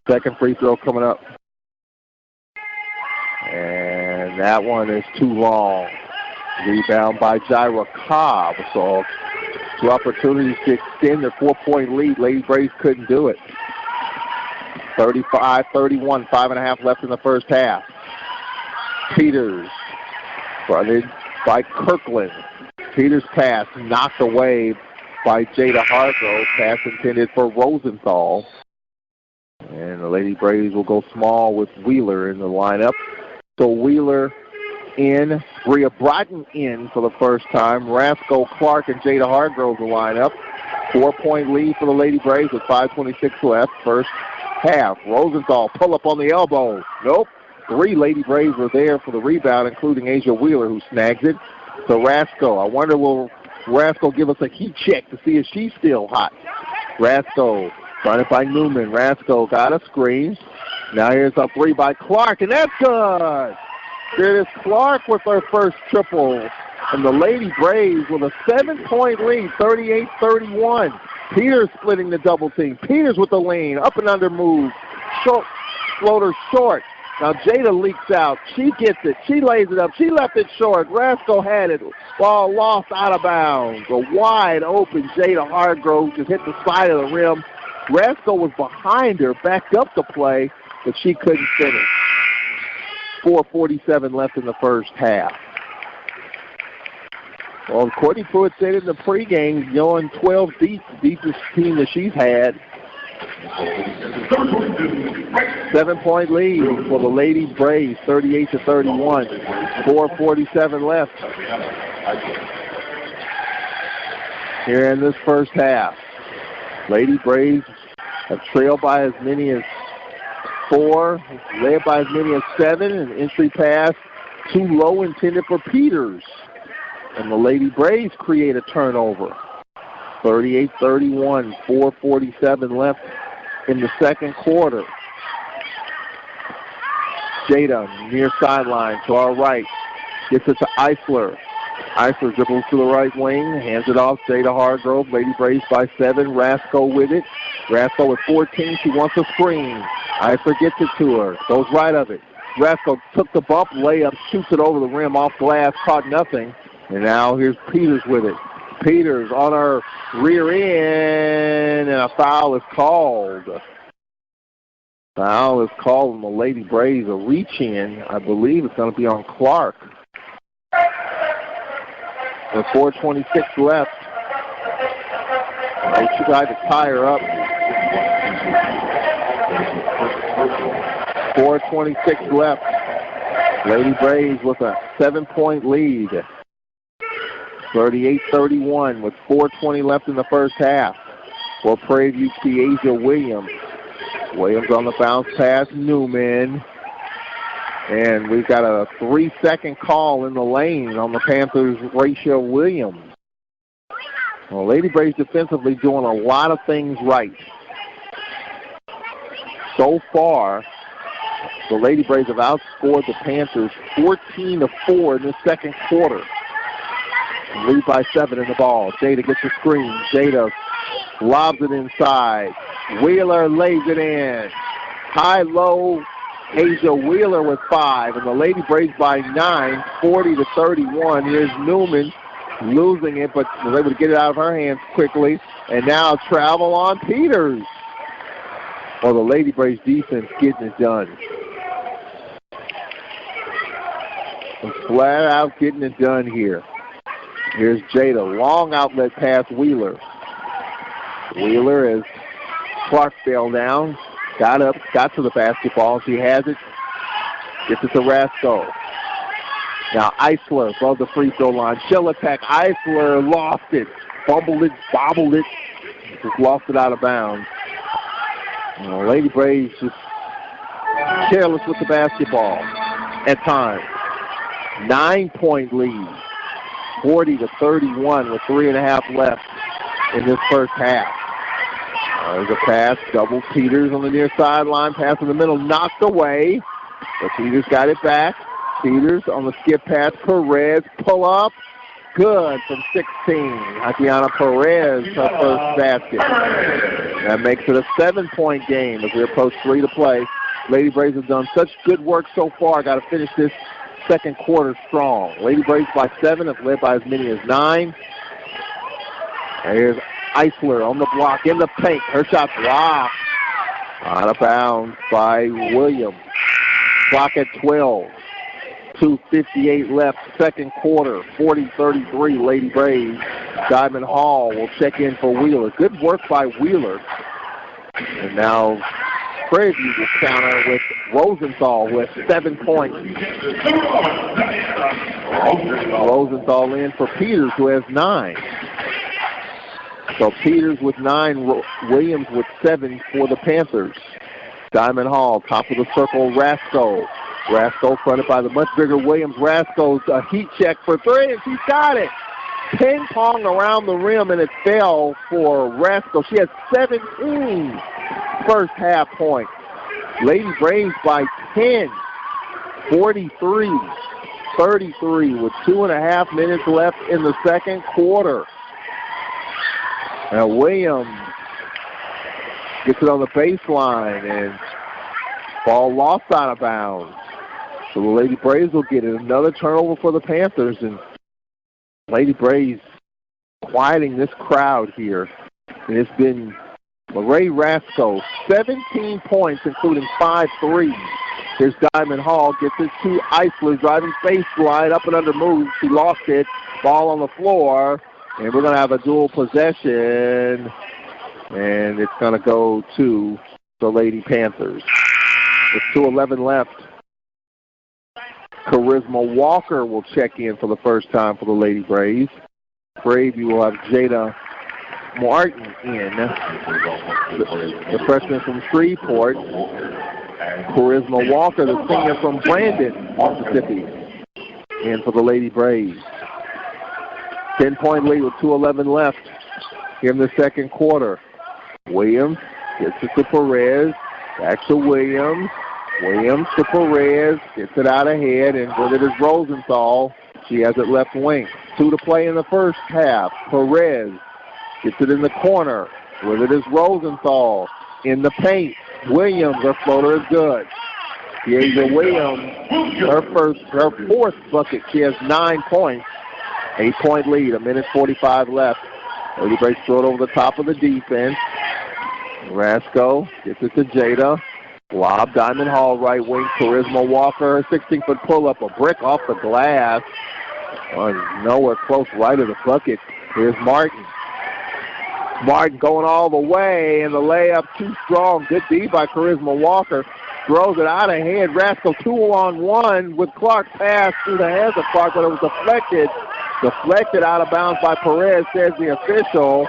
Second free throw coming up. And that one is too long. Rebound by Jaira Cobb. So 2 opportunities to extend their 4-point lead. Lady Braves couldn't do it. 35-31, 5.5 left in the first half. Peters, fronted by Kirkland. Peters' pass knocked away by Jada Hargrove. Pass intended for Rosenthal. And the Lady Braves will go small with Wheeler in the lineup. So Wheeler in, Bria Broughton in for the first time. Rasco, Clark, and Jada Hargrove will line up. 4-point lead for the Lady Braves with 5:26 left. First half. Rosenthal pull up on the elbow. Nope. 3 Lady Braves were there for the rebound, including Asia Wheeler, who snags it. So Rasco, I wonder will Rasco give us a heat check to see if she's still hot. Rasco, fronted by Newman. Rasco got a screen. Now here's a 3 by Clark, and that's good. There is Clark with her first triple. And the Lady Braves with a 7-point lead, 38-31. Peters splitting the double team. Peters with the lane, up and under move. Short, floater short. Now Jada leaks out. She gets it. She lays it up. She left it short. Rasco had it. Ball lost out of bounds. A wide open Jada Hargrove just hit the side of the rim. Rasco was behind her, backed up the play, but she couldn't finish. 4:47 left in the first half. Well, Courtney Pruitt said in the pregame, going 12 deep, deepest team that she's had. 7-point lead for the Lady Braves, 38-31. 4:47 left here in this first half. Lady Braves have trailed by as many as 4, led by as many as 7, an entry pass too low intended for Peters. And the Lady Braves create a turnover. 38-31, 4:47 left in the second quarter. Jada near sideline to our right. Gets it to Eisler. Eisler dribbles to the right wing, hands it off. Jada Hargrove, Lady Braves by 7. Rasco with it. Rasco with 14. She wants a screen. Eisler gets it to her. Goes right of it. Rasco took the bump, layup, shoots it over the rim off glass, caught nothing. And now here's Peters with it. Peters on her rear end, and a foul is called. Foul is called on the Lady Braves. A reach-in, I believe it's going to be on Clark. With 4:26 left. They tried to tie her up. 4:26 left. Lady Braves with a 7-point lead. 38-31 with 4:20 left in the first half. For Prairie View, Asia Williams. Williams on the bounce pass, Newman. And we've got a 3-second call in the lane on the Panthers' Rachel Williams. Well, Lady Braves defensively doing a lot of things right. So far, the Lady Braves have outscored the Panthers 14-4 in the second quarter. Lead by 7 in the ball. Jada gets the screen. Jada lobs it inside. Wheeler lays it in. High-low, Asia Wheeler with 5. And the Lady Braves by 9, 40-31. Here's Newman losing it, but was able to get it out of her hands quickly. And now travel on Peters. Well, the Lady Braves defense getting it done. And flat out getting it done here. Here's Jada. Long outlet pass Wheeler. Wheeler as Clark fell down. Got up, got to the basketball. She has it. Gets it to Rasco. Now Eisler above the free throw line. Shell attack. Eisler lost it. Fumbled it, bobbled it. Just lost it out of bounds. You know, Lady Braves just careless with the basketball at times. 9-point lead. 40-31 with 3.5 left in this first half. There's a pass, double Peters on the near sideline, pass in the middle, knocked away, but Peters got it back. Peters on the skip pass, Perez, pull up, good from 16. Tatiana Perez, her first basket. That makes it a 7-point game as we approach 3 to play. Lady Braves have done such good work so far. Got to finish this second quarter strong. Lady Braves by 7, have led by as many as 9. Here's Eisler on the block in the paint. Her shot blocked. Out of bounds by Williams. Clock at 12. 2:58 left, second quarter, 40-33, Lady Braves. Diamond Hall will check in for Wheeler. Good work by Wheeler. And now Prairie View will counter with Rosenthal with 7 points. Rosenthal in for Peters, who has 9. So Peters with 9, Williams with 7 for the Panthers. Diamond Hall, top of the circle, Rasco. Rasco fronted by the much bigger Williams. Rasco's a heat check for 3, and she's got it. Ping pong around the rim, and it fell for Rasco. She has 17 first half points. Lady Braves by 10, 43-33 with 2.5 minutes left in the second quarter. Now Williams gets it on the baseline, and ball lost out of bounds. So the Lady Braves will get it. Another turnover for the Panthers, and Lady Braves quieting this crowd here. And it's been Marae Rasco, 17 points, including 5 threes. Here's Diamond Hall, gets it to Eisler, driving baseline, up and under move. She lost it. Ball on the floor, and we're going to have a dual possession, and it's going to go to the Lady Panthers. With 2:11 left. Charisma Walker will check in for the first time for the Lady Braves. Prairie View will have Jada Martin in, the freshman from Shreveport. Charisma Walker, the senior from Brandon, Mississippi, in for the Lady Braves. 10-point lead with 2:11 left here in the second quarter. Williams gets it to Perez. Back to Williams. Williams to Perez. Gets it out ahead, and with it is Rosenthal. She has it left wing. 2 to play in the first half. Perez gets it in the corner. With it is Rosenthal in the paint. Williams, her floater is good. Kiesha Williams, her fourth bucket. She has 9 points. 8-point lead, 1:45 left. Lady Braves throw it over the top of the defense. Rasco gets it to Jada. Lob, Diamond Hall, right wing. Charisma Walker, 16-foot pull-up, a brick off the glass. Nowhere close, right of the bucket. Here's Martin. Martin going all the way, and the layup too strong. Good D by Charisma Walker. Throws it out ahead. Rasco 2-on-1 with Clark pass through the hands of Clark, but it was deflected. Deflected out of bounds by Perez, says the official.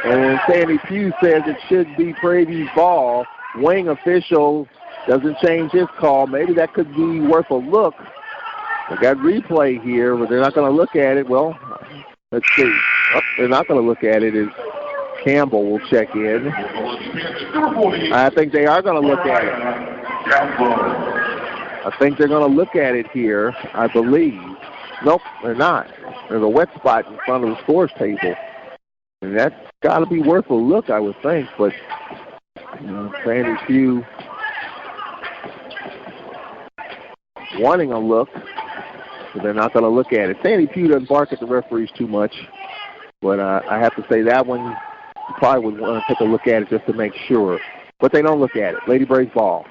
And Sandy Pugh says it should be Prairie View's ball. Wing official doesn't change his call. Maybe that could be worth a look. We got replay here, but they're not going to look at it. Well, let's see. Oh, they're not going to look at it. Is Campbell will check in. I think they are going to look at it. I think they're going to look at it here, I believe. Nope, they're not. There's a wet spot in front of the scores table. And that's got to be worth a look, I would think. But Sandy Pugh wanting a look, but they're not going to look at it. Sandy Pugh doesn't bark at the referees too much. But I have to say that one, you probably would want to take a look at it just to make sure. But they don't look at it. Lady Braves ball.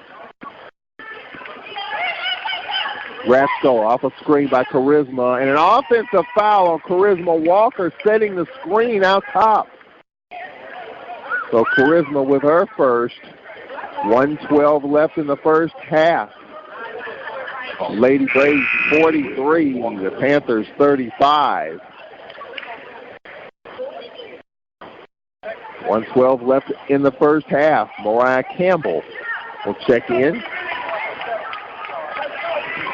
Rasco off a screen by Charisma, and an offensive foul on Charisma Walker, setting the screen out top. So Charisma with her first. 1:12 left in the first half. Lady Braves 43, the Panthers 35. 1:12 left in the first half. Mariah Campbell will check in.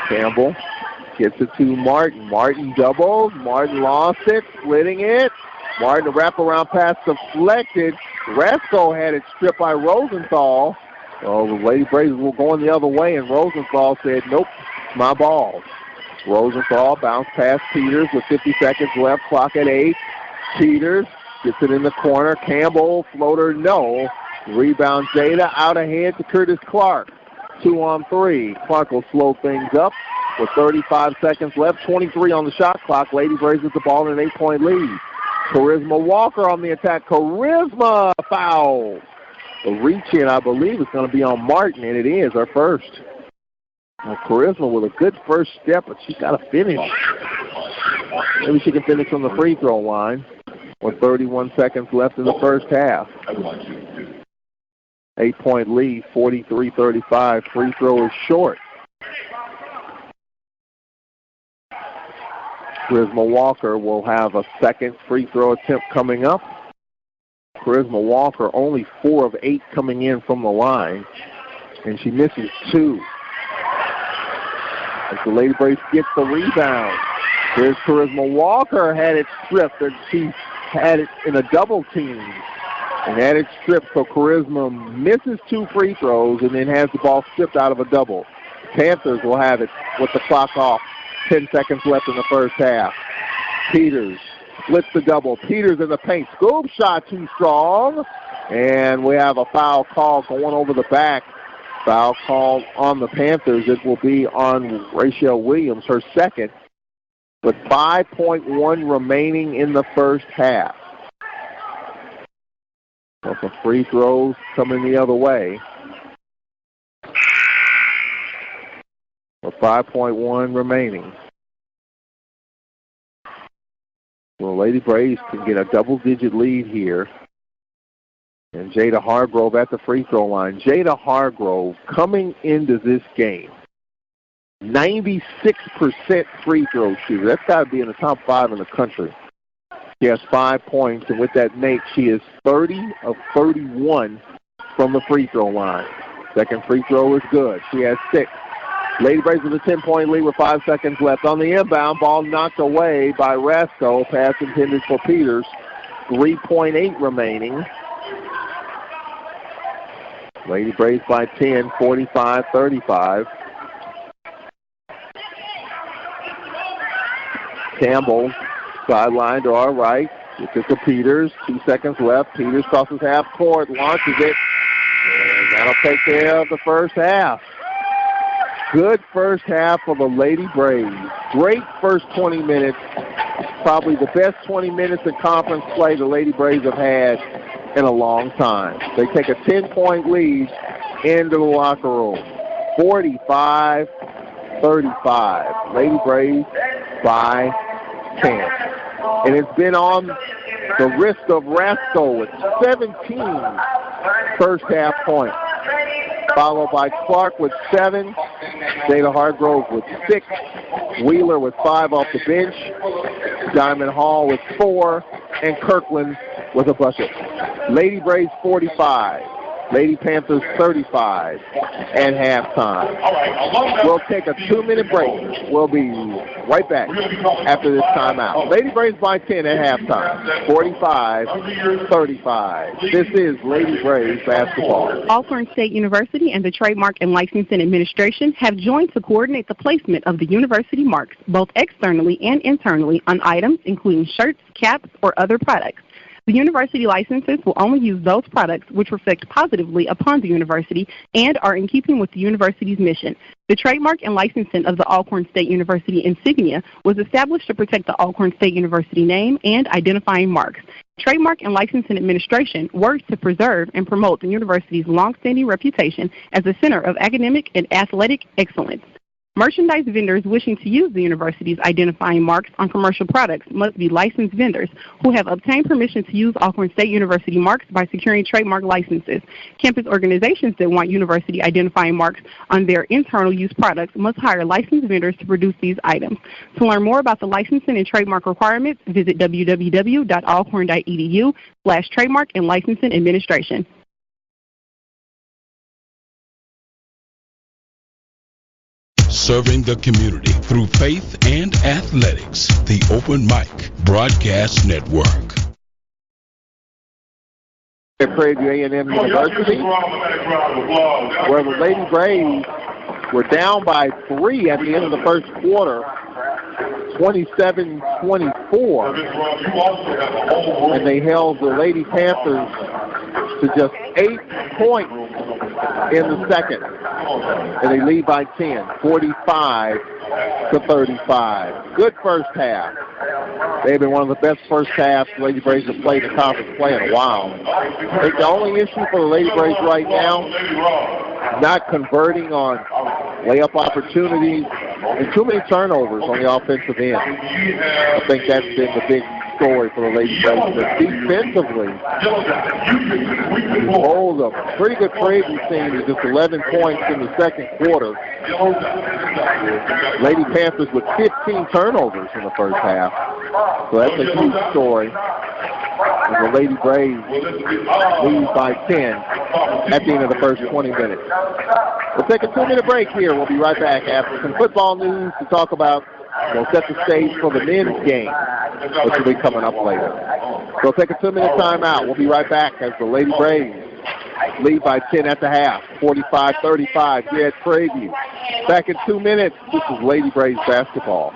Campbell gets it to Martin. Martin doubles. Martin lost it, splitting it. Martin, the wraparound pass deflected. Rasco had it stripped by Rosenthal. So the Lady Braves were going the other way, and Rosenthal said, nope, it's my ball. Rosenthal bounce past Peters with 50 seconds left, clock at 8. Peters gets it in the corner. Campbell, floater, no. Rebound Jada, out ahead to Curtis Clark. 2-on-3. Clark will slow things up with 35 seconds left, 23 on the shot clock. Lady Braves with the ball in an 8-point lead. Charisma Walker on the attack. Charisma foul. The reach-in, I believe, is going to be on Martin, and it is our first. Now, Charisma with a good first step, but she's got to finish. Maybe she can finish on the free throw line with 31 seconds left in the first half. 8-point lead, 43-35. Free throw is short. Charisma Walker will have a second free throw attempt coming up. Charisma Walker only 4 of 8 coming in from the line, and she misses 2. As the Lady Braves gets the rebound. Here's Charisma Walker, had it stripped, and she had it in a double team and had it stripped, so Charisma misses 2 free throws and then has the ball stripped out of a double. Panthers will have it with the clock off. 10 seconds left in the first half. Peters splits the double. Peters in the paint. Scoop shot too strong. And we have a foul call going over the back. Foul call on the Panthers. It will be on Rachel Williams, her second, with 5.1 remaining in the first half. So some free throws coming the other way. With 5.1 remaining. Well, Lady Braves can get a double-digit lead here. And Jada Hargrove at the free throw line. Jada Hargrove coming into this game, 96% free throw shooter. That's got to be in the top 5 in the country. She has 5 points, and with that make, she is 30 of 31 from the free throw line. Second free throw is good. She has 6. Lady Braves with a 10-point lead with 5 seconds left. On the inbound, ball knocked away by Rasco. Pass intended for Peters. 3.8 remaining. Lady Braves by 10, 45-35. Campbell, sideline to our right. Gets it to Peters. 2 seconds left. Peters crosses half court, launches it. And that'll take care of the first half. Good first half for the Lady Braves. Great first 20 minutes. Probably the best 20 minutes of conference play the Lady Braves have had in a long time. They take a 10-point lead into the locker room. 45-35. Lady Braves by 10. And it's been on the wrist of Rasco with 17 first half points. Followed by Clark with 7, Jada Hargrove with 6, Wheeler with 5 off the bench, Diamond Hall with 4, and Kirkland with a bucket. Lady Braves 45, Lady Panthers 35 at halftime. We'll take a 2-minute break. We'll be right back after this timeout. Lady Braves by 10 at halftime, 45-35. This is Lady Braves basketball. Alcorn State University and the Trademark and Licensing Administration have joined to coordinate the placement of the university marks, both externally and internally, on items including shirts, caps, or other products. The university licenses will only use those products which reflect positively upon the university and are in keeping with the university's mission. The trademark and licensing of the Alcorn State University insignia was established to protect the Alcorn State University name and identifying marks. Trademark and Licensing Administration works to preserve and promote the university's longstanding reputation as a center of academic and athletic excellence. Merchandise vendors wishing to use the university's identifying marks on commercial products must be licensed vendors who have obtained permission to use Alcorn State University marks by securing trademark licenses. Campus organizations that want university identifying marks on their internal use products must hire licensed vendors to produce these items. To learn more about the licensing and trademark requirements, visit www.alcorn.edu/trademark and licensing administration. Serving the community through faith and athletics. The Open Mic Broadcast Network. At Prairie View A&M University, where the Lady Braves were down by 3 at the end of the first quarter, 27-24. And they held the Lady Panthers to just 8 points in the second. And they lead by 10, 45-35. Good first half. They've been one of the best first halves the Lady Braves have played in conference play in a while. I think the only issue for the Lady Braves right now, not converting on layup opportunities and too many turnovers on the offensive end. I think that's been the big story for the Lady Braves. But defensively, hold them. Pretty good Prairie View team with just 11 points in the second quarter. Lady Panthers with 15 turnovers in the first half. So that's a huge story. And the Lady Braves lead by 10 at the end of the first 20 minutes. We'll take a 2-minute break here. We'll be right back after some football news to talk about. We'll set the stage for the men's game, which will be coming up later. So we'll take a 2-minute timeout. We'll be right back as the Lady Braves lead by 10 at the half, 45-35 here at Prairie View. Back in 2 minutes, this is Lady Braves basketball.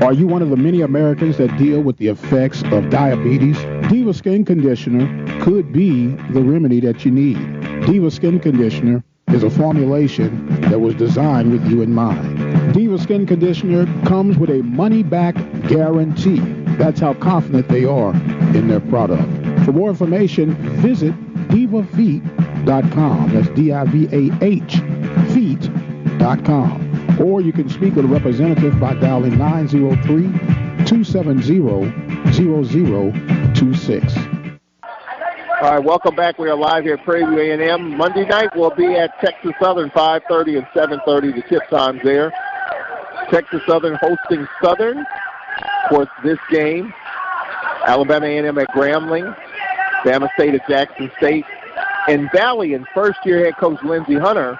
Are you one of the many Americans that deal with the effects of diabetes? Diva Skin Conditioner could be the remedy that you need. Diva Skin Conditioner is a formulation that was designed with you in mind. Diva Skin Conditioner comes with a money-back guarantee. That's how confident they are in their product. For more information, visit divafeet.com. That's D-I-V-A-H, feet.com. Or you can speak with a representative by dialing 903-270-0026. All right, welcome back. We are live here at Prairie View A&M. Monday night we'll be at Texas Southern, 5:30 and 7:30, the tip times there. Texas Southern hosting Southern. Of course, this game, Alabama A&M at Grambling, Bama State at Jackson State, and Valley and first-year head coach Lindsey Hunter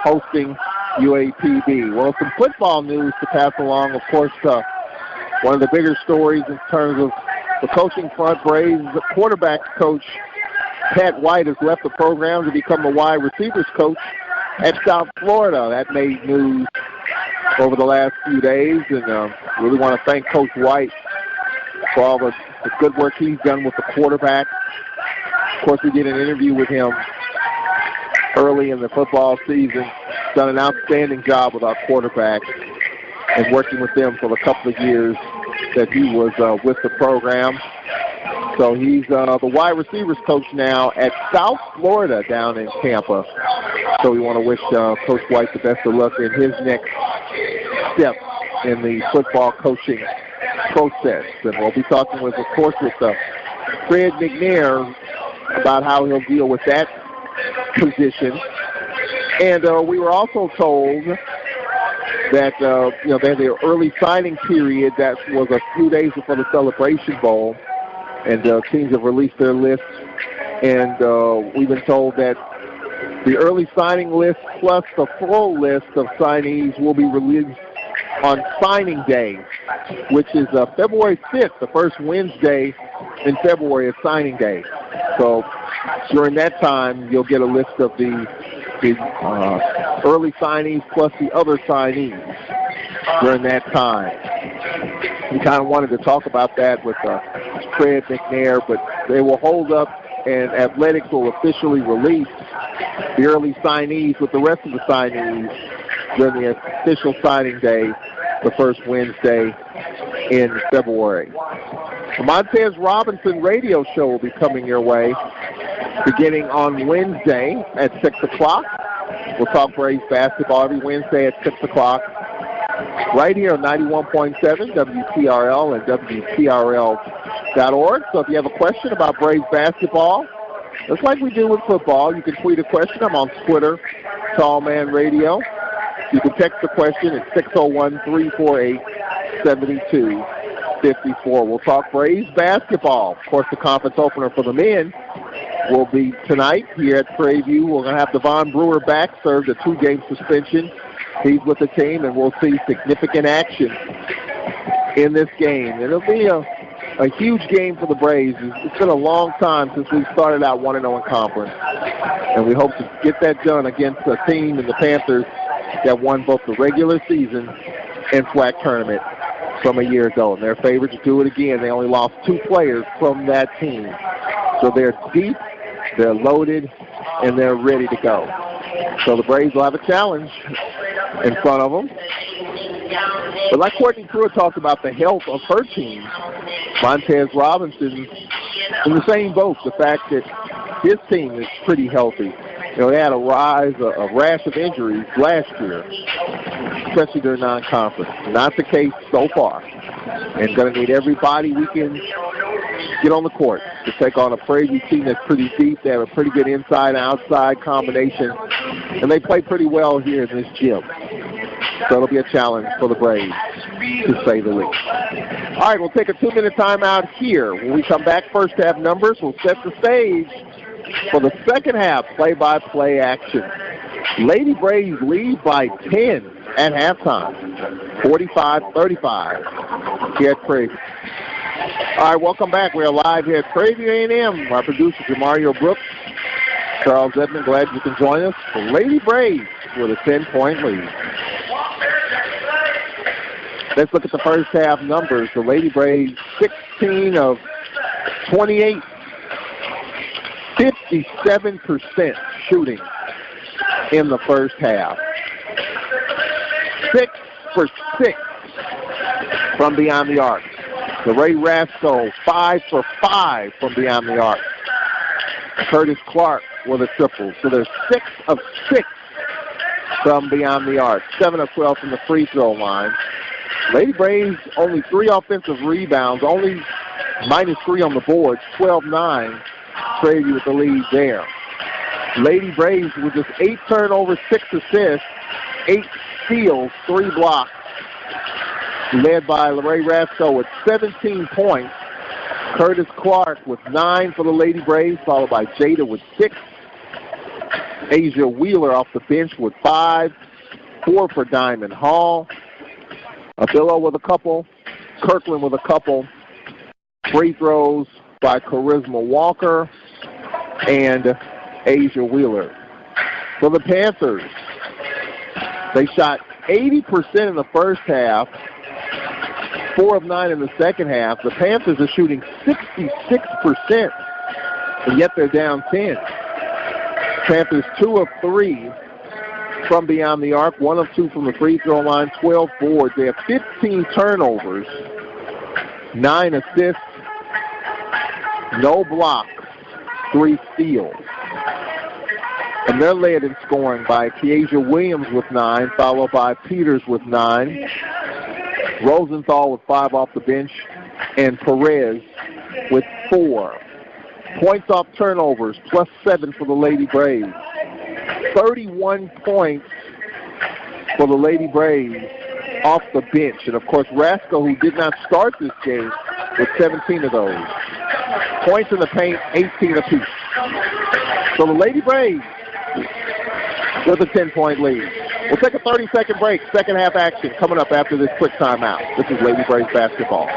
hosting UAPB. Well, some football news to pass along. Of course, one of the bigger stories in terms of the coaching front, Braves quarterback coach Pat White has left the program to become the wide receivers coach at South Florida. That made news over the last few days, and really want to thank Coach White for all the good work he's done with the quarterback. Of course, we did an interview with him early in the football season. Done an outstanding job with our quarterback and working with them for the couple of years that he was with the program. So he's the wide receivers coach now at South Florida down in Tampa. So we want to wish Coach White the best of luck in his next step in the football coaching process. And we'll be talking with, of course, with Fred McNair about how he'll deal with that position. And we were also told that, they had their early signing period that was a few days before the Celebration Bowl. And teams have released their lists. And we've been told that the early signing list plus the full list of signees will be released on signing day, which is February 5th, the first Wednesday in February is signing day. So during that time, you'll get a list of the early signees plus the other signees during that time. We kind of wanted to talk about that with Fred McNair, but they will hold up and athletics will officially release the early signees with the rest of the signees during the official signing day, the first Wednesday in February. The Montez Robinson radio show will be coming your way beginning on Wednesday at 6 o'clock. We'll talk Braves basketball every Wednesday at 6 o'clock right here on 91.7 WTRL and WTRL.org. So if you have a question about Braves basketball, just like we do with football, you can tweet a question. I'm on Twitter, Tallman Radio. You can text the question at 601-348-7254. We'll talk Braves basketball. Of course, the conference opener for the men will be tonight here at Prairie View. We're going to have Devon Brewer back, served a 2-game suspension. He's with the team, and we'll see significant action in this game. It'll be a huge game for the Braves. It's been a long time since we started out 1-0 in conference, and we hope to get that done against a team in the Panthers that won both the regular season and SWAC tournament from a year ago, and they're favored to do it again. They only lost 2 players from that team. So they're deep, they're loaded, and they're ready to go. So the Braves will have a challenge in front of them. But like Courtney Pruitt talked about the health of her team, Montez Robinson in the same boat, the fact that his team is pretty healthy. You know, they had a rash of injuries last year, especially during non-conference. Not the case so far. And going to need everybody we can get on the court to take on a Prairie View team that's pretty deep. They have a pretty good inside-outside combination, and they play pretty well here in this gym. So it'll be a challenge for the Braves, to say the least. All right, we'll take a 2-minute timeout here. When we come back, first half numbers, we'll set the stage for the second half play-by-play action. Lady Braves lead by 10 at halftime, 45-35 here at Prairie View. All right, welcome back. We are live here at Prairie View A&M. Our producer, Jamario Brooks, Charles Edmond, glad you can join us. The Lady Braves with a 10-point lead. Let's look at the first half numbers. The Lady Braves, 16 of 28, 57% shooting in the first half. 6 for 6 from beyond the arc. The Ray Rasco, 5 for 5 from beyond the arc. Curtis Clark with a triple. So there's 6 of 6 from beyond the arc. 7 of 12 from the free throw line. Lady Braves only 3 offensive rebounds, only -3 on the board, 12-9. Prairie View with the lead there. Lady Braves with just 8 turnovers, 6 assists, 8 steals, 3 blocks. Led by Ray Rasco with 17 points. Curtis Clark with 9 for the Lady Braves, followed by Jada with 6. Asia Wheeler off the bench with 5. 4 for Diamond Hall. Abillo with a couple. Kirkland with a couple. Free throws by Charisma Walker and Asia Wheeler. For the Panthers, they shot 80% in the first half, 4 of 9 in the second half. The Panthers are shooting 66%, and yet they're down 10. Panthers 2 of 3 from beyond the arc, 1 of 2 from the free throw line, 12 boards. They have 15 turnovers, 9 assists, no blocks, 3 steals. And they're led in scoring by Keasia Williams with 9, followed by Peters with 9. Rosenthal with 5 off the bench, and Perez with 4. Points off turnovers, +7 for the Lady Braves. 31 points for the Lady Braves off the bench. And, of course, Rasco, who did not start this game, with 17 of those. Points in the paint, 18 apiece. So the Lady Braves with a 10-point lead. We'll take a 30-second break. Second half action coming up after this quick timeout. This is Lady Braves basketball.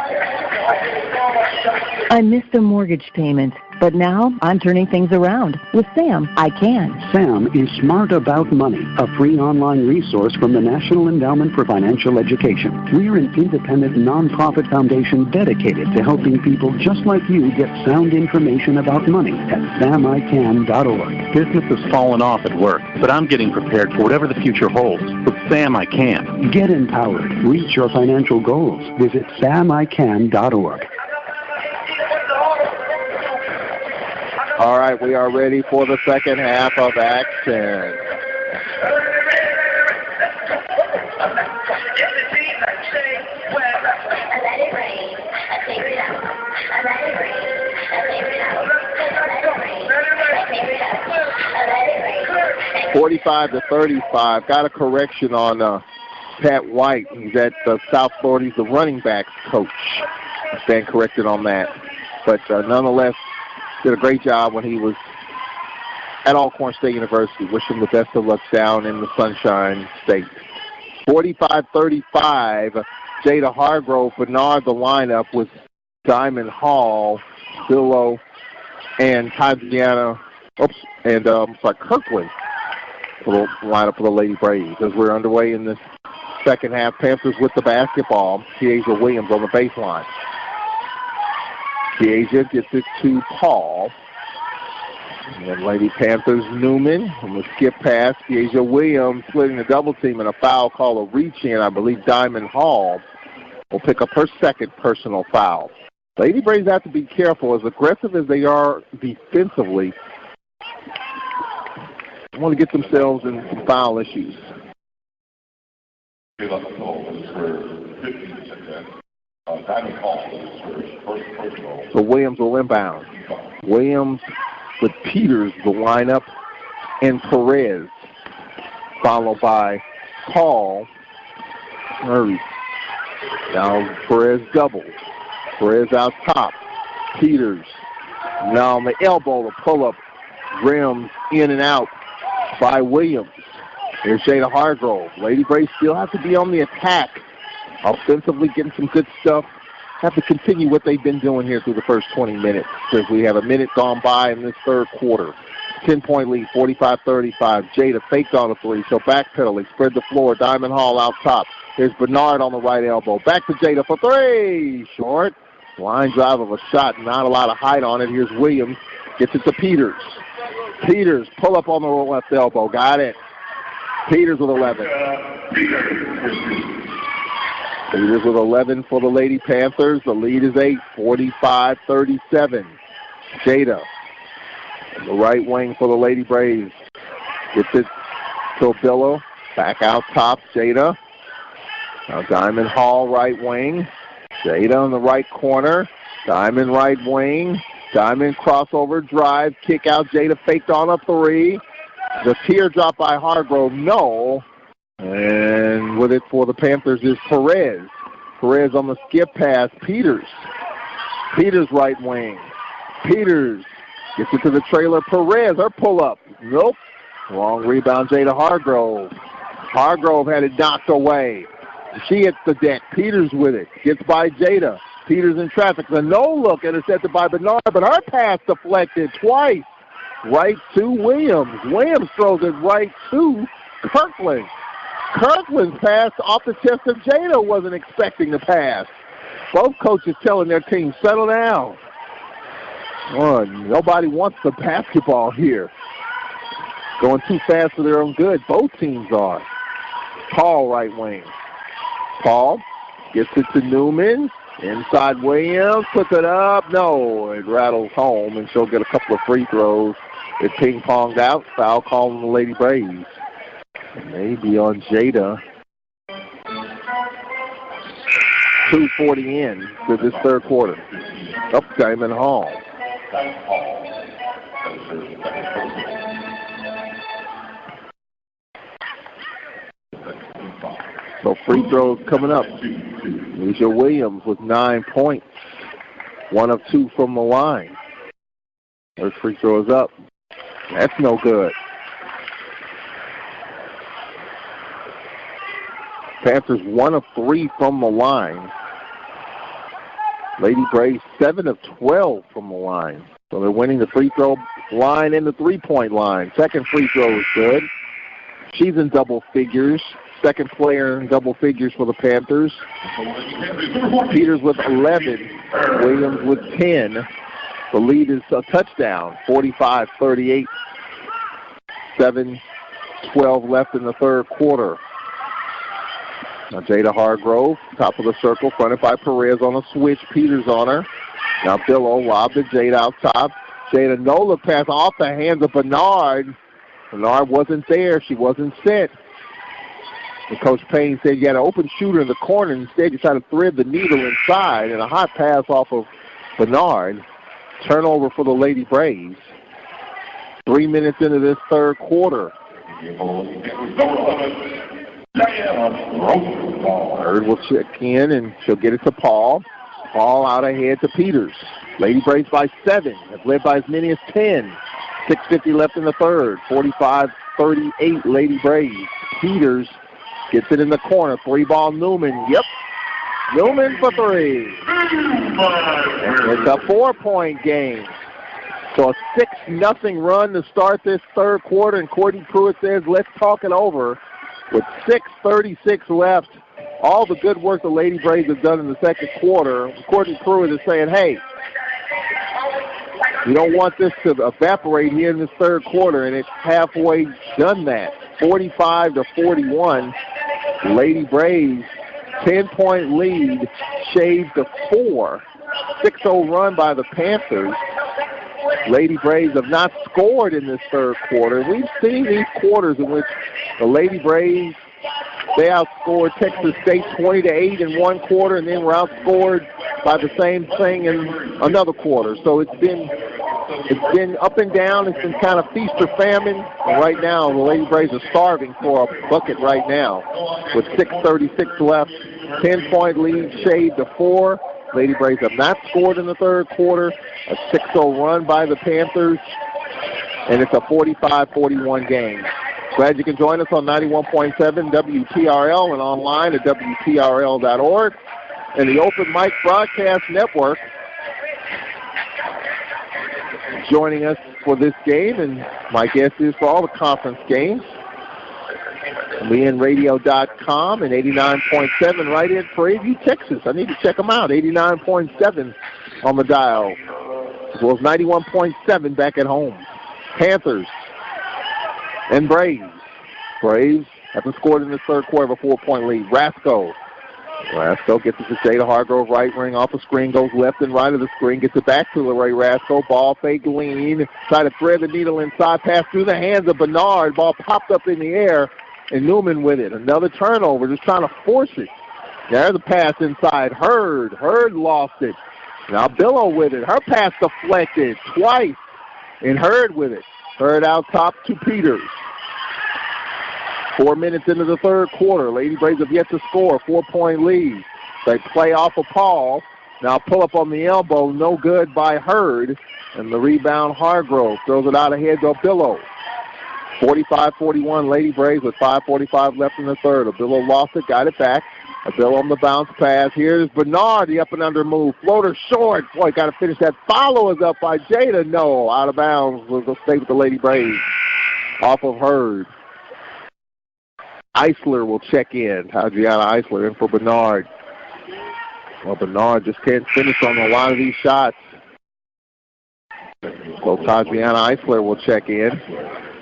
I missed a mortgage payment, but now I'm turning things around. With Sam, I can. Sam is Smart About Money, a free online resource from the National Endowment for Financial Education. We're an independent nonprofit foundation dedicated to helping people just like you get sound information about money at samican.org. Business has fallen off at work, but I'm getting prepared for whatever the future holds. With Sam, I can. Get empowered. Reach your financial goals. Visit samican.org. All right, we are ready for the second half of action. (45-35). Got a correction on Pat White. He's at South Florida. He's the running backs coach. I stand corrected on that. But nonetheless, did a great job when he was at Alcorn State University. Wish him the best of luck down in the Sunshine State. 45-35. Jada Hargrove, Bernard the lineup with Diamond Hall, Billo, and Kirkland for the lineup for the Lady Braves as we're underway in this second half. Panthers with the basketball. Kiesha Williams on the baseline. Kiesha gets it to Paul. And then Lady Panthers Newman on the skip pass. Kiesha Williams splitting the double team and a foul call, a reach in. I believe Diamond Hall will pick up her second personal foul. Lady Braves have to be careful. As aggressive as they are defensively, they want to get themselves in some foul issues. So Williams will inbound. Williams with Peters, the lineup, and Perez, followed by Paul. Now Perez doubles. Perez out top. Peters now on the elbow to pull up. Rims in and out by Williams. Here's Jada Hargrove. Lady Braves still have to be on the attack. Offensively getting some good stuff. Have to continue what they've been doing here through the first 20 minutes. Because we have a minute gone by in this third quarter. 10-point lead, 45-35. Jada faked on a three, so backpedaling. Spread the floor. Diamond Hall out top. Here's Bernard on the right elbow. Back to Jada for three. Short. Line drive of a shot. Not a lot of height on it. Here's Williams. Gets it to Peters. Peters, pull up on the left elbow. Got it. Peters with 11. Peters with 11 for the Lady Panthers. The lead is 8, 45-37. Jada on the right wing for the Lady Braves. Gets it to Billo. Back out top, Jada. Now Diamond Hall right wing. Jada on the right corner. Diamond right wing. Diamond crossover drive. Kick out. Jada faked on a three. The teardrop by Hargrove, no. And with it for the Panthers is Perez. Perez on the skip pass. Peters. Peters right wing. Peters gets it to the trailer. Perez, her pull-up. Nope. Wrong rebound, Jada Hargrove. Hargrove had it knocked away. She hits the deck. Peters with it. Gets by Jada. Peters in traffic. The no-look intercepted by Bernard, but her pass deflected twice. Right to Williams. Williams throws it right to Kirkland. Kirkland's pass off the chest of Jada wasn't expecting the pass. Both coaches telling their team, settle down. Oh, nobody wants the basketball here. Going too fast for their own good. Both teams are. Paul right wing. Paul gets it to Newman. Inside Williams, puts it up. No, it rattles home, and she'll get a couple of free throws. It ping-ponged out. Foul call on the Lady Braves. Maybe on Jada. 2:40 in to this third quarter. Up Diamond Hall. So free throws coming up. Alicia Williams with 9 points. 1 of 2 from the line. Her free throw is up. That's no good. Panthers 1 of 3 from the line. Lady Braves 7 of 12 from the line. So they're winning the free throw line and the three-point line. Second free throw is good. She's in double figures. Second player in double figures for the Panthers. Peters with 11. Williams with 10. The lead is a touchdown, 45-38. 7:12 left in the third quarter. Now Jada Hargrove, top of the circle, fronted by Perez on a switch. Peters on her. Now Billo lobbed it. Jada out top. Jada no-look pass off the hands of Bernard. Bernard wasn't there. She wasn't set. And Coach Payne said you had an open shooter in the corner. Instead, you try to thread the needle inside, and a hot pass off of Bernard. Turnover for the Lady Braves. 3 minutes into this third quarter. Bird will check in, and she'll get it to Paul. Paul out ahead to Peters. Lady Braves by 7. Have led by as many as 10. 6:50 left in the third. 45-38 Lady Braves. Peters gets it in the corner. 3-ball Newman. Yep. Newman for 3. It's a 4-point game. So a 6-0 run to start this third quarter, and Courtney Pruitt says, let's talk it over. with 6:36 left. All the good work the Lady Braves have done in the second quarter, Courtney Pruitt is saying, hey, you don't want this to evaporate here in this third quarter, and it's halfway done that. 45-41, Lady Braves, 10-point lead, shaved to 4. 6-0 run by the Panthers. Lady Braves have not scored in this third quarter. We've seen these quarters in which the Lady Braves, they outscored Texas State 20-8 in one quarter, and then were outscored by the same thing in another quarter. So it's been up and down. It's been kind of feast or famine. And right now, the Lady Braves are starving for a bucket right now. With 6:36 left, 10-point lead, shaved to 4. Lady Braves have not scored in the third quarter. A 6-0 run by the Panthers, and it's a 45-41 game. Glad you can join us on 91.7 WTRL and online at WTRL.org and the Open Mic Broadcast Network. Joining us for this game, and my guest is for all the conference games, LeanRadio.com and 89.7 right in Prairie View, Texas. I need to check them out. 89.7 on the dial, as well as 91.7 back at home. Panthers and Braves. Braves haven't scored in the third quarter of a 4-point lead. Rasco gets it to Jada Hargrove, right wing off the screen, goes left and right of the screen, gets it back to LeRae Rasco. Ball fake lean, try to thread the needle inside, pass through the hands of Bernard. Ball popped up in the air, and Newman with it. Another turnover, just trying to force it. There's a pass inside. Hurd lost it. Now Billow with it. Her pass deflected twice, and Hurd with it. Hurd out top to Peters. 4 minutes into the third quarter. Lady Braves have yet to score. 4-point lead. They play off of Paul. Now pull up on the elbow. No good by Hurd. And the rebound, Hargrove throws it out ahead to Billow. 45-41, Lady Braves with 5:45 left in the third. Billow lost it, got it back. Billow on the bounce pass. Here's Bernard, the up and under move. Floater short. Boy, got to finish that. Follow is up by Jada. No, out of bounds. We'll go stay with the Lady Braves. Off of Hurd. Eisler will check in. Adriana Eisler in for Bernard. Well, Bernard just can't finish on a lot of these shots. So Tadriana Eisler will check in.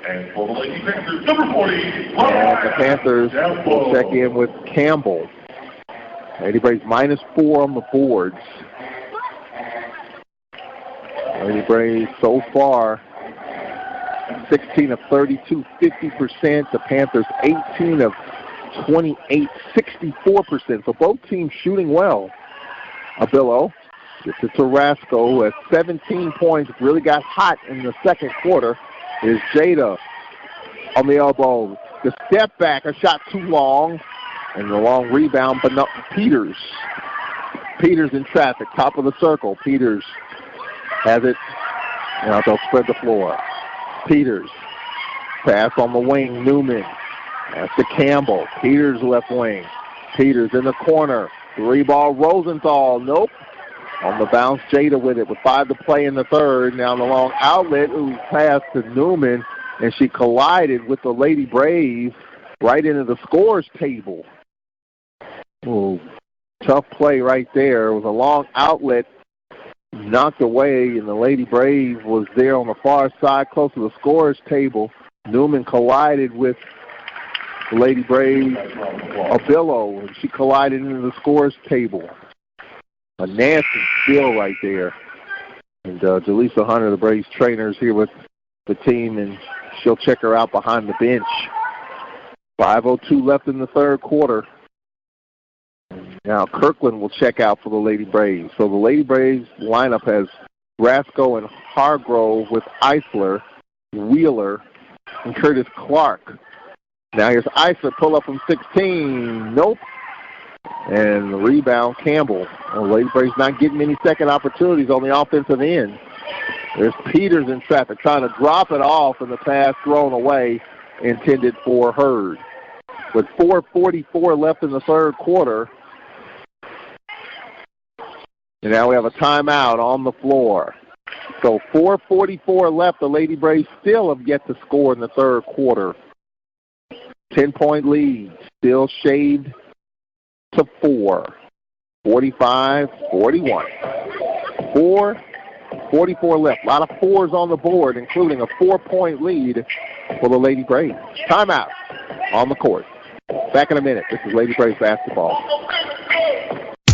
And for the Lady Panthers, number 40. And the Panthers will check in with Campbell. Lady Braves -4 on the boards. Lady Braves so far 16 of 32, 50%. The Panthers 18 of 28, 64%. So both teams shooting well. Abillo gets it to Rasco at 17 points. Really got hot in the second quarter. Is Jada on the elbow. The step back, a shot too long. And the long rebound, but not Peters. Peters in traffic, top of the circle. Peters has it. Now they'll spread the floor. Peters. Pass on the wing, Newman. That's to Campbell. Peters left wing. Peters in the corner. 3-ball Rosenthal. Nope. On the bounce, Jada with it with 5 to play in the third. Now the long outlet, who's passed to Newman, and she collided with the Lady Braves right into the scores table. Ooh, tough play right there. It was a long outlet, knocked away, and the Lady Brave was there on the far side, close to the scores table. Newman collided with the Lady Brave, Abillo, and she collided into the scores table. A nasty steal right there. And Jaleesa Hunter, the Braves trainer, is here with the team, and she'll check her out behind the bench. 5:02 left in the third quarter. Now Kirkland will check out for the Lady Braves. So the Lady Braves lineup has Rasco and Hargrove with Eisler, Wheeler, and Curtis Clark. Now here's Eisler, pull up from 16. Nope. And the rebound, Campbell. Well, Lady Braves not getting many second opportunities on the offensive end. There's Peters in traffic trying to drop it off, and the pass thrown away, intended for Hurd. With 4:44 left in the third quarter. And now we have a timeout on the floor. So 4:44 left. The Lady Braves still have yet to score in the third quarter. 10-point lead, still shaved to 4. 45-41. 4:44 left. A lot of fours on the board, including a 4-point lead for the Lady Braves. Timeout on the court. Back in a minute. This is Lady Braves basketball.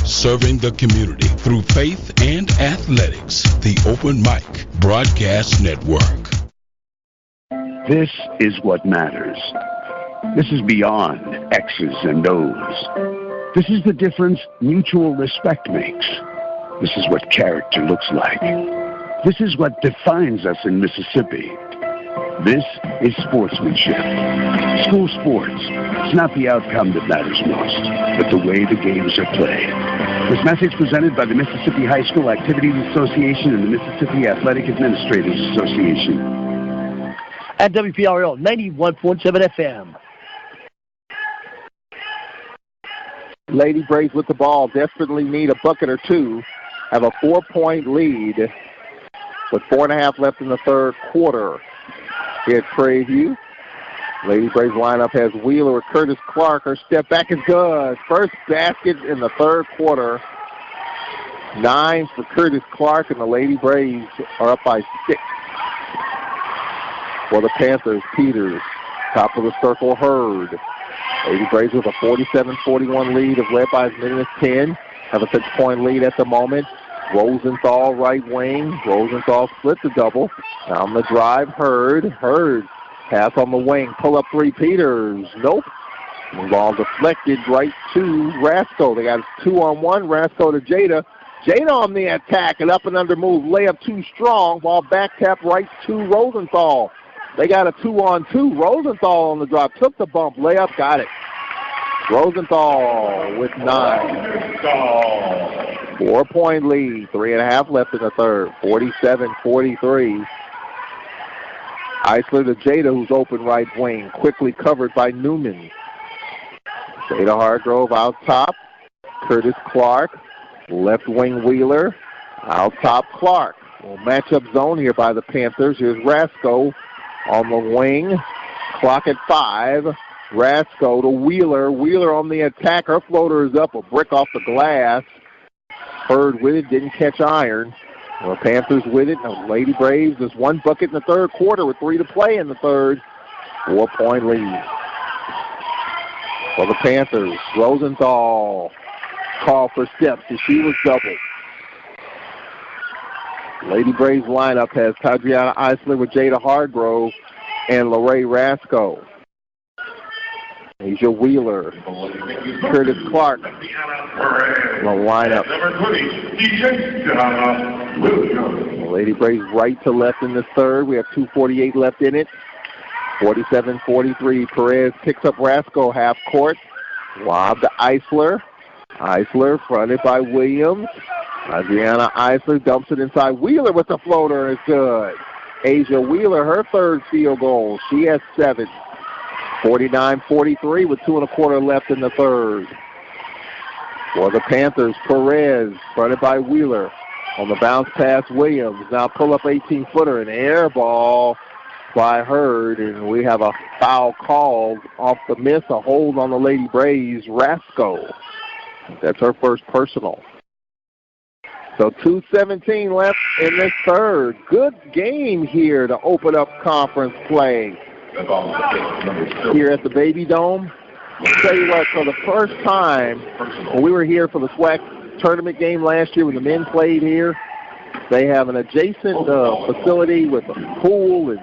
Serving the community through faith and athletics. The Open Mic Broadcast Network. This is what matters. This is beyond X's and O's. This is the difference mutual respect makes. This is what character looks like. This is what defines us in Mississippi. This is sportsmanship. School sports. It's not the outcome that matters most, but the way the games are played. This message presented by the Mississippi High School Activities Association and the Mississippi Athletic Administrators Association. At WPRL 91.7 FM. Lady Braves with the ball, desperately need a bucket or two. Have a 4-point lead with 4.5 left in the third quarter. Here at Prairie View, Lady Braves lineup has Wheeler with Curtis Clark. Her step back is good. First basket in the third quarter. 9 for Curtis Clark, and the Lady Braves are up by 6. For the Panthers, Peters, top of the circle, Hurd. Lady Braves with a 47-41 lead, led by as many as 10. Have a 6-point lead at the moment. Rosenthal, right wing. Rosenthal splits the double. Down the drive, Hurd. Hurd, pass on the wing. Pull up 3, Peters. Nope. The ball deflected right to Rasco. They got a 2-on-1. Rasco to Jada. Jada on the attack. An up and under move. Layup too strong. Ball back tap right to Rosenthal. They got a 2-on-2. Rosenthal on the drop. Took the bump. Layup. Got it. Rosenthal with 9. 4-point lead. 3.5 left in the third. 47-43. Eisler to Jada, who's open right wing. Quickly covered by Newman. Jada Hargrove out top. Curtis Clark. Left wing Wheeler. Out top Clark. Well, matchup zone here by the Panthers. Here's Rasco on the wing. Clock at 5. Rasco to Wheeler. Wheeler on the attack. Her floater is up. A brick off the glass. Hurd with it. Didn't catch iron. The Panthers with it. The Lady Braves. There's 1 bucket in the third quarter with 3 to play in the third. 4-point lead. For the Panthers, Rosenthal called for steps as she was doubled. Lady Braves lineup has Tadriana Eisler with Jada Hargrove and Larae Rasco. Asia Wheeler, Curtis Clark, the lineup. Lady Braves right to left in the third. We have 2:48 left in it. 47-43. Perez picks up Rasco half court. Lob to Eisler. Eisler fronted by Williams. Adriana Eisler dumps it inside. Wheeler with the floater is good. Asia Wheeler, her third field goal. She has 7. 49-43 with 2.25 left in the third. For the Panthers, Perez fronted by Wheeler. On the bounce pass, Williams. Now pull up 18-footer, an air ball by Hurd, and we have a foul called off the miss, a hold on the Lady Braves, Rasco. That's her first personal. So 2:17 left in this third. Good game here to open up conference play here at the Baby Dome. I'll tell you what, for the first time, when we were here for the SWAC tournament game last year when the men played here, they have an adjacent facility with a pool and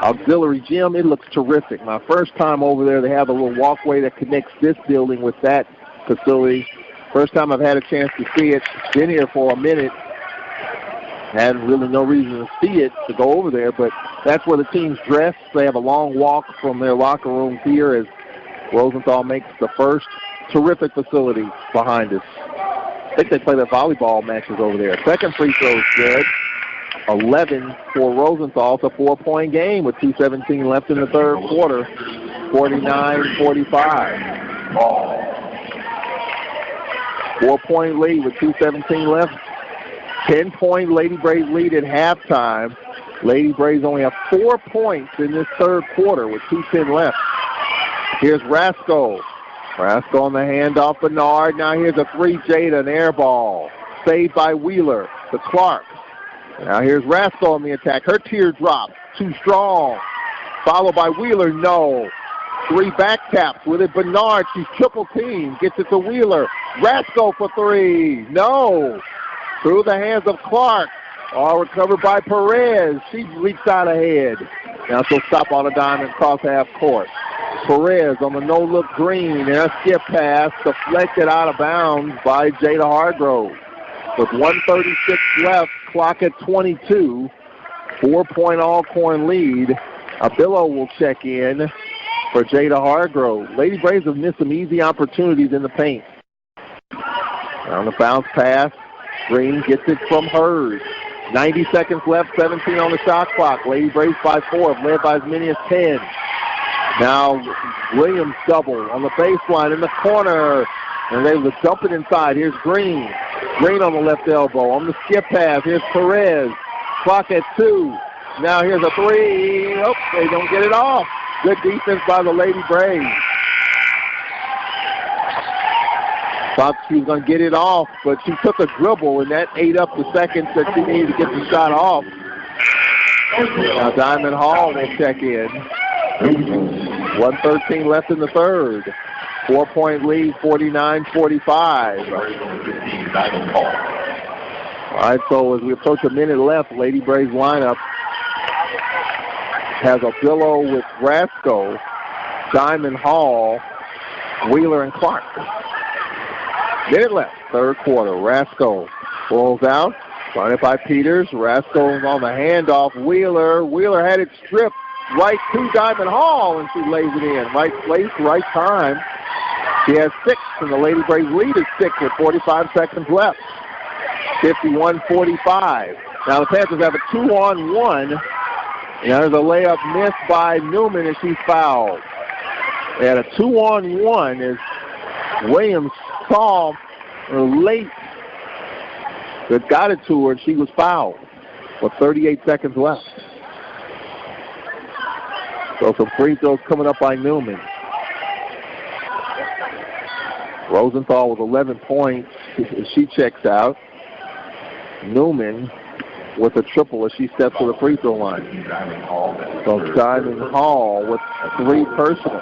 auxiliary gym. It looks terrific. My first time over there, they have a little walkway that connects this building with that facility. First time I've had a chance to see it. Been here for a minute. Had really no reason to see it, to go over there, but that's where the team's dressed. They have a long walk from their locker rooms here as Rosenthal makes the first terrific facility behind us. I think they play their volleyball matches over there. Second free throw is good. 11 for Rosenthal. It's a 4-point game with 2:17 left in the third quarter. 49-45. 4-point lead with 2:17 left. 10-point Lady Braves lead at halftime. Lady Braves only have 4 points in this third quarter with 2:10 left. Here's Rasco. Rasco on the handoff, Bernard. Now here's a three, Jada, an air ball. Saved by Wheeler to Clark. Now here's Rasco on the attack. Her teardrop, too strong. Followed by Wheeler, no. Three back taps with it. Bernard, she's triple team. Gets it to Wheeler. Rasco for three, no. Through the hands of Clark. All recovered by Perez. She leaks out ahead. Now she'll stop on a diamond across half court. Perez on the no-look green, and a skip pass deflected out of bounds by Jada Hargrove. With 1:36 left, clock at 22, 4-point Alcorn lead. Abillo will check in for Jada Hargrove. Lady Braves have missed some easy opportunities in the paint. On the bounce pass, Green gets it from Hurd. 90 seconds left, 17 on the shot clock. Lady Braves by 4, led by as many as 10. Now Williams double on the baseline in the corner, and they will dump it inside. Here's Green. Green on the left elbow. On the skip pass, here's Perez. Clock at 2. Now here's a three. Oh, they don't get it off. Good defense by the Lady Braves. Thought she was going to get it off, but she took a dribble, and that ate up the seconds that she needed to get the shot off. Now Diamond Hall will check in. 1:13 left in the third. 4-point lead, 49-45. All right, so as we approach a minute left, Lady Braves lineup has Abillo with Rasco, Diamond Hall, Wheeler, and Clark. Minute left, third quarter. Rasco rolls out, run it by Peters. Rasco on the handoff. Wheeler had it stripped right to Diamond Hall, and she lays it in. Right place, right time. She has 6, and the Lady Braves lead is 6 with 45 seconds left. 51-45. Now the Panthers have a 2-on-1. Now there's a layup missed by Newman, and she's fouled. They had a 2-on-1 as Williams saw her late that got it to her, and she was fouled with 38 seconds left. So some free throws coming up by Newman. Rosenthal with 11 points as she checks out. Newman with a triple as she steps to the free throw line. So Diamond Hall with 3 personal.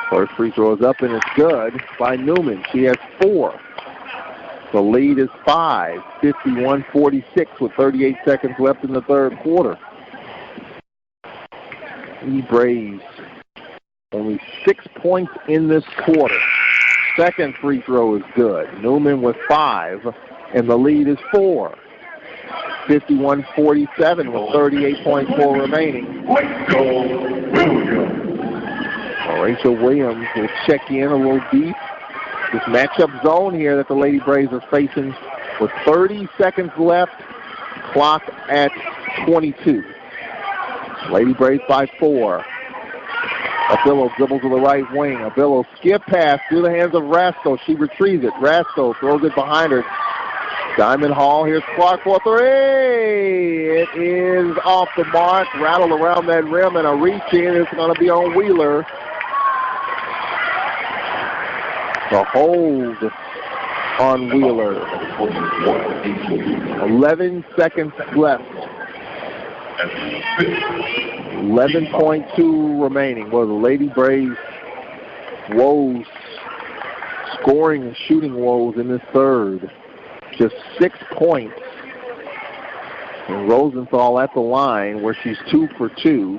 First free throw is up, and it's good by Newman. She has 4. The lead is 5, 51-46 with 38 seconds left in the third quarter. The Braves only 6 points in this quarter. Second free throw is good. Newman with 5, and the lead is 4. 51-47 with 38.4 remaining. Rachel Williams will check in a little deep. This matchup zone here that the Lady Braves are facing with 30 seconds left. Clock at 22. Lady Braves by 4. Abillo dribbles to the right wing. Abillo skip pass through the hands of Rasco. She retrieves it. Rasco throws it behind her. Diamond Hall, here's Clark for 3. It is off the mark. Rattle around that rim, and a reach in. It's going to be on Wheeler. The hold on Wheeler. 11 seconds left. 11.2 remaining. Well, the Lady Braves woes, scoring and shooting woes in this third. Just 6 points. And Rosenthal at the line where she's 2 for 2.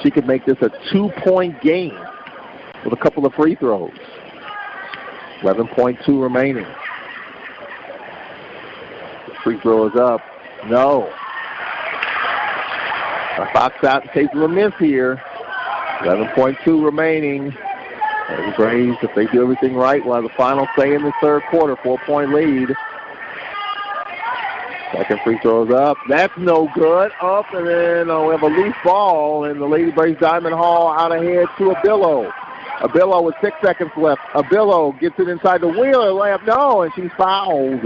She could make this a 2-point game with a couple of free throws. 11.2 remaining. The free throw is up. No. A box out in case of a miss here. 11.2 remaining. The Braves, if they do everything right, will have the final say in the third quarter. 4-point lead. Second free throw is up. That's no good. Up, and then we have a loose ball, and the Lady Braves Diamond Hall out ahead to Abillo. Abillo with 6 seconds left. Abillo gets it inside the Wheeler layup. No, and she's fouled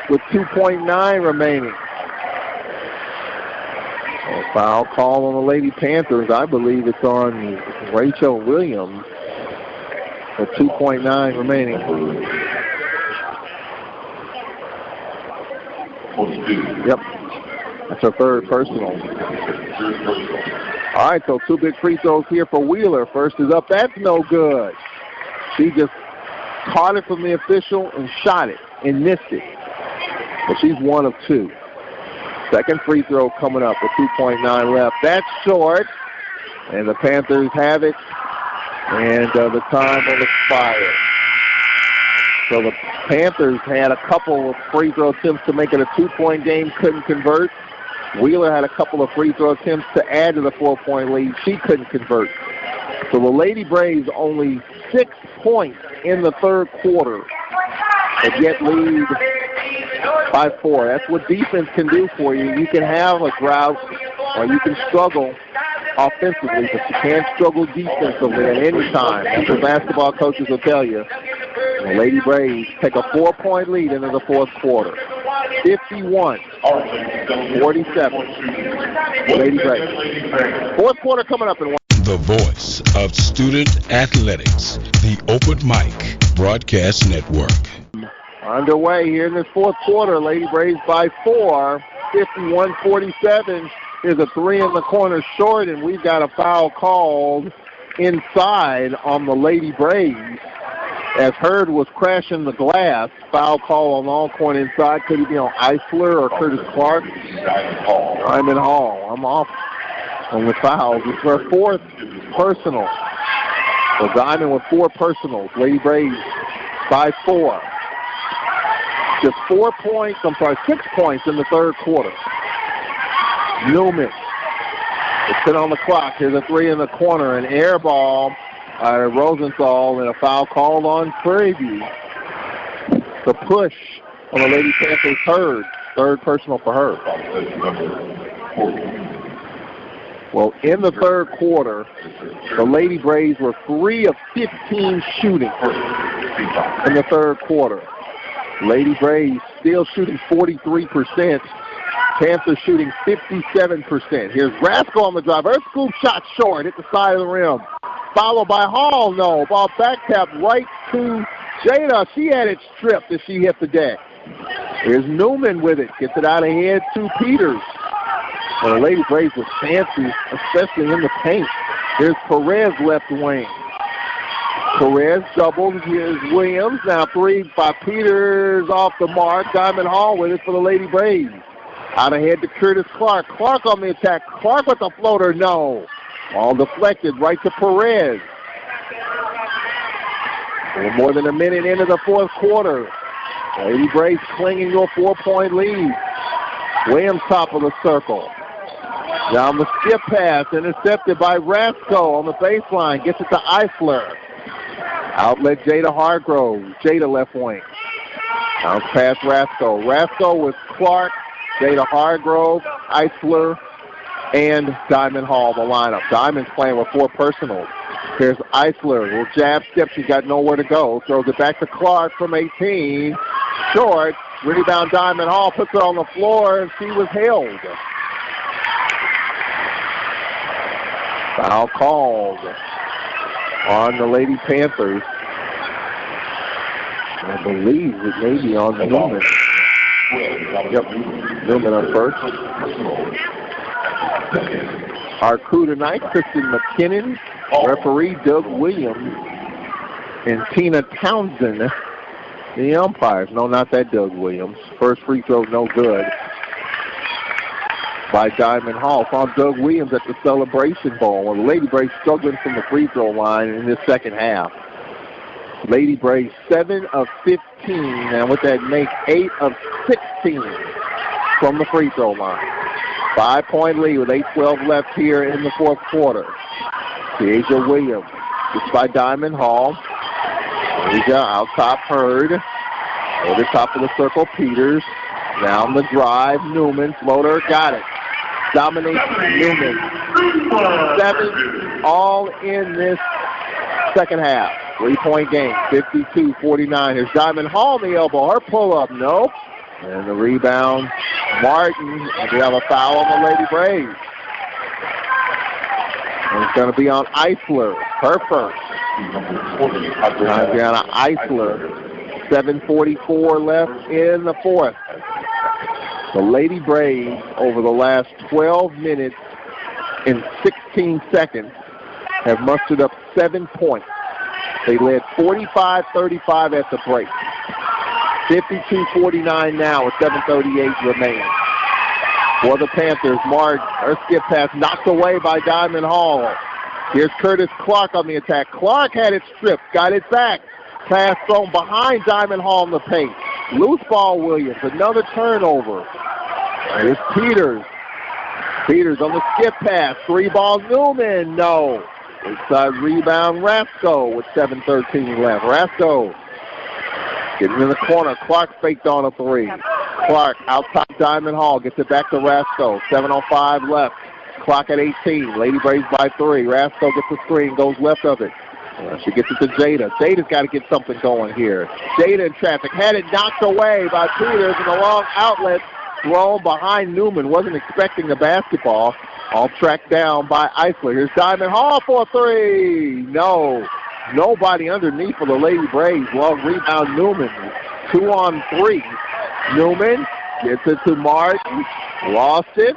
with 2.9 remaining. A foul call on the Lady Panthers. I believe it's on Rachel Williams. With 2.9 remaining. Yep. That's her third personal. All right, so 2 big free throws here for Wheeler. First is up. That's no good. She just caught it from the official and shot it and missed it. But she's 1 of 2. Second free throw coming up with 2.9 left. That's short. And the Panthers have it. And the time will expire. So the Panthers had a couple of free throw attempts to make it a 2-point game, couldn't convert. Wheeler had a couple of free throw attempts to add to the 4-point lead. She couldn't convert. So the Lady Braves only 6 points in the third quarter, but yet lead by 4. That's what defense can do for you. You can have a drought or you can struggle offensively, but you can't struggle defensively at any time. That's what basketball coaches will tell you. The Lady Braves take a 4-point lead into the fourth quarter. 51-47. Lady Braves. Fourth quarter coming up in 1. The voice of student athletics, the Open Mic Broadcast Network. Underway here in this fourth quarter. Lady Braves by 4. 51-47. Here's a 3 in the corner short, and we've got a foul called inside on the Lady Braves. As Hurd was crashing the glass, foul call on Alcorn inside. Could he be on Eisler or Curtis Clark? Diamond Hall. I'm off on the fouls. It's her 4th personal. So Diamond with 4 personals. Lady Braves by 4. Just 6 points in the third quarter. Newman. It's put on the clock. Here's a 3 in the corner. An air ball by Rosenthal and a foul called on Prairie View. The push on the Lady Panthers Hurd. Third personal for her. Well, in the third quarter, the Lady Braves were 3 of 15 shooting in the third quarter. Lady Braves still shooting 43%. Panthers shooting 57%. Here's Rascal on the drive. Her scoop shot short at the side of the rim. Followed by Hall. No. Ball back tap right to Jada. She had it stripped as she hit the deck. Here's Newman with it. Gets it out ahead to Peters. Well, the Lady Braves was fancy, especially in the paint. Here's Perez left wing. Perez doubles. Here's Williams. Now 3 by Peters off the mark. Diamond Hall with it for the Lady Braves. Out ahead to Curtis Clark. Clark on the attack. Clark with the floater. No. All deflected right to Perez. A little more than a minute into the fourth quarter. Lady Braves clinging to a 4-point lead. Williams top of the circle. Down the skip pass. Intercepted by Rasco on the baseline. Gets it to Eisler. Outlet Jada Hargrove. Jada left wing. Bounce past Rasco. Rasco with Clark, Jada Hargrove, Eisler, and Diamond Hall, the lineup. Diamond's playing with 4 personals. Here's Eisler. Little jab step. She's got nowhere to go. Throws it back to Clark from 18. Short. Rebound Diamond Hall. Puts it on the floor, and she was held. Foul called on the Lady Panthers. I believe it may be on Newman. Yep, Newman up first. Our crew tonight, Kristen McKinnon, referee Doug Williams, and Tina Townsend, the umpires. No, not that Doug Williams. First free throw, no good by Diamond Hall. Saw Doug Williams at the Celebration Bowl. Well, the Lady Braves struggling from the free throw line in this second half. Lady Braves 7 of 15, and with that make 8 of 16 from the free throw line. 5-point lead with 8:12 left here in the fourth quarter. Asia Williams. It's by Diamond Hall. Asia out top Hurd. Over top of the circle, Peters. Down the drive, Newman. Floater, got it. Dominates Newman. 7 all in this second half. 3-point game, 52-49. Here's Diamond Hall on the elbow. Her pull-up, no. And the rebound, Martin. And we have a foul on the Lady Braves. And it's going to be on Eisler, her first. Adriana Eisler, 7:44 left in the fourth. The Lady Braves, over the last 12 minutes and 16 seconds, have mustered up 7 points. They led 45-35 at the break. 52-49 now with 7:38 remaining. For the Panthers, her skip pass knocked away by Diamond Hall. Here's Curtis Clark on the attack. Clark had it stripped, got it back. Pass thrown behind Diamond Hall in the paint. Loose ball, Williams. Another turnover. Here's Peters. Peters on the skip pass. 3-ball Newman. No. Inside rebound, Rasco with 7:13 left. Rasco getting in the corner. Clark faked on a 3. Clark out top Diamond Hall. Gets it back to Rasco. 7:05 left. Clock at 18. Lady Braves by 3. Rasco gets the screen. Goes left of it. She gets it to Jada. Jada's got to get something going here. Jada in traffic. Had it knocked away by Peters in a long outlet. Thrown behind Newman. Wasn't expecting the basketball. All tracked down by Eisler. Here's Diamond Hall for a 3. No. Nobody underneath for the Lady Braves. Long rebound Newman. 2-on-3. Newman gets it to Martin. Lost it.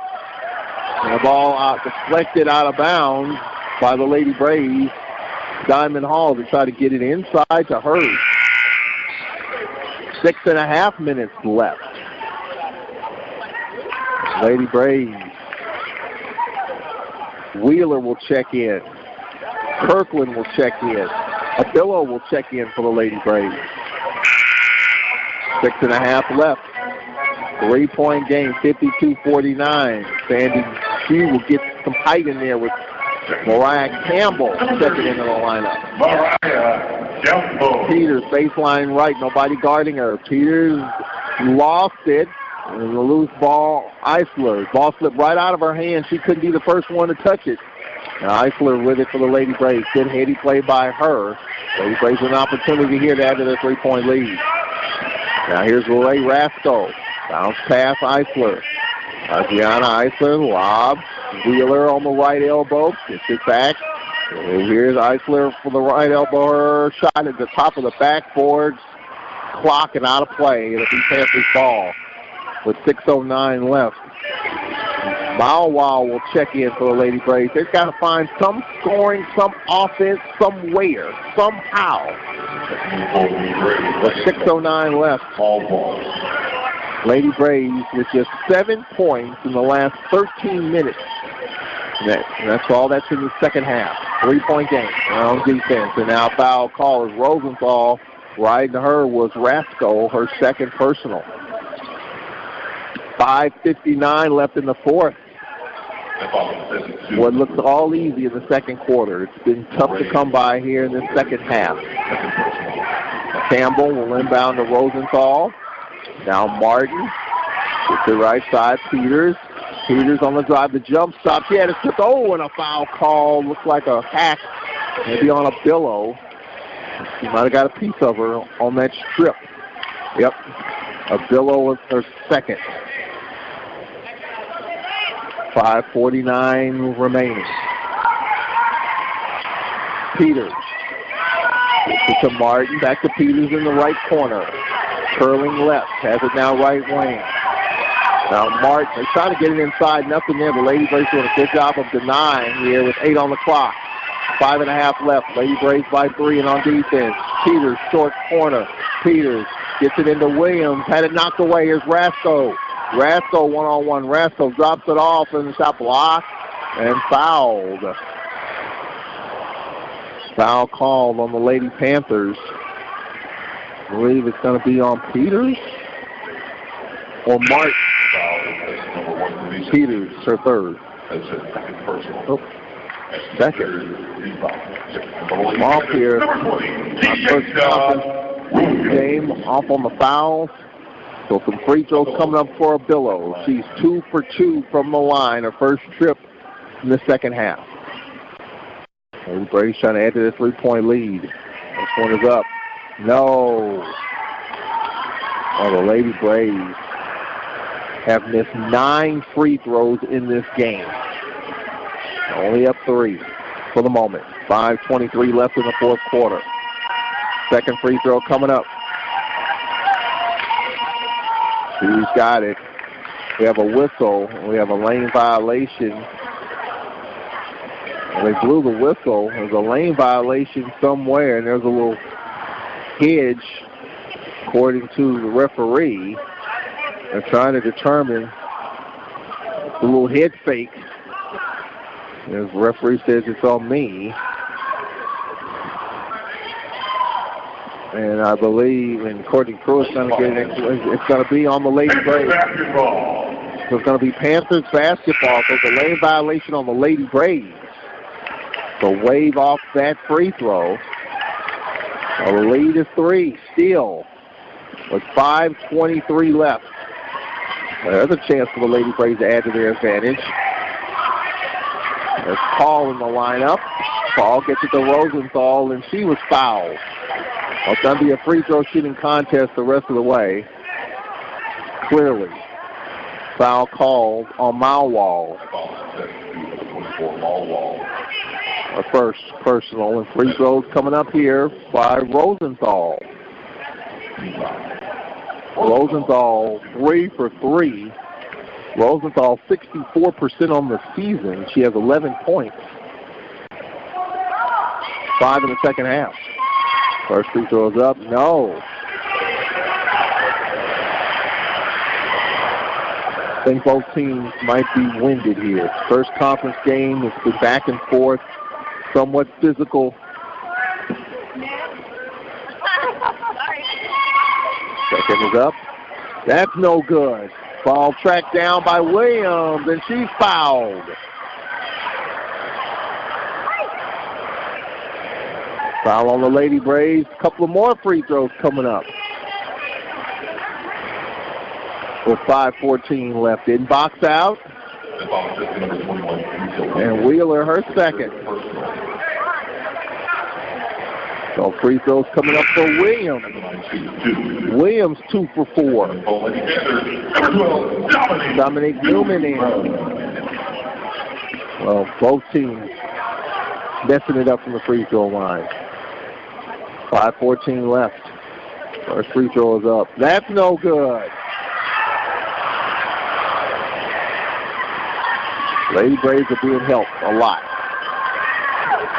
And the ball deflected out of bounds by the Lady Braves. Diamond Hall to try to get it inside to her. 6.5 minutes left. Lady Braves. Wheeler will check in. Kirkland will check in. Abillo will check in for the Lady Braves. 6.5 left. 3-point game, 52-49. Sandy Hugh will get some height in there with Mariah Campbell stepping into the lineup. Mariah Campbell. Peters, baseline right, nobody guarding her. Peters lost it. And the loose ball, Eisler. Ball slipped right out of her hand. She couldn't be the first one to touch it. Now Eisler with it for the Lady Braves. Good heady play by her. Lady Braves with an opportunity here to add to their 3-point lead. Now here's Ray Rasco. Bounce pass Eisler. Adriana Eisler, lob. Wheeler on the right elbow. Gets it back. And here's Eisler for the right elbow. Her shot at the top of the backboard. Clock and out of play. It'll be Panthers ball with 6:09 left. Bow will check in for the Lady Braves. They've got to find some scoring, some offense, somewhere, somehow. With 6:09 left. Lady Braves with just 7 points in the last 13 minutes. That's all that's in the second half. 3-point game on defense. And now foul call is Rosenthal. Riding her was Rasco, her second personal. 5:59 left in the fourth. What looked all easy in the second quarter. It's been tough to come by here in the second half. Campbell will inbound to Rosenthal. Now Martin to the right side. Peters. Peters on the drive. The jump stop. She had it took. Oh, and a foul call. Looks like a hack. Maybe on a billow. She might have got a piece of her on that strip. Yep. A billow was her second. 5:49 remaining. Peters. It's to Martin. Back to Peters in the right corner. Curling left. Has it now right wing. Now Martin, they're trying to get it inside. Nothing there. The Lady Braves doing a good job of denying here with 8 on the clock. 5.5 left. Lady Braves by 3 and on defense. Peters, short corner. Peters gets it into Williams. Had it knocked away. Here's Rasco. Rasco one-on-one. Rasco drops it off and the shot blocked and fouled. Foul called on the Lady Panthers. I believe it's going to be on Peters or Martin. Peters, her third. Oh, second. Off here. First game off on the fouls. So some free throws coming up for Abillo. She's 2 for 2 from the line. Her first trip in the second half. Lady Braves trying to add to the 3-point lead. This one is up. No. Oh, the Lady Braves have missed 9 free throws in this game. Only up 3. for the moment. 5:23 left in the fourth quarter. Second free throw coming up. She's got it. We have a whistle. We have a lane violation. They blew the whistle. There's a lane violation somewhere, and there's a little hedge, according to the referee. They're trying to determine the little head fake. The referee says it's on me. And I believe, and Courtney Crew is going to get it. It's going to be on the Lady Braves. So it's going to be Panthers basketball. So the lane violation on the Lady Braves. So wave off that free throw. The lead is 3 still with 5:23 left. There's a chance for the Lady Braves to add to their advantage. There's Paul in the lineup. Paul gets it to Rosenthal, and she was fouled. Well, it's going to be a free throw shooting contest the rest of the way. Clearly. Foul called on Malwall. A first personal, and free throws coming up here by Rosenthal. Rosenthal 3 for 3. Rosenthal 64% on the season. She has 11 points. 5 in the second half. First free throw is up. No. I think both teams might be winded here. First conference game. It's been back and forth. Somewhat physical. Second is up. That's no good. Ball tracked down by Williams, and she's fouled. Foul on the Lady Braves. A couple of more free throws coming up. With 5:14 left. In box out. And Wheeler her second. So free throws coming up for Williams. Williams 2 for 4. Dominic Newman in. Well, both teams messing it up from the free throw line. 5:14 left. First free throw is up. That's no good. Lady Braves are being helped a lot.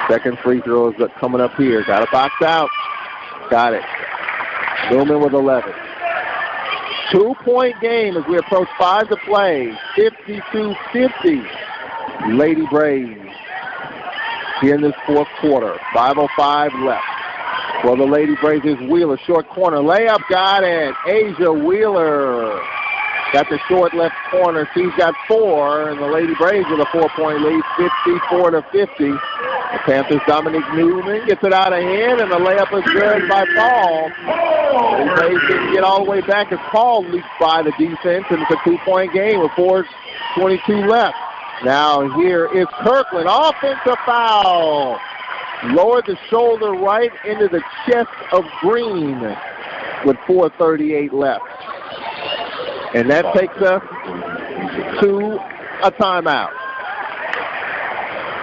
Second free throw is coming up here. Got a box out. Got it. Newman with 11. 2-point game as we approach 5 to play. 52-50. Lady Braves here in this fourth quarter. 5:05 left. For the Lady Braves is Wheeler. Short corner. Layup. Got it. Asia Wheeler. Got the short left corner. She's got 4, and the Lady Braves with a 4-point lead, 54-50. The Panthers' Dominic Newman gets it out of hand, and the layup is good by Paul. The Braves didn't get all the way back as Paul leaped by the defense, and it's a 2-point game with 4:22 left. Now here is Kirkland. Offensive foul. Lowered the shoulder right into the chest of Green with 4:38 left. And that takes us to a timeout.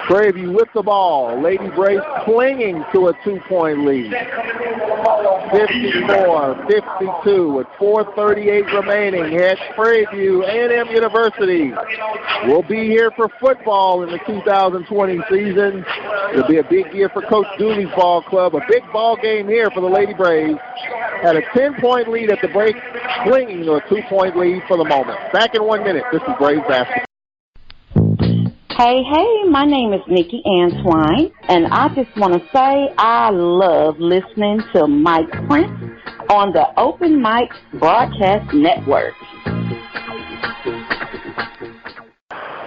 Prairie View with the ball. Lady Braves clinging to a 2-point lead. 54-52 with 4:38 remaining at Prairie View A&M University. We'll be here for football in the 2020 season. It'll be a big year for Coach Dooley's ball club. A big ball game here for the Lady Braves. Had a 10-point lead at the break, clinging to a 2-point lead for the moment. Back in 1 minute. This is Braves basketball. Hey, my name is Nikki Antwine, and I just want to say I love listening to Mike Prince on the Open Mic Broadcast Network.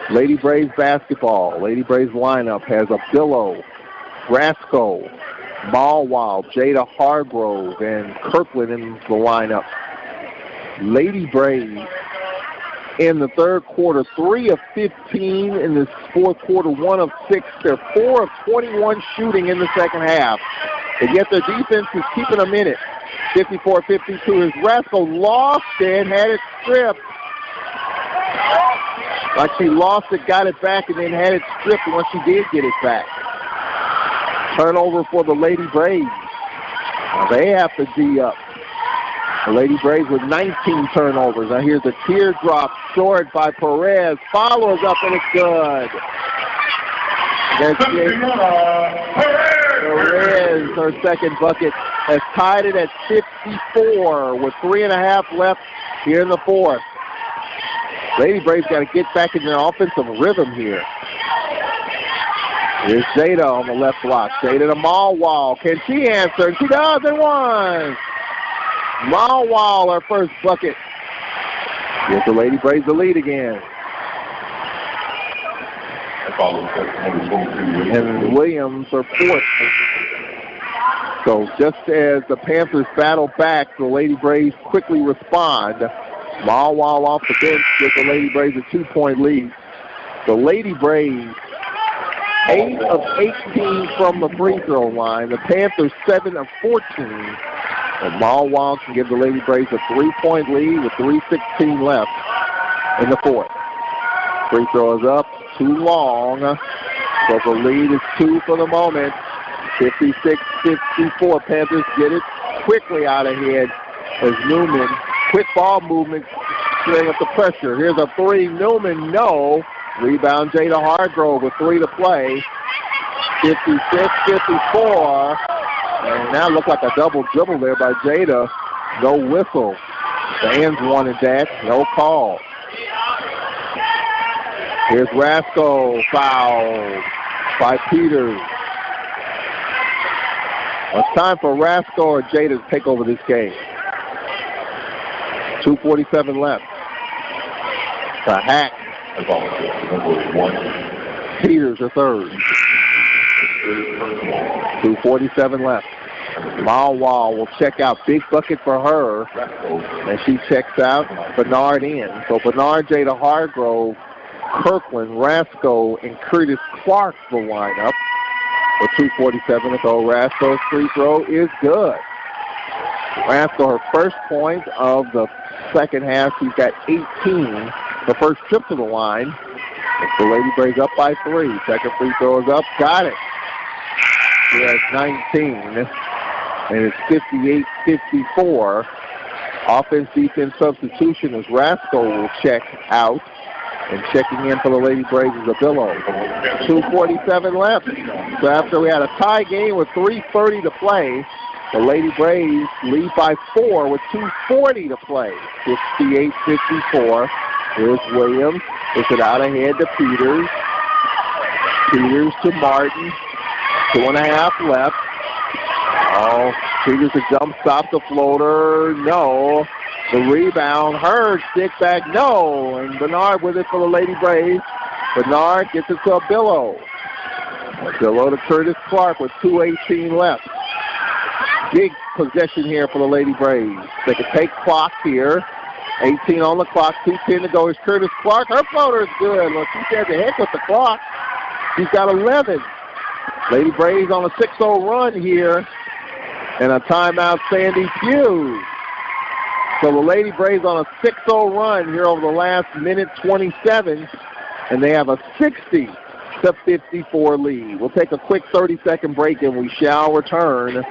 Lady Braves basketball. Lady Braves lineup has a Billow, Brasco, Malwall, Jada Hargrove, and Kirkland in the lineup. Lady Braves in the third quarter, 3 of 15. In this fourth quarter, 1 of 6. They're 4 of 21 shooting in the second half. And yet their defense is keeping them in it. 54-52 as Brasco lost it, had it stripped. Like she lost it, got it back, and then had it stripped once she did get it back. Turnover for the Lady Braves. Now they have to D up. The Lady Braves with 19 turnovers. Now here's a teardrop short by Perez. Follows up, and it's good. Perez, her second bucket, has tied it at 54 with 3.5 left here in the fourth. Lady Braves got to get back in their offensive rhythm here. Here's Jada on the left block. Jada to Malwall. Can she answer? She does, and one. Malwall, her first bucket. Gives the Lady Braves the lead again. And Williams, her fourth. So just as the Panthers battle back, the Lady Braves quickly respond. Malwall off the bench gives the Lady Braves a 2-point lead. The Lady Braves 8 of 18 from the free throw line. The Panthers 7 of 14. And Malwall can give the Lady Braves a 3-point lead with 3:16 left in the fourth. Free throw is up, too long. So the lead is 2 for the moment. 56-54. Panthers get it quickly out ahead as Newman, quick ball movement, setting up the pressure. Here's a three. Newman, no. Rebound, Jada Hargrove with 3 to play. 56-54. And now look like a double dribble there by Jada. No whistle. Fans wanted that. No call. Here's Rasco. Foul by Peters. It's time for Rasco or Jada to take over this game. 2:47 left. The hack. Peters a third. 2:47 left. Malwall will check out. Big bucket for her. And she checks out. Bernard in. So Bernard, Jada Hargrove, Kirkland, Rasco, and Curtis Clark will line up. For 2:47 to go. Rasco's free throw is good. Rasco, her first point of the second half. She's got 18. The first trip to the line. The Lady Braves up by 3. Second free throw is up. Got it. She has 19. And it's 58-54. Offense-defense substitution as Rasco will check out. And checking in for the Lady Braves is Abillo. 2:47 left. So after we had a tie game with 3:30 to play, the Lady Braves lead by 4 with 2:40 to play. 58-54. Here's Williams. Puts it out ahead to Peters. Peters to Martin. 2.5 left. Oh, Peters a jump stop, the floater. No. The rebound, Hurd, stick back, no. And Bernard with it for the Lady Braves. Bernard gets it to Abillo. Abillo to Curtis Clark with 2:18 left. Big possession here for the Lady Braves. They can take clock here. 18 on the clock, 2:10 to go. Here's Curtis Clark. Her floater is good. Well, she said the heck with the clock. She's got 11. Lady Braves on a 6-0 run here. And a timeout, Sandy Hughes. So the Lady Braves on a 6-0 run here over the last minute 27, and they have a 60-54 lead. We'll take a quick 30-second break, and we shall return.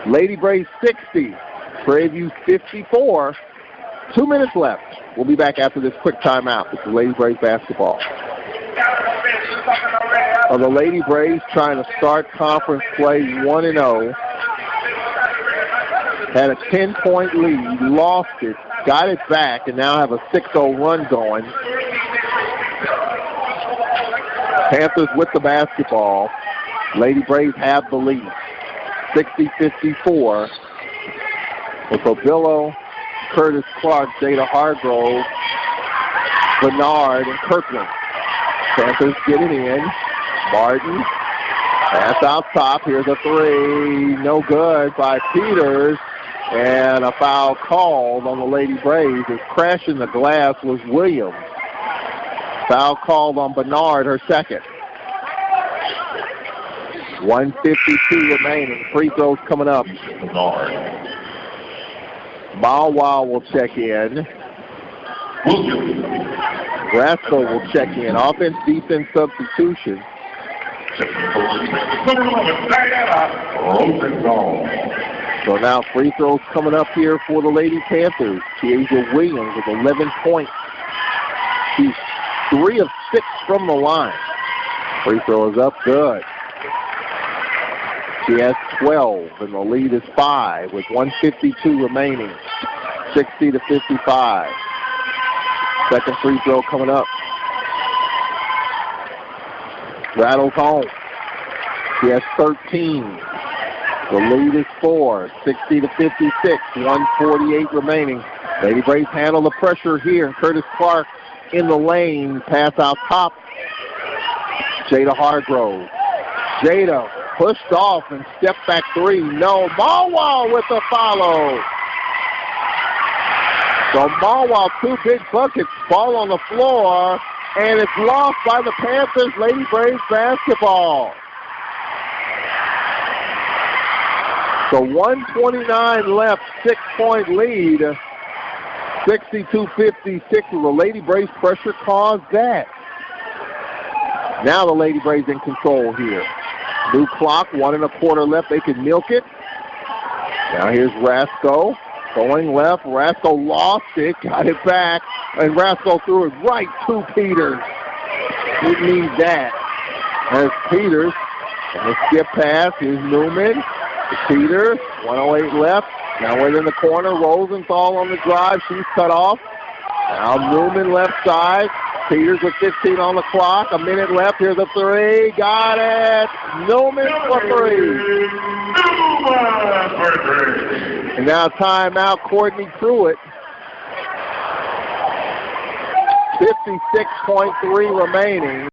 Lady Braves 60, Prairie View 54. 2 minutes left. We'll be back after this quick timeout with the Lady Braves basketball. The Lady Braves trying to start conference play 1-0. Had a 10-point lead, lost it, got it back, and now have a 6-0 run going. Panthers with the basketball. Lady Braves have the lead. 60-54. With Abillo, Curtis Clark, Jada Hargrove, Bernard, and Kirkland. Panthers get it in. Martin, pass out top. Here's a three. No good by Peters. And a foul called on the Lady Braves. As crashing the glass was Williams. Foul called on Bernard, her second. 1:52 remaining. Free throws coming up. Malwall will check in. Rasco will check in. Offense, defense substitution. So now free throws coming up here for the Lady Panthers. Tiaja Williams with 11 points. She's 3 of 6 from the line. Free throw is up good. She has 12, and the lead is 5 with 1:52 remaining. 60-55. Second free throw coming up. Rattles home. She has 13. The lead is 4. 60-56. 1:48 remaining. Lady Braves handle the pressure here. Curtis Clark in the lane. Pass out top. Jada Hargrove. Jada pushed off and step back 3. No. Malwall with the follow. So Malwall, 2 big buckets, ball on the floor, and it's lost by the Panthers. Lady Braves basketball. So 1:29 left, 6-point lead. 62-56. The Lady Braves pressure caused that. Now the Lady Braves in control here. New clock, 1 1/4 left. They can milk it. Now here's Rasco. Going left. Rasco lost it, got it back, and Rasco threw it right to Peters. Didn't need that. There's Peters. And a skip pass. Here's Newman. Peters. 1:08 left. Now we're in the corner. Rosenthal on the drive. She's cut off. Now Newman left side. Peters with 15 on the clock. A minute left. Here's a 3. Got it. Newman for 3. And now timeout, Courtney Pruitt. 56.3 remaining.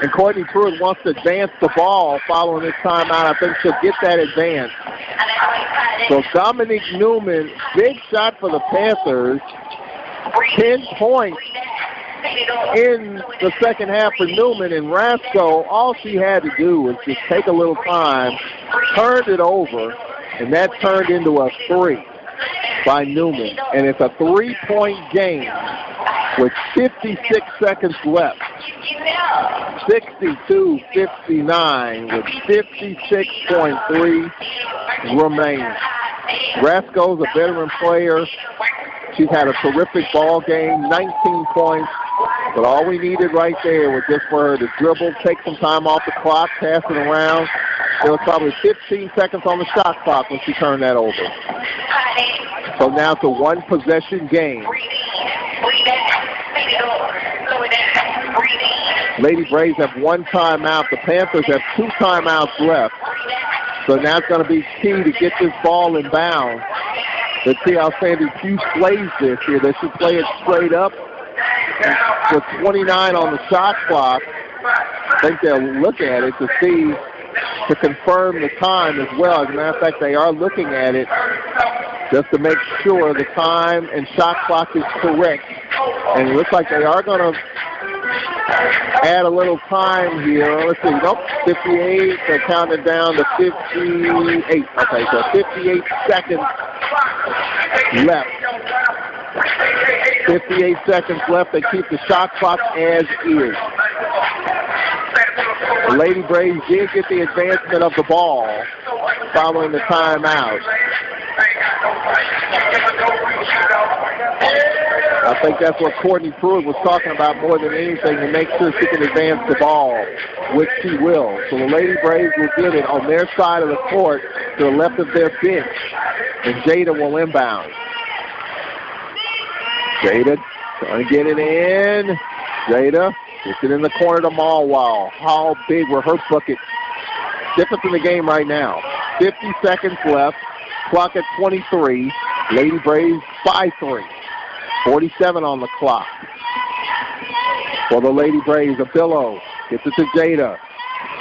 And Courtney Pruitt wants to advance the ball following this timeout. I think she'll get that advance. So Dominique Newman, big shot for the Panthers. 10 points in the second half for Newman, and Rasco, all she had to do was just take a little time, turned it over, and that turned into a 3 by Newman. And it's a 3-point game with 56 seconds left. 62-59 with 56.3 remaining. Rasco's a veteran player. She's had a terrific ball game, 19 points. But all we needed right there was just for her to dribble, take some time off the clock, pass it around. There was probably 15 seconds on the shot clock when she turned that over. So now it's a 1-possession game. Lady Braves have 1 timeout. The Panthers have 2 timeouts left. So now it's going to be key to get this ball in bounds. Let's see how Sandy Pugh plays this here. They should play it straight up with 29 on the shot clock. I think they'll look at it to see, to confirm the time as well. As a matter of fact, they are looking at it just to make sure the time and shot clock is correct. And it looks like they are going to add a little time here. Let's see. Nope, 58. They're counting down to 58. Okay, so 58 seconds left. 58 seconds left. They keep the shot clock as is. The Lady Braves did get the advancement of the ball following the timeout. I think that's what Courtney Pruitt was talking about more than anything, to make sure she can advance the ball, which she will. So the Lady Braves will get it on their side of the court to the left of their bench, and Jada will inbound. Jada trying to get it in. Jada gets it in the corner to Malwall. How big were her buckets? Difference in the game right now. 50 seconds left. Clock at 23. Lady Braves by 3. 47 on the clock. For the Lady Braves, Abillo gets it to Jada.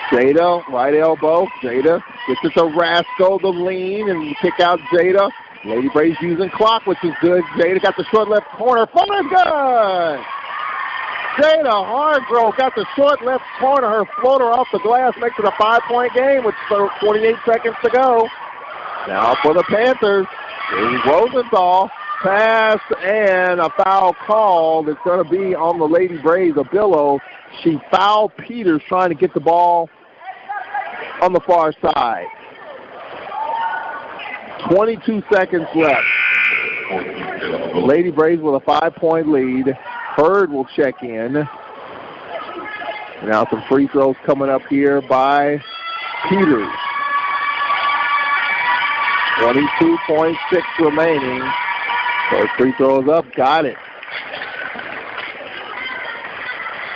Jada, right elbow. Jada gets it to Rasco, the lean, and kick out Jada. Lady Braves using clock, which is good. Jada got the short left corner. Floater's good! Jada Hargrove got the short left corner. Her floater off the glass makes it a 5-point game with 28 seconds to go. Now for the Panthers, Rosenthal. Pass and a foul call that's going to be on the Lady Braves. Abillo, she fouled Peters trying to get the ball on the far side. 22 seconds left. Lady Braves with a 5-point lead. Hurd will check in. Now some free throws coming up here by Peters. 22.6 remaining. First free throws up, got it.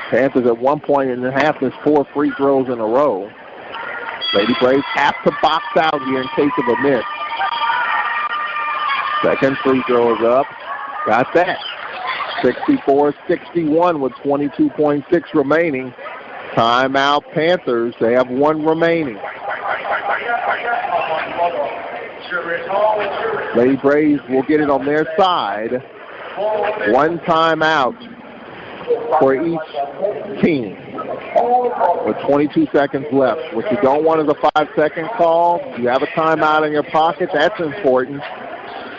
Panthers at 1 point in the half, there's 4 free throws in a row. Lady Braves have to box out here in case of a miss. Second free throw is up. Got that. 64-61 with 22.6 remaining. Timeout Panthers. They have 1 remaining. Lady Braves will get it on their side. 1 timeout for each team with 22 seconds left. What you don't want is a 5-second call. You have a timeout in your pocket. That's important.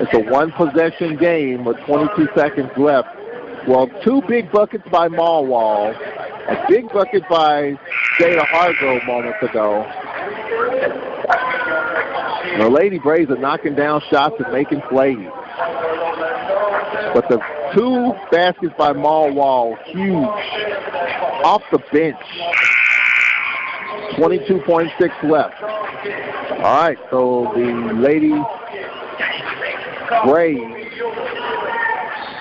It's a 1-possession game with 22 seconds left. Well, 2 big buckets by Malwall, a big bucket by Jada Hargrove moments ago. The Lady Braves are knocking down shots and making plays. But the 2 baskets by Malwall, huge, off the bench. 22.6 left. All right, so the Lady Braves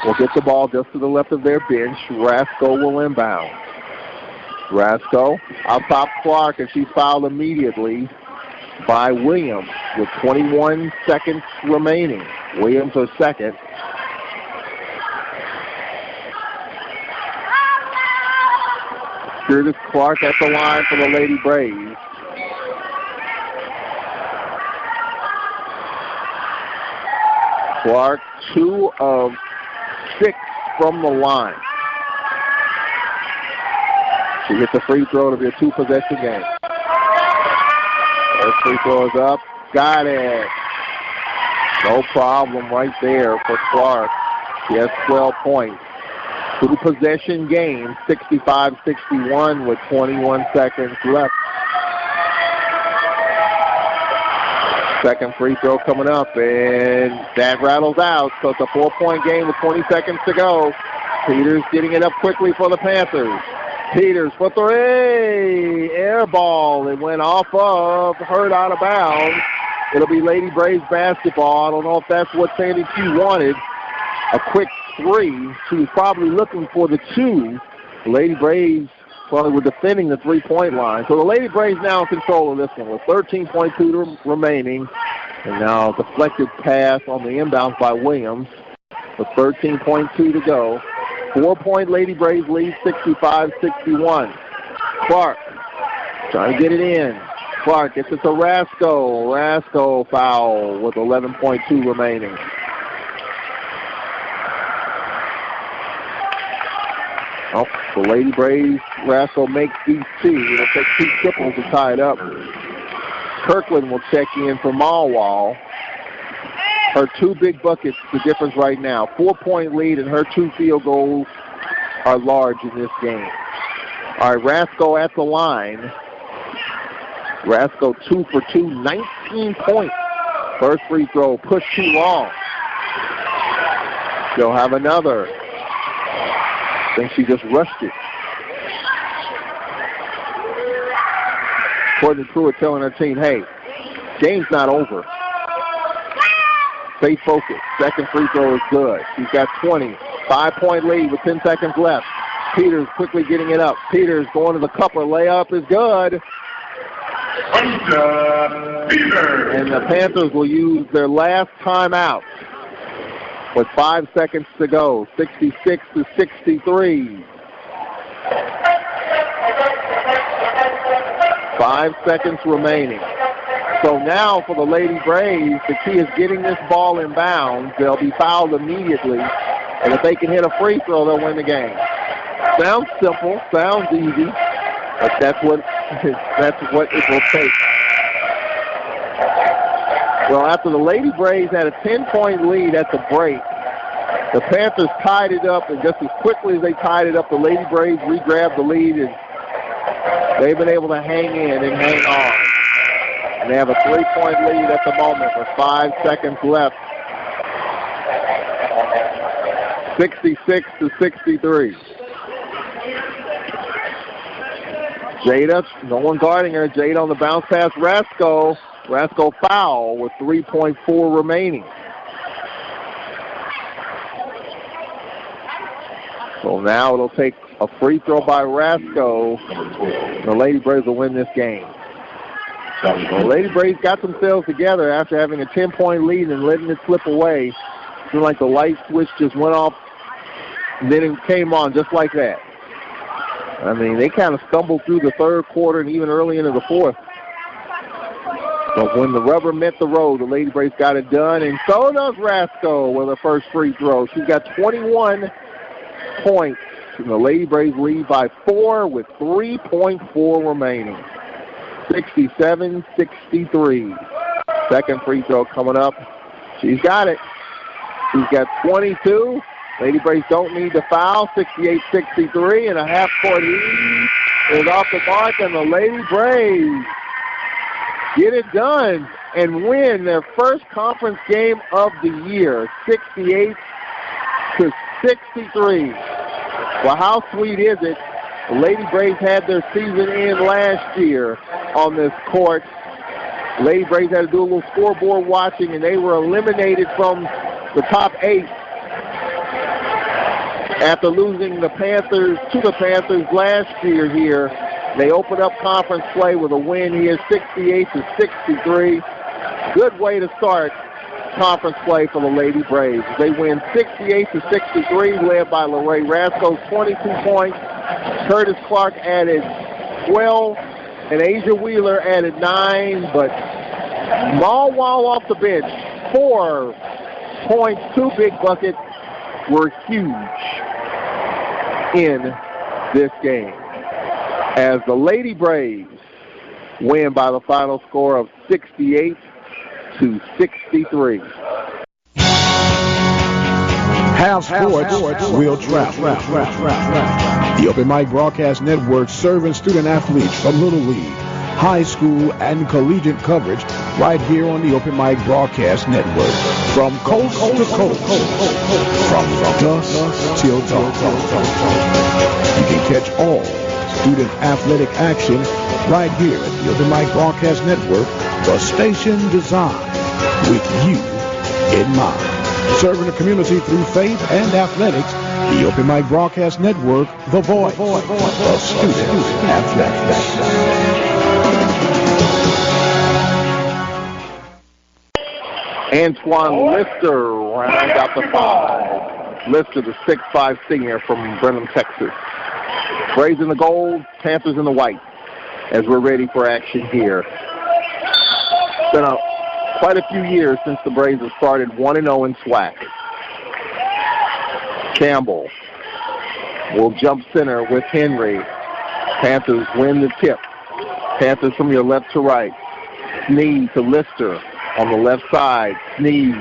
will get the ball just to the left of their bench. Rasco will inbound. Rasco out top Clark, and she's fouled immediately by Williams with 21 seconds remaining. Williams her second. Curtis Clark at the line for the Lady Braves. Clark, 2 of 6 from the line. She hits a free throw to be a 2-possession game. First free throw is up. Got it. No problem right there for Clark. She has 12 points. 2-possession game, 65-61 with 21 seconds left. Second free throw coming up, and that rattles out. So it's a 4-point game with 20 seconds to go. Peters getting it up quickly for the Panthers. Peters for 3. Air ball. It went off of, hurt out of bounds. It'll be Lady Braves basketball. I don't know if that's what Sandy Q wanted. A quick 3. She was probably looking for the 2. The Lady Braves probably were defending the 3-point line. So the Lady Braves now in control of this one with 13.2 remaining. And now deflected pass on the inbounds by Williams with 13.2 to go. 4-point Lady Braves lead, 65-61. Clark trying to get it in. Clark gets it to Rasco. Rasco foul with 11.2 remaining. Oh, the Lady Braves, Rasco makes these 2. It'll take 2 triples to tie it up. Kirkland will check in for Malwall. Her 2 big buckets, the difference right now. 4-point lead, and her 2 field goals are large in this game. All right, Rasco at the line. Rasco 2 for 2, 19 points. First free throw, push too long. She'll have another. I think she just rushed it. Courtney Pruitt telling her team, hey, game's not over. Stay focused. Second free throw is good. She's got 20. 5-point lead with 10 seconds left. Peters quickly getting it up. Peters going to the cupper. Layup is good. And the Panthers will use their last timeout with 5 seconds to go. 66-63. 5 seconds remaining. So now for the Lady Braves, the key is getting this ball in bounds. They'll be fouled immediately. And if they can hit a free throw, they'll win the game. Sounds simple, sounds easy, but that's what it will take. Well, after the Lady Braves had a 10-point lead at the break, the Panthers tied it up, and just as quickly as they tied it up, the Lady Braves re-grabbed the lead, and they've been able to hang in and hang on. And they have a 3-point lead at the moment with 5 seconds left. 66-63. Jada, no one guarding her. Jada on the bounce pass. Rasco. Rasco foul with 3.4 remaining. So now it'll take a free throw by Rasco. The Lady Braves will win this game. The Lady Braves got themselves together after having a 10-point lead and letting it slip away. It seemed like the light switch just went off, and then it came on just like that. I mean, they kind of stumbled through the third quarter and even early into the fourth. But when the rubber met the road, the Lady Braves got it done, and so does Rasco with her first free throw. She's got 21 points, and the Lady Braves lead by 4 with 3.4 remaining. 67-63. Second free throw coming up. She's got it. She's got 22. Lady Braves don't need to foul. 68-63, and a half-court lead is off the mark, and the Lady Braves get it done and win their first conference game of the year, 68-63. Well, how sweet is it? The Lady Braves had their season end last year on this court. Lady Braves had to do a little scoreboard watching, and they were eliminated from the top 8 after losing the Panthers to the Panthers last year here. They opened up conference play with a win here, 68-63. Good way to start conference play for the Lady Braves. They win 68-63, led by LaRae Rasco, 22 points. Curtis Clark added 12, and Asia Wheeler added 9, but Malwall off the bench, 4 points, 2 big buckets were huge in this game, as the Lady Braves win by the final score of 68-63. Have sports, we'll travel. The Open Mic Broadcast Network serving student athletes from Little League, high school, and collegiate coverage right here on the Open Mic Broadcast Network. From coast to coast, from dusk till dawn. You can catch all student athletic action right here at the Open Mic Broadcast Network, the station designed with you in mind. Serving the community through faith and athletics, the Open Mic Broadcast Network, the voice of student athletics. Antoine Lister rounds out the 5. Lister, the 6'5" senior from Brenham, Texas. Braves in the gold, Panthers in the white, as we're ready for action here. It's been quite a few years since the Braves have started 1-0 in SWAC. Campbell will jump center with Henry. Panthers win the tip. Panthers from your left to right. Sneed to Lister on the left side. Sneed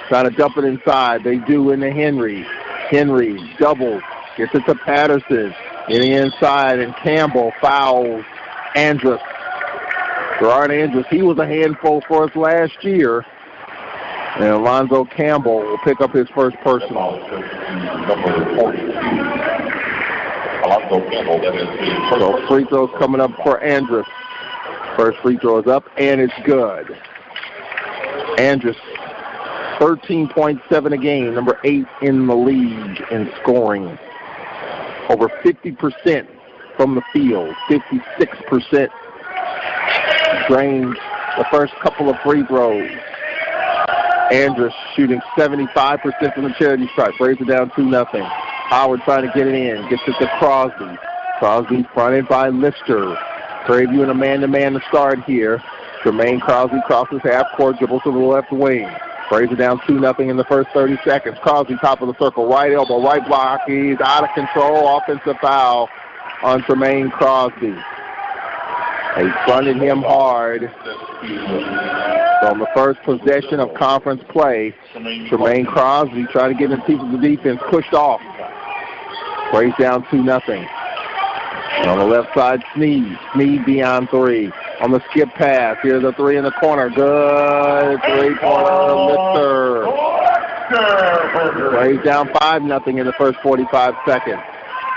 trying to dump it inside. They do into Henry. Henry doubles, gets it to Patterson. Getting inside, and Campbell fouls Andrus. Gerard Andrus, he was a handful for us last year. And Alonzo Campbell will pick up his first personal. So free throws coming up for Andrus. First free throw is up, and it's good. Andrus, 13.7 a game, number 8 in the league in scoring. Over 50% from the field, 56% drained the first couple of free throws. Andrus shooting 75% from the charity stripe. Braves it down 2-0. Howard trying to get it in. Gets it to Crosby. Crosby fronted by Lister. Prairie View in a man-to-man to start here. Jermaine Crosby crosses half court, dribbles to the left wing. Braves it down 2-0 in the first 30 seconds. Crosby top of the circle. Right elbow, right block. He's out of control. Offensive foul on Jermaine Crosby. They fronted him hard. So on the first possession of conference play, Jermaine Crosby trying to get in the teeth of the defense, pushed off. Braves down 2-0. And on the left side, Sneed beyond 3. on the skip pass. Here's a three in the corner. Good three-pointer, Lister. Braves down 5-0 in the first 45 seconds.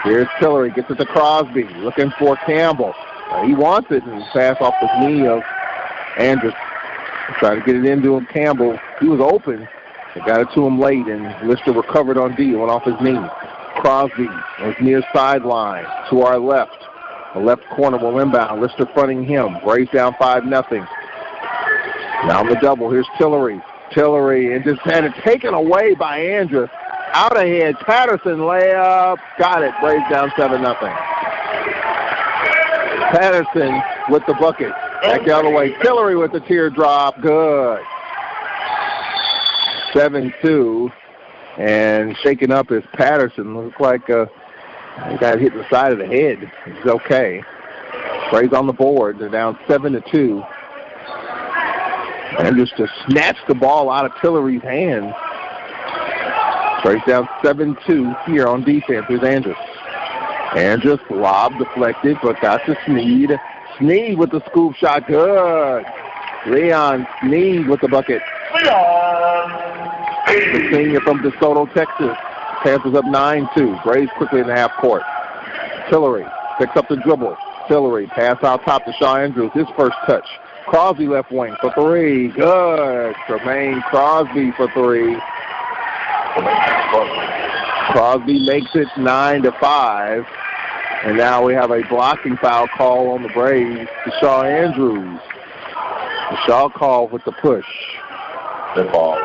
Here's Tillery, gets it to Crosby, looking for Campbell. He wants it, and pass off the knee of Andrews. Trying to get it into him, Campbell. He was open. They got it to him late, and Lister recovered on D, went off his knee. Crosby was near sideline to our left. The left corner will inbound. Lister fronting him. Braves down 5-0. Now the double. Here's Tillery. Tillery, and just had it taken away by Andrews. Out ahead. Patterson layup. Got it. Braves down 7-0. Patterson with the bucket. Back the other way. Tillery with the teardrop. Good. 7-2. And shaking up is Patterson. Looks like he got hit in the side of the head. He's okay. Braves on the board. They're down 7-2. And just snatched the ball out of Tillery's hands. Braves down 7-2 here on defense. Here's Andrews. Andrews lob deflected, but got to Sneed. Sneed with the scoop shot. Good. Leon Sneed with the bucket. The senior from DeSoto, Texas. Panthers up 9-2. Braves quickly in the half court. Tillery picks up the dribble. Tillery pass out top to Shaw Andrews. His first touch. Crosby left wing for three. Good. Tremaine Crosby for three. Crosby makes it 9-5. And now we have a blocking foul call on the Braves to Shaw Andrews. The Shaw call with the push. The ball is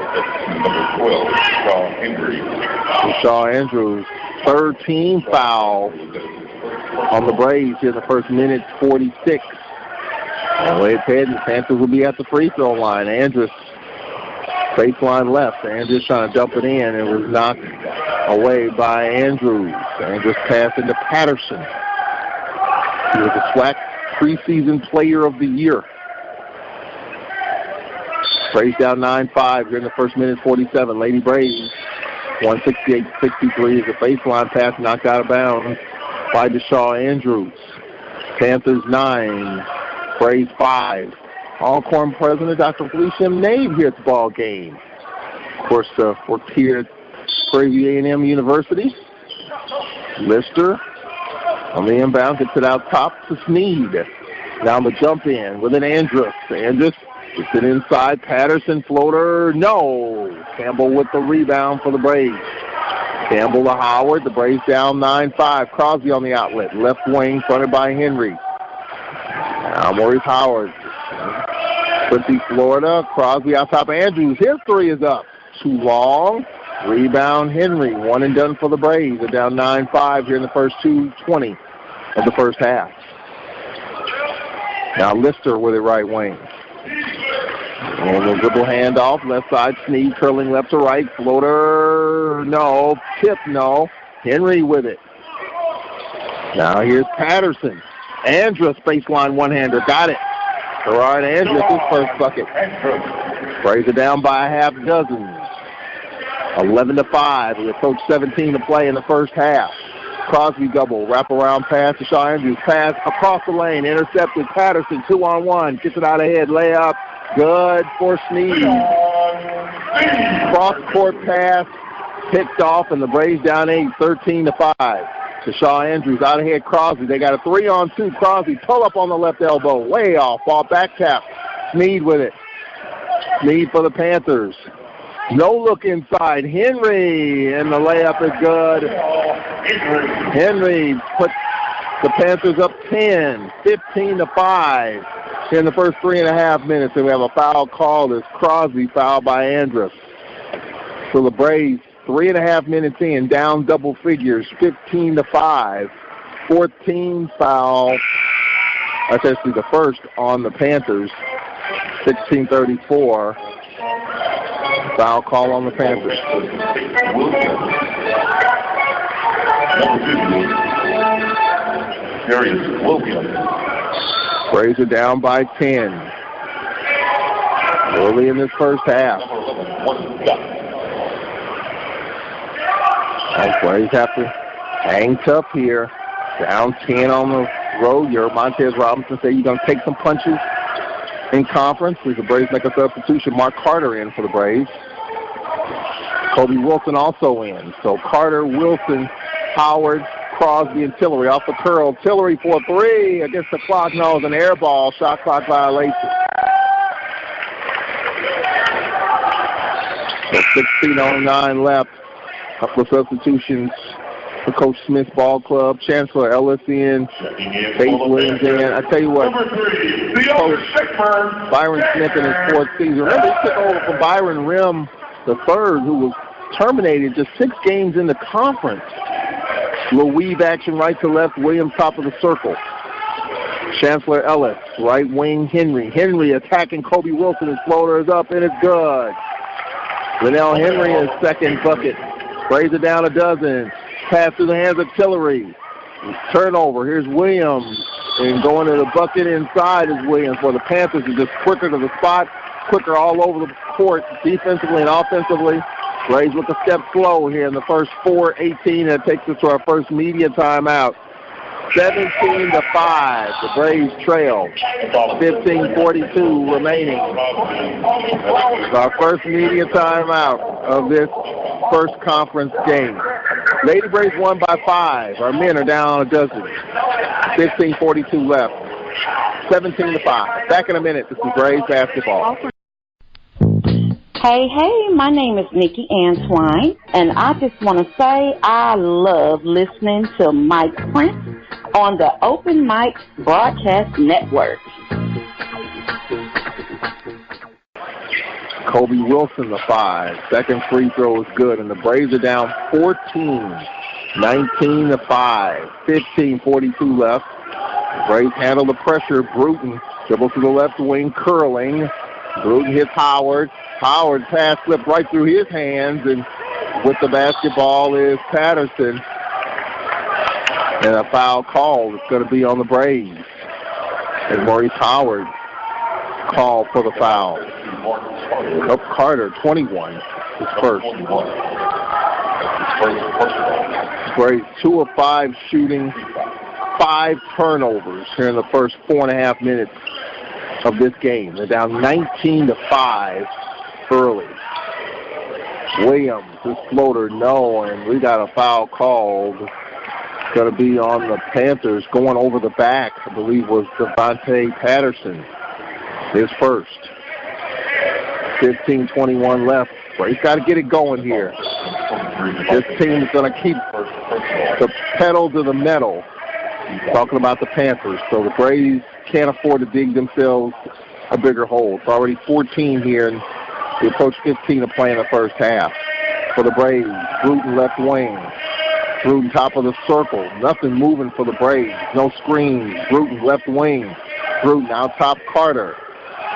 number 12, Shaw Andrews. Shaw Andrews, third team foul on the Braves here in the first minute, 46. And the way it's heading, the Panthers will be at the free throw line. Andrews, baseline left. Andrews trying to dump it in. It was knocked away by Andrews. Andrews passed into Patterson. He was the SWAC preseason player of the year. Braves down 9-5 here in the first minute, 47. Lady Braves, 168-63 is a baseline pass knocked out of bounds by Shaw Andrews. Panthers 9, Braves 5. Alcorn President Dr. Felicia Nave here at the ball game. Of course, worked here at Prairie View A&M University. Lister on the inbound gets it out top to Sneed. Now the jump in with an Andrews. Andrews gets it inside. Patterson floater. No. Campbell with the rebound for the Braves. Campbell to Howard. The Braves down 9-5. Crosby on the outlet. Left wing fronted by Henry. Now Maurice Howard. Quincy, Florida. Crosby out top. Andrews. His three is up. Too long. Rebound Henry. One and done for the Braves. They're down 9-5 here in the first 2:20 of the first half. Now Lister with it right wing. And a dribble handoff. Left side. Sneed curling left to right. Floater. No. Tip. No. Henry with it. Now here's Patterson. Andrews baseline one-hander. Got it. Gerard Andrews his first bucket. Braves are down by a half dozen. 11-5. We approach 17 to play in the first half. Crosby double. Wraparound pass to Shaw Andrews. Pass across the lane. Intercepted. Patterson 2-on-1. Gets it out ahead. Layup. Good for Sneed. Cross-court pass. Picked off, and the Braves down 8, 13-5. To Shaw Andrews. Out ahead Crosby. They got a 3-on-2. Crosby pull up on the left elbow. Way off. Ball back tap. Sneed with it. Sneed for the Panthers. No look inside. Henry, and the layup is good. Henry puts the Panthers up 10, 15-5 in the first 3.5 minutes. And we have a foul called as Crosby fouled by Andrews. So the Braves, 3.5 minutes in, down double figures, 15-5. 14 foul. That's actually the first on the Panthers. 16:34. Foul call on the Panthers. Braves are down by 10. Early in this first half. Braves have to hang tough here. Down 10 on the road. You heard Montez Robinson say you're going to take some punches in conference. As the Braves make a substitution, Mark Carter in for the Braves. Kobe Wilson also in. So Carter, Wilson, Howard, Crosby, and Tillery off the curl. Tillery for 3 against the clock. No, it's an air ball. Shot clock violation. So 16:09 left. Couple of substitutions for Coach Smith's ball club. Chancellor Ellis in. Bates Williams in. I tell you what, Coach Byron Smith in his 4th season. Remember, he took over from Byron Rim III, who was terminated just 6 games in the conference. Little weave action right to left. Williams top of the circle. Chancellor Ellis, right wing Henry. Henry attacking Kobe Wilson. His floater is up and it's good. Linnell Henry is second bucket. Braves it down a dozen. Pass through the hands of Tillery. Turnover. Here's Williams. And going to the bucket inside is Williams. For the Panthers is just quicker to the spot. Quicker all over the court, defensively and offensively. Braves look a step slow here in the first 4:18. That takes us to our first media timeout. 17-5. The Braves trail. 15:42 remaining. It's our first media timeout of this first conference game. Lady Braves won by 5. Our men are down a dozen. 15:42 left. 17-5. Back in a minute. This is Braves basketball. Hey, my name is Nikki Antwine, and I just want to say I love listening to Mike Prince on the Open Mic Broadcast Network. Kobe Wilson, the 5. Second free throw is good, and the Braves are down 14, 19-5. 15:42 left. The Braves handle the pressure. Bruton dribbles to the left wing, curling. Bruton hits Howard. Howard pass slipped right through his hands, and with the basketball is Patterson. And a foul call is going to be on the Braves. And Maurice Howard called for the foul. Up Carter, 21, is first. Braves 2 of 5 shooting, 5 turnovers here in the first 4.5 minutes of this game. They're down 19-5 early. Williams, his floater, no, and we got a foul called. It's going to be on the Panthers going over the back, I believe was Devontae Patterson. His first. 15:21 left. Braves got to get it going here. This team is going to keep the pedal to the metal. Talking about the Panthers. So the Braves can't afford to dig themselves a bigger hole. It's already 14 here, and they approach 15 to play in the first half. For the Braves, Bruton left wing. Bruton top of the circle. Nothing moving for the Braves. No screens. Bruton left wing. Bruton out top Carter.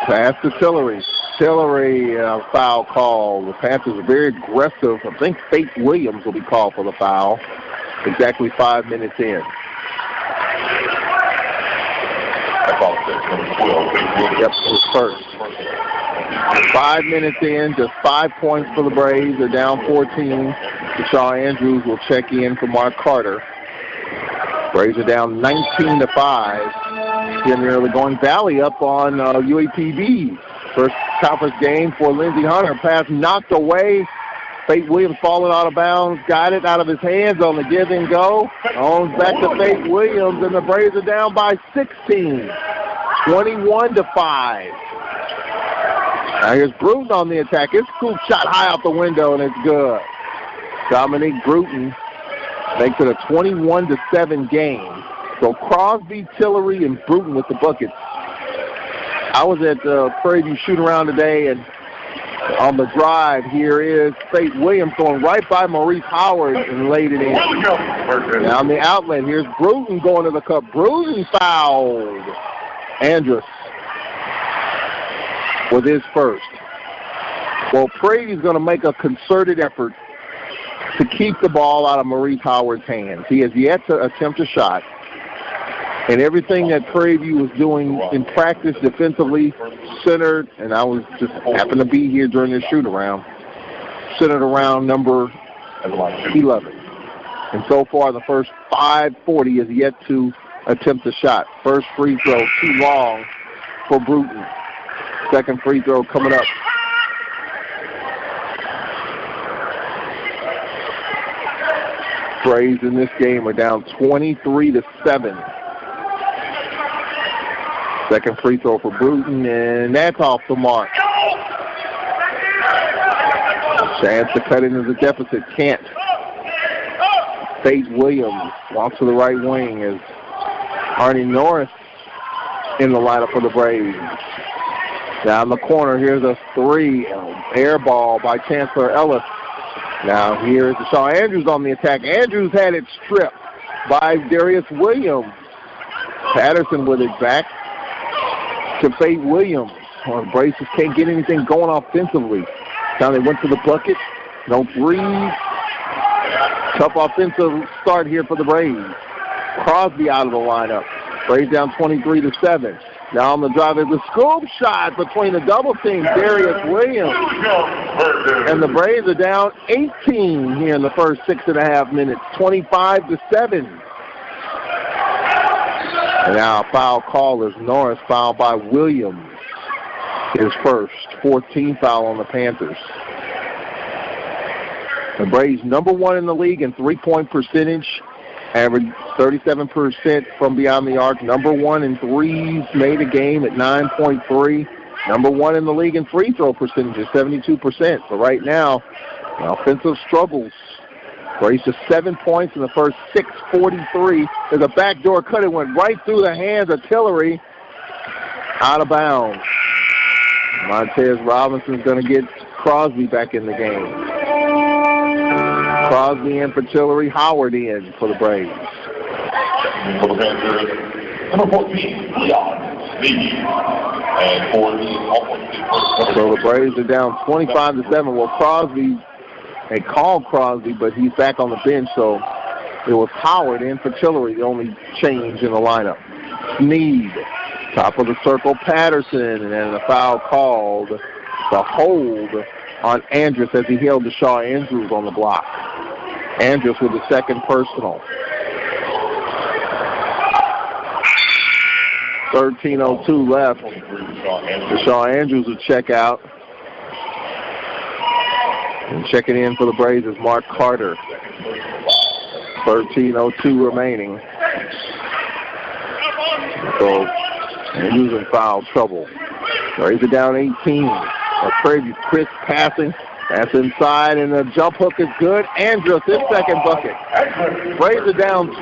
Pass to Tillery. Tillery, foul call. The Panthers are very aggressive. I think Faith Williams will be called for the foul. Exactly 5 minutes in. Yep, it's first. 5 minutes in, just 5 points for the Braves. They're down 14. Shaw Andrews will check in for Mark Carter. Braves are down 19-5. Getting early going Valley up on UAPB. First conference game for Lindsey Hunter. Pass knocked away. Faith Williams falling out of bounds. Got it out of his hands on the give and go. Owns back to Faith Williams, and the Braves are down by 16. 21-5. Now here's Bruton on the attack. His scoop shot high out the window, and it's good. Dominique Bruton makes it a 21-7 game. So Crosby, Tillery, and Bruton with the buckets. I was at Prairie View shoot-around today, and on the drive here is Faith Williams going right by Maurice Howard and laid it in. Now on the outlet, here's Bruton going to the cup. Bruton fouled. Andrus with his first. Well, Prairie View's going to make a concerted effort to keep the ball out of Maurice Howard's hands. He has yet to attempt a shot. And everything that Prairie View was doing in practice defensively centered, and I was just happened to be here during this shoot-around, centered around number 11. And so far, the first 5:40 is yet to attempt a shot. First free throw, too long for Bruton. Second free throw coming up. Braves in this game are down 23-7. Second free throw for Bruton, and that's off the mark. Chance to cut into the deficit, can't. Fate Williams walks to the right wing as Arnie Norris in the lineup for the Braves. Down the corner, here's a three. Air ball by Chancellor Ellis. Now here's Deshaun Andrews on the attack. Andrews had it stripped by Darius Williams. Patterson with it back to Fate Williams. The Braves just can't get anything going offensively. Now they went to the bucket. No threes. Tough offensive start here for the Braves. Crosby out of the lineup. Braves down 23-7. Now on the drive is a scoop shot between the double team, Darius Williams. And the Braves are down 18 here in the first 6.5 minutes, 25-7. And now a foul call is Norris fouled by Williams. His first 14th foul on the Panthers. The Braves number one in the league in three-point percentage. Average 37% from beyond the arc. Number one in threes made a game at 9.3. Number one in the league in free throw percentage at 72%. But right now, offensive struggles. Braves to 7 points in the first 6:43. There's a backdoor cut. It went right through the hands of Tillery. Out of bounds. Montez Robinson's going to get Crosby back in the game. Crosby in for Tillery, Howard in for the Braves. For the Panthers, number 14, Leon Steve. And for the offensive. So the Braves are down 25-7. Well, Crosby, they called Crosby, but he's back on the bench, so it was Howard in for Tillery, the only change in the lineup. Sneed, top of the circle, Patterson, and then a foul called. The hold on Andrus as he held Deshaun Andrews on the block. Andrus with the second personal. 13:02 left. Deshaun Andrews will check out. And checking in for the Braves is Mark Carter. 13:02 remaining. So Andrews in foul trouble. Braves are down 18. Prairie View crisp passing. That's inside, and the jump hook is good. Andrus, his second bucket. Braves are down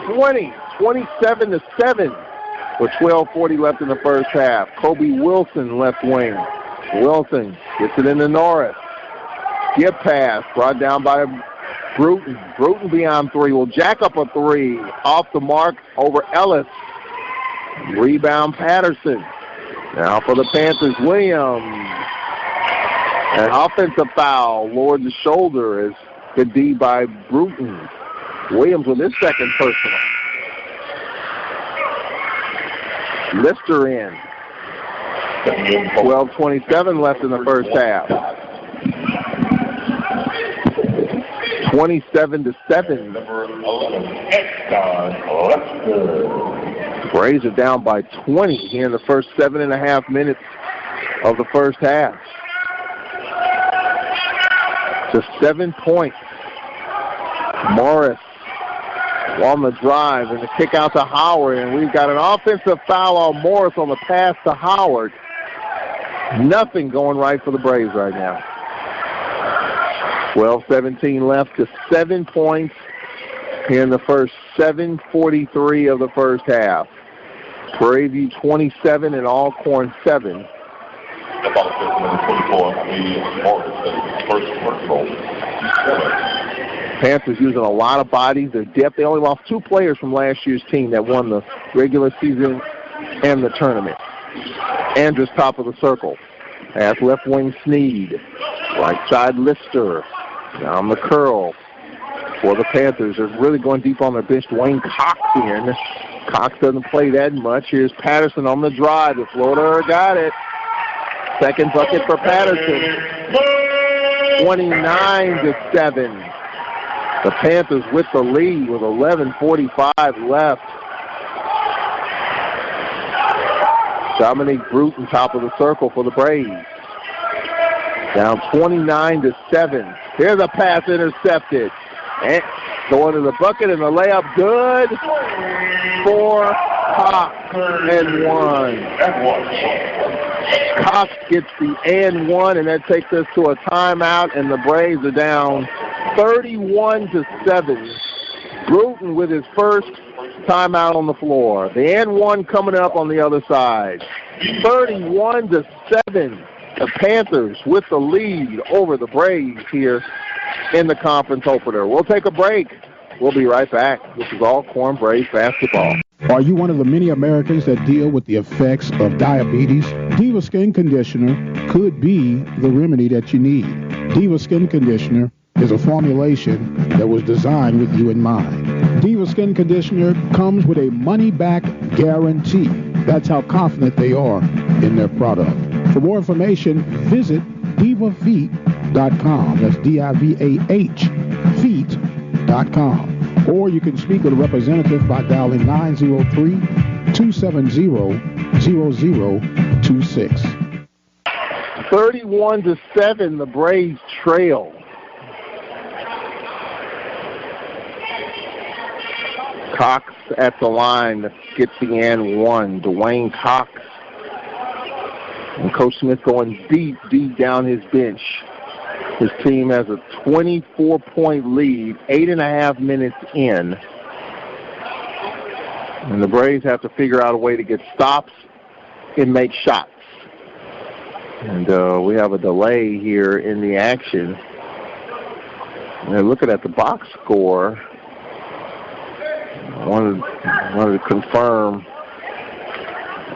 27-7 with 12:40 left in the first half. Kobe Wilson, left wing. Wilson gets it into Norris. Skip pass brought down by Bruton. Bruton beyond three. Will jack up a three. Off the mark over Ellis. Rebound Patterson. Now for the Panthers, Williams. An offensive foul, lowered the shoulder as good D by Bruton. Williams with his second personal. Lister in. 12:27 left in the first half. 27-7. Braves are down by 20 here in the first 7.5 minutes of the first half. To 7 points. Morris on the drive and the kick out to Howard, and we've got an offensive foul on Morris on the pass to Howard. Nothing going right for the Braves right now. 12:17 left to 7 points here in the first 7:43 of the first half. Prairie View 27 and Alcorn 7. Panthers using a lot of bodies. Their depth. They only lost 2 players from last year's team that won the regular season and the tournament. Andrus top of the circle. Pass left wing Sneed. Right side Lister. Down the curl for the Panthers. They're really going deep on their bench. Dwayne Cox in. Cox doesn't play that much. Here's Patterson on the drive. The floater got it. Second bucket for Patterson. 29-7. The Panthers with the lead with 11:45 left. Dominique Bruton, top of the circle for the Braves. Down 29-7. Here's a pass intercepted. And going to the bucket, and the layup good for Cox and one. Cox gets the and one, and that takes us to a timeout, and the Braves are down 31-7. Bruton with his first timeout on the floor. The and one coming up on the other side. 31-7. The Panthers with the lead over the Braves here in the conference opener. We'll take a break. We'll be right back. This is Alcorn Braves basketball. Are you one of the many Americans that deal with the effects of diabetes? Diva Skin Conditioner could be the remedy that you need. Diva Skin Conditioner is a formulation that was designed with you in mind. Diva Skin Conditioner comes with a money-back guarantee. That's how confident they are in their product. For more information, visit divafeet.com. That's D-I-V-A-H, feet.com. Or you can speak with a representative by dialing 903-270-0026. 31-7, the Braves trail. Cox at the line gets the and one. Dwayne Cox. And Coach Smith going deep down his bench. His team has a 24-point lead, 8.5 minutes in. And the Braves have to figure out a way to get stops and make shots. And we have a delay here in the action. And looking at the box score, I wanted to confirm,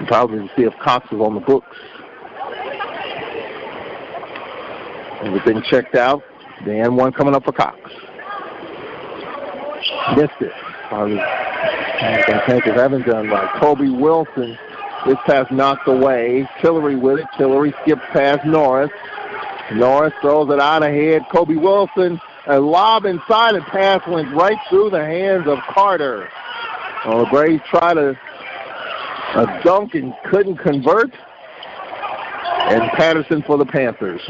probably to see if Cox is on the books. Everything checked out. The and one coming up for Cox. Missed it. Panthers haven't done right. Kobe Wilson, this pass knocked away. Tillery with it. Tillery skips past Norris. Norris throws it out ahead. Kobe Wilson, a lob inside, and pass went right through the hands of Carter. The Braves tried a dunk and couldn't convert. And Patterson for the Panthers.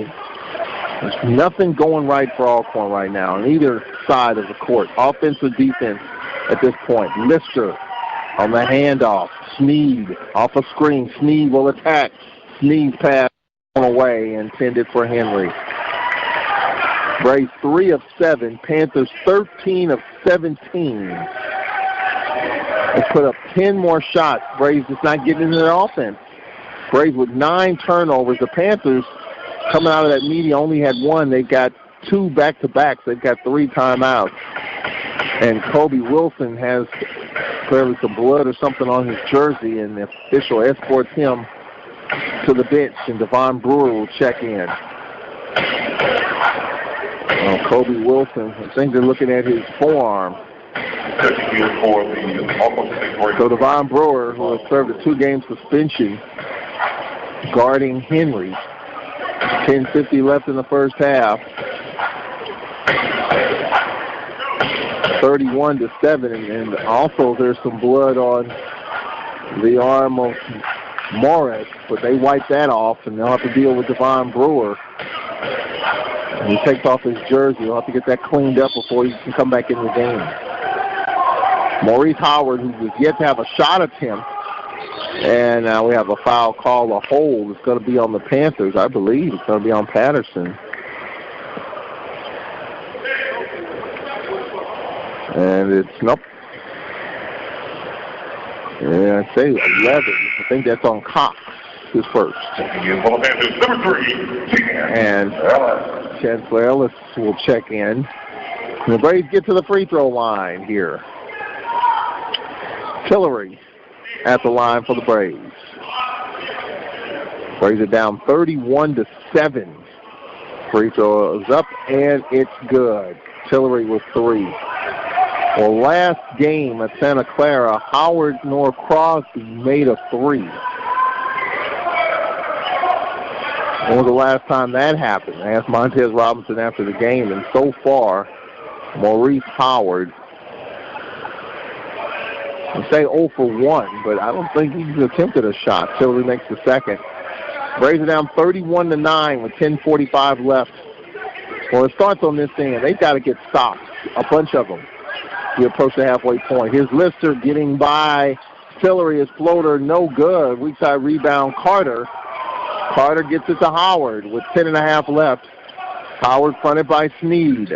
There's nothing going right for Alcorn right now on either side of the court. Offense or defense at this point. Lister on the handoff. Sneed off a screen. Sneed will attack. Sneed's pass away, intended for Henry. Braves 3 of 7. Panthers 13 of 17. They put up 10 more shots. Braves just not getting into their offense. Braves with 9 turnovers. The Panthers, coming out of that meeting, only had 1. They've got 2 back-to-backs. They've got 3 timeouts. And Kobe Wilson has clearly some blood or something on his jersey, and the official escorts him to the bench, and Devon Brewer will check in. Kobe Wilson, I think they're looking at his forearm. So Devon Brewer, who has served a 2-game suspension, guarding Henry. 10:50 left in the first half. 31-7, and also there's some blood on the arm of Morris, but they wipe that off, and they'll have to deal with Devon Brewer. And he takes off his jersey. He'll have to get that cleaned up before he can come back in the game. Maurice Howard, who was yet to have a shot attempt, and now we have a foul call, a hold. It's going to be on the Panthers, I believe. It's going to be on Patterson. And it's, nope. Yeah, I say 11. I think that's on Cox, his first. Number 3. And Chancellor Ellis will check in. And the Braves get to the free throw line here. Tillery at the line for the Braves. Braves are down 31-7. Free throw is up, and it's good. Tillery with 3. Well, last game at Santa Clara, Howard nor Crosby made a 3. When was the last time that happened? I asked Montez Robinson after the game, and so far, Maurice Howard I say 0 for 1, but I don't think he's attempted a shot. Tillery makes the second. Braves are down 31-9 with 10:45 left. Well, it starts on this end. They've got to get stopped, a bunch of them. We approach the halfway point. Here's Lister getting by Tillery. His floater, no good. Weak side rebound, Carter. Carter gets it to Howard with 10.5 left. Howard fronted by Sneed.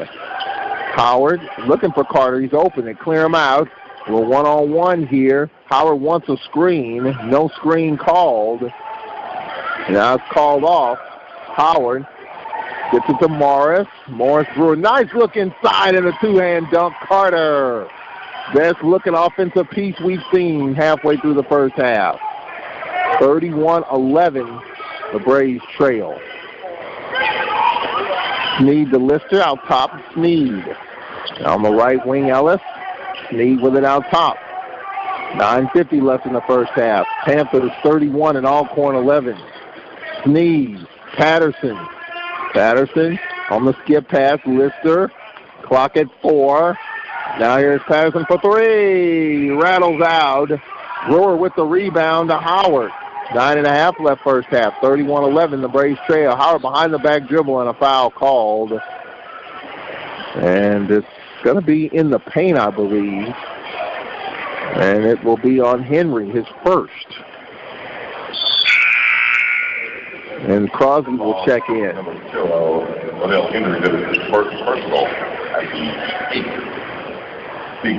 Howard looking for Carter. He's open. They clear him out. A little one-on-one here. Howard wants a screen. No screen called. Now it's called off. Howard gets it to Morris. Morris Brewer. Nice look inside and a two-hand dunk. Carter. Best looking offensive piece we've seen halfway through the first half. 31-11. The Braves trail. Sneed to Lister. Out top, Sneed. On the right wing, Ellis. Sneed with it out top. 9:50 left in the first half. Panthers 31 and Alcorn 11. Sneed. Patterson. Patterson on the skip pass. Lister. Clock at 4. Now here's Patterson for 3. Rattles out. Brewer with the rebound to Howard. 9.5 left first half. 31-11 the Braves trail. Howard behind the back dribble and a foul called. And it's going to be in the paint, I believe. And it will be on Henry, his first. And Crosby will check in. Henry did his first goal.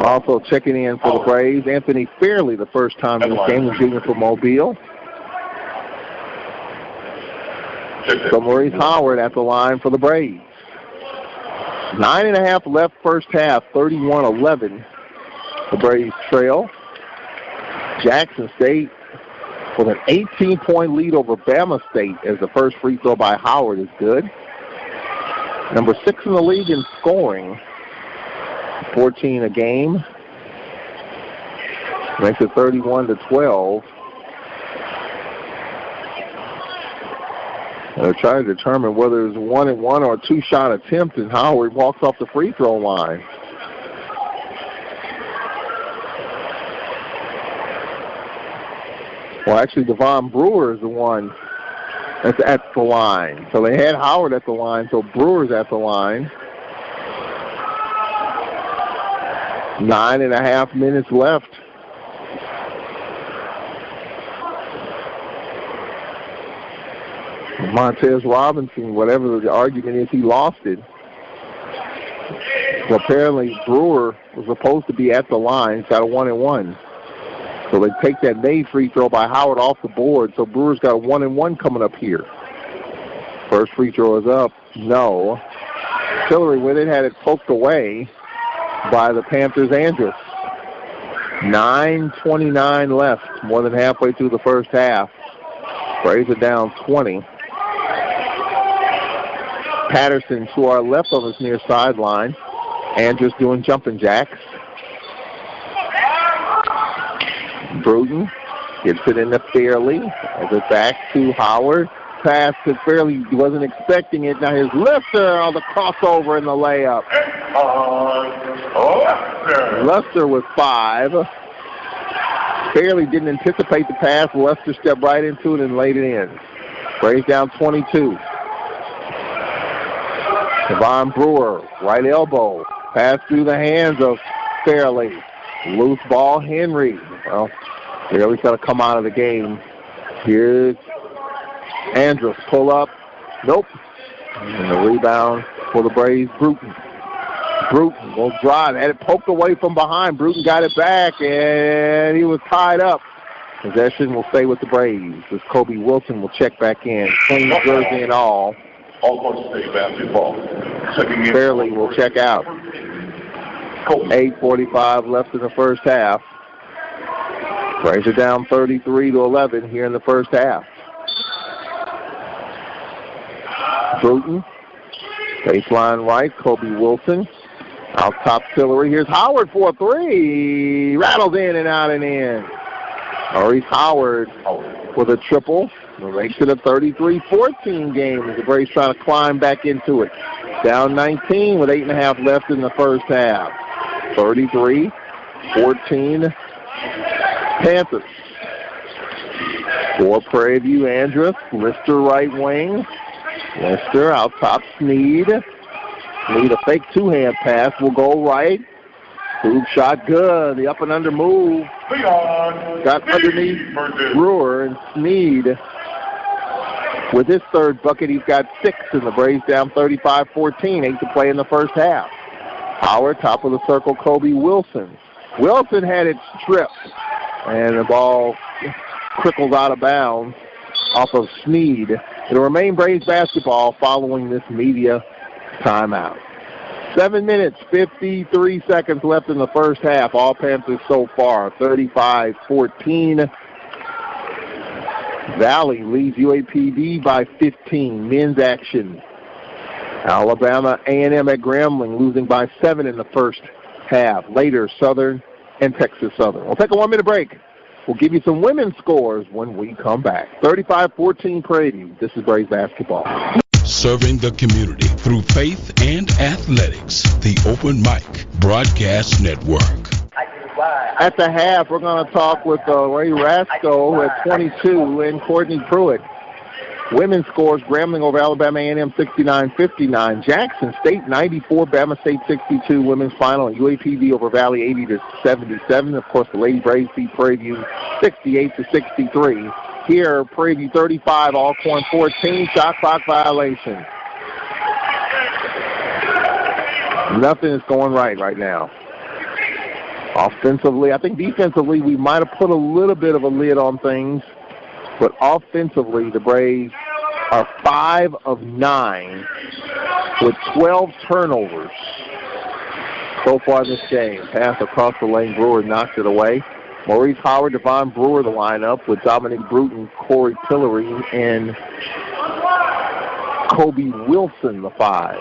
Also checking in for the Braves, Anthony Fairley, the first time in this game, the junior for Mobile. So Maurice Howard at the line for the Braves. 9.5 left first half, 31-11. The Braves trail. Jackson State with an 18-point lead over Bama State as the first free throw by Howard is good. Number 6 in the league in scoring. 14 a game. Makes it 31-12. They're trying to determine whether it's 1-1 or a 2-shot attempt, and Howard walks off the free throw line. Well, actually, Devon Brewer is the one that's at the line. So they had Howard at the line, so Brewer's at the line. 9.5 minutes left. Montez Robinson, whatever the argument is, he lost it. So apparently Brewer was supposed to be at the line. He's got a 1-1. So they take that made free throw by Howard off the board. So Brewer's got a 1-1 coming up here. First free throw is up. No. Tillery with it, had it poked away by the Panthers' Andrus. 9:29 left, more than halfway through the first half. Braves are down 20. Patterson to our left on this near sideline. Andrus doing jumping jacks. Bruton gets it into Fairley. Has it back to Howard. Pass to Fairley, wasn't expecting it. Now here's Lester on the crossover and the layup. Lester with 5. Fairley didn't anticipate the pass. Lester stepped right into it and laid it in. Braves down 22. Devon Brewer, right elbow. Pass through the hands of Fairley. Loose ball, Henry. Well, Fairley's got to come out of the game. Here's Andrus, pull up. Nope. And the rebound for the Braves, Bruton. Bruton will drive. Had it poked away from behind. Bruton got it back, and he was tied up. Possession will stay with the Braves as Kobe Wilson will check back in. Clean jersey and all. Alcorn State basketball. Fairley will check out. 8:45 left in the first half. Braves are down 33-11 here in the first half. Bruton, baseline right, Kobe Wilson. Out top Tillery. Here's Howard for a 3. Rattles in and out and in. Maurice Howard with a triple. Makes it a 33-14 game as the Braves trying to climb back into it. Down 19 with 8.5 left in the first half. 33-14 Panthers. For Prairie View, Andrus. Lister right wing. Lister out top Sneed. Sneed a fake two-hand pass will go right. Move shot good. The up and under move. Got underneath Brewer, and Sneed, with his third bucket, he's got 6, and the Braves down 35-14. 8 to play in the first half. Howard, top of the circle, Kobe Wilson. Wilson had it stripped, and the ball trickles out of bounds off of Sneed. It'll remain Braves basketball following this media timeout. 7 minutes, 53 seconds left in the first half. All Panthers so far, 35-14. Valley leads UAPB by 15. Men's action. Alabama A&M at Grambling losing by 7 in the first half. Later, Southern and Texas Southern. We'll take a 1-minute break. We'll give you some women's scores when we come back. 35-14 Prairie View. This is Braves basketball. Serving the community through faith and athletics. The Open Mic Broadcast Network. At the half, we're going to talk with Ray Rasco at 22 and Courtney Pruitt. Women's scores, Grambling over Alabama A&M 69-59. Jackson State 94, Bama State 62. Women's final, and UAPB over Valley 80-77. Of course, the Lady Braves beat Prairie View 68-63. Here, Prairie View 35, Alcorn 14, shot clock violation. Nothing is going right now. Offensively, I think defensively we might have put a little bit of a lid on things, but offensively the Braves are 5 of 9 with 12 turnovers so far this game. Pass across the lane, Brewer knocks it away. Maurice Howard, Devon Brewer, the lineup with Dominic Bruton, Corey Tillery, and Kobe Wilson, the 5.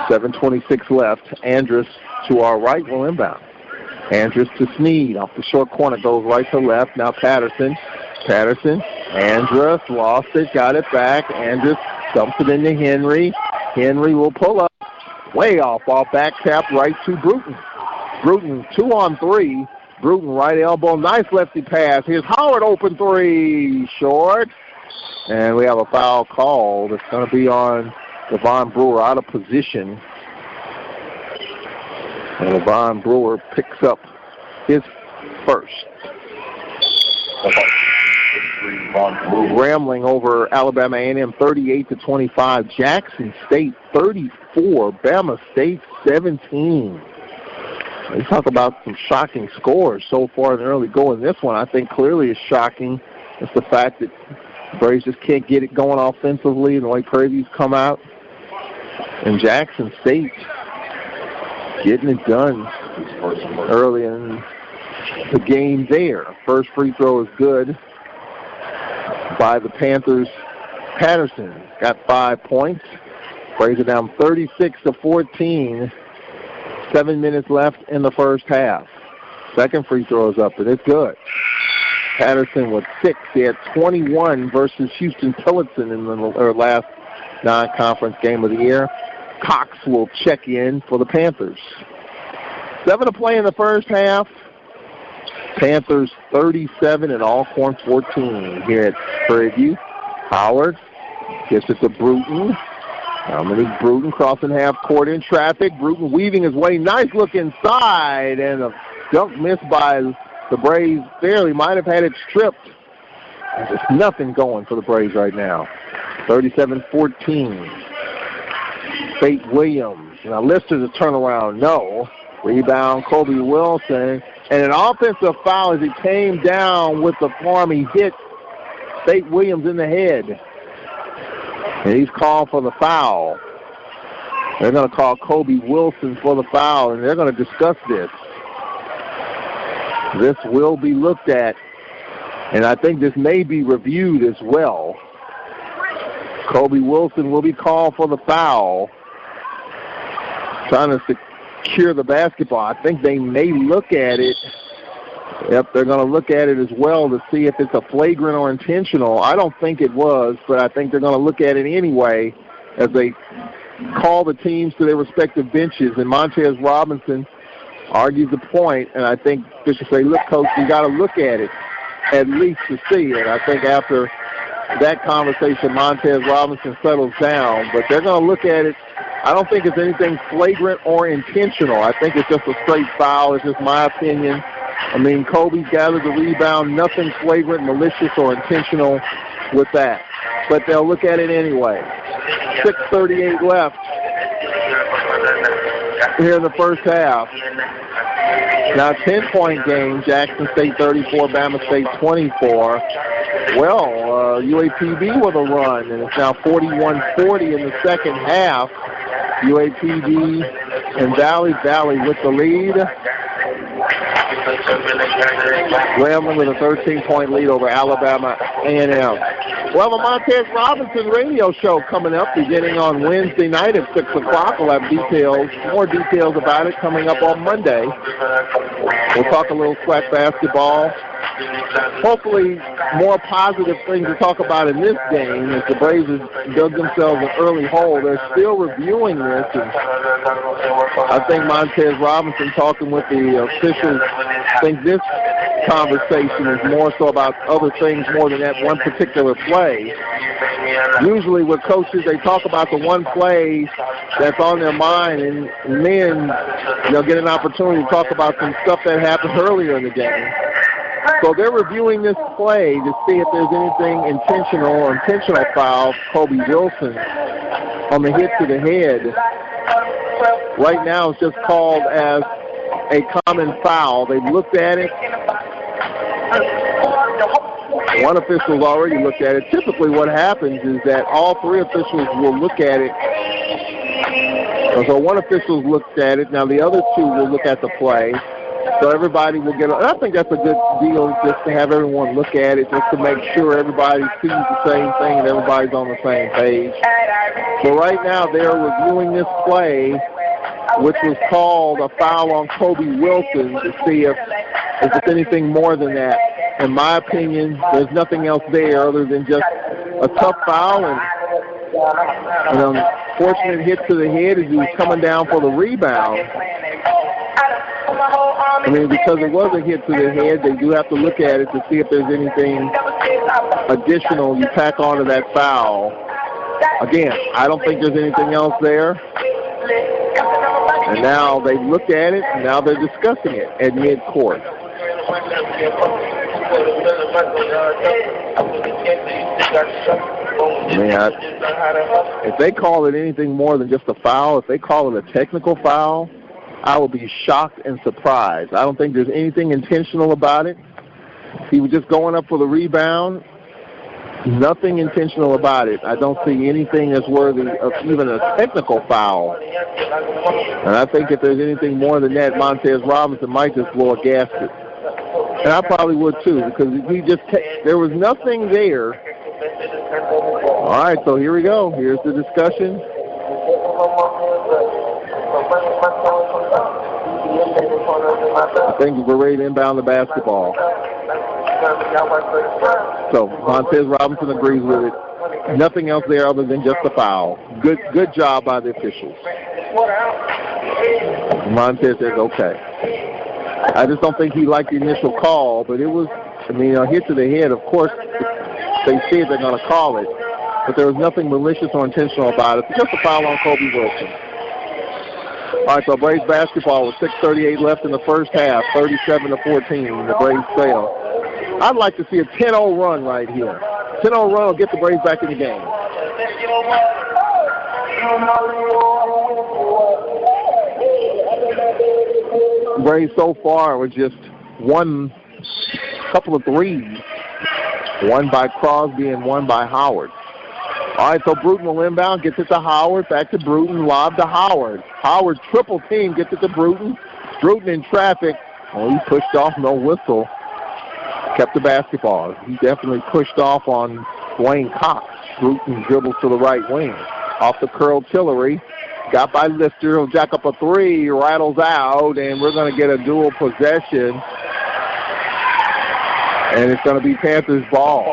7:26 left. Andrus to our right will inbound. Andrus to Sneed. Off the short corner, goes right to left. Now Patterson. Andrus lost it, got it back. Andrus dumps it into Henry. Henry will pull up. Way off ball, back tap right to Bruton. Bruton 2-on-3. Bruton right elbow, nice lefty pass. Here's Howard, open 3, short. And we have a foul call that's going to be on Devon Brewer, out of position. And Devon Brewer picks up his first. Grambling over Alabama A&M 38-25. Jackson State 34, Bama State 17. You talk about some shocking scores so far in the early go in this one. I think clearly is shocking. It's the fact that the Braves just can't get it going offensively and the way Prairie View's come out. And Jackson State getting it done early in the game there. First free throw is good by the Panthers. Patterson got 5 points. Braves are down 36-14. 7 minutes left in the first half. Second free throw is up, and it's good. Patterson with 6. He had 21 versus Houston Tillotson in the last non-conference game of the year. Cox will check in for the Panthers. 7 to play in the first half. Panthers 37 and Alcorn 14 here at Prairie View. Howard gets it to Bruton. Dominic Bruton crossing half court in traffic. Bruton weaving his way. Nice look inside, and a dunk missed by the Braves. Fairly might have had it stripped. There's nothing going for the Braves right now. 37-14. Fate Williams. Now Lister's a turnaround. No. Rebound, Kobe Wilson. And an offensive foul as he came down with the form. He hit Fate Williams in the head. And he's called for the foul. They're going to call Kobe Wilson for the foul, and they're going to discuss this. This will be looked at, and I think this may be reviewed as well. Kobe Wilson will be called for the foul. Trying to secure the basketball. I think they may look at it. Yep, they're going to look at it as well to see if it's a flagrant or intentional. I don't think it was, but I think they're going to look at it anyway as they call the teams to their respective benches. And Montez Robinson argues the point, and I think officials say, look, Coach, you got to look at it at least to see it. I think after that conversation, Montez Robinson settles down, but they're going to look at it. I don't think it's anything flagrant or intentional. I think it's just a straight foul. It's just my opinion. I mean, Kobe gathered the rebound, nothing flagrant, malicious, or intentional with that. But they'll look at it anyway. 6:38 left here in the first half. Now, 10-point game, Jackson State 34, Bama State 24. Well, UAPB with a run, and it's now 41-40 in the second half. UAPB and Valley with the lead. Grambling with a 13-point lead over Alabama A&M. Well, the Montez Robinson radio show coming up beginning on Wednesday night at 6 o'clock. We'll have more details about it coming up on Monday. We'll talk a little SWAC basketball. Hopefully more positive things to talk about in this game as the Braves dug themselves an early hole. They're still reviewing this, and I think Montez Robinson, talking with the officials, think this conversation is more so about other things more than that one particular play. Usually with coaches, they talk about the one play that's on their mind, and then they'll get an opportunity to talk about some stuff that happened earlier in the game. So they're reviewing this play to see if there's anything intentional or intentional foul, Kobe Wilson, on the hit to the head. Right now it's just called as a common foul. They've looked at it. One official's already looked at it. Typically what happens is that all three officials will look at it. So one official looks at it. Now the other two will look at the play. So everybody will get, and I think that's a good deal just to have everyone look at it, just to make sure everybody sees the same thing and everybody's on the same page. So right now they're reviewing this play, which was called a foul on Kobe Wilson, to see if there's anything more than that. In my opinion, there's nothing else there other than just a tough foul and an unfortunate hit to the head as he was coming down for the rebound. I mean, because it was a hit to the head, they do have to look at it to see if there's anything additional you tack onto that foul. Again, I don't think there's anything else there. And now they've looked at it, and now they're discussing it at mid-court. If they call it anything more than just a foul, if they call it a technical foul, I will be shocked and surprised. I don't think there's anything intentional about it. He was just going up for the rebound. Nothing intentional about it. I don't see anything that's worthy of even a technical foul. And I think if there's anything more than that, Montez Robinson might just blow a gasket. And I probably would too, because there was nothing there. All right, so here we go. Here's the discussion. I think we're ready to inbound the basketball. So Montez Robinson agrees with it. Nothing else there other than just a foul. Good job by the officials. Montez says okay. I just don't think he liked the initial call, but it was, a hit to the head. Of course, they said they're going to call it, but there was nothing malicious or intentional about it. It's just a foul on Kobe Wilson. All right, so Braves basketball with 6:38 left in the first half, 37-14. The Braves fail. I'd like to see a 10-0 run right here. 10-0 run will get the Braves back in the game. Braves so far with just one couple of threes, one by Crosby and one by Howard. All right, so Bruton will inbound, gets it to Howard, back to Bruton, lob to Howard. Howard triple team, gets it to Bruton. Bruton in traffic. Oh, he pushed off, no whistle. Kept the basketball. He definitely pushed off on Dwayne Cox. Bruton dribbles to the right wing. Off the curl Tillery. Got by Lister. He'll jack up a three, rattles out, and we're going to get a dual possession. And it's going to be Panthers ball.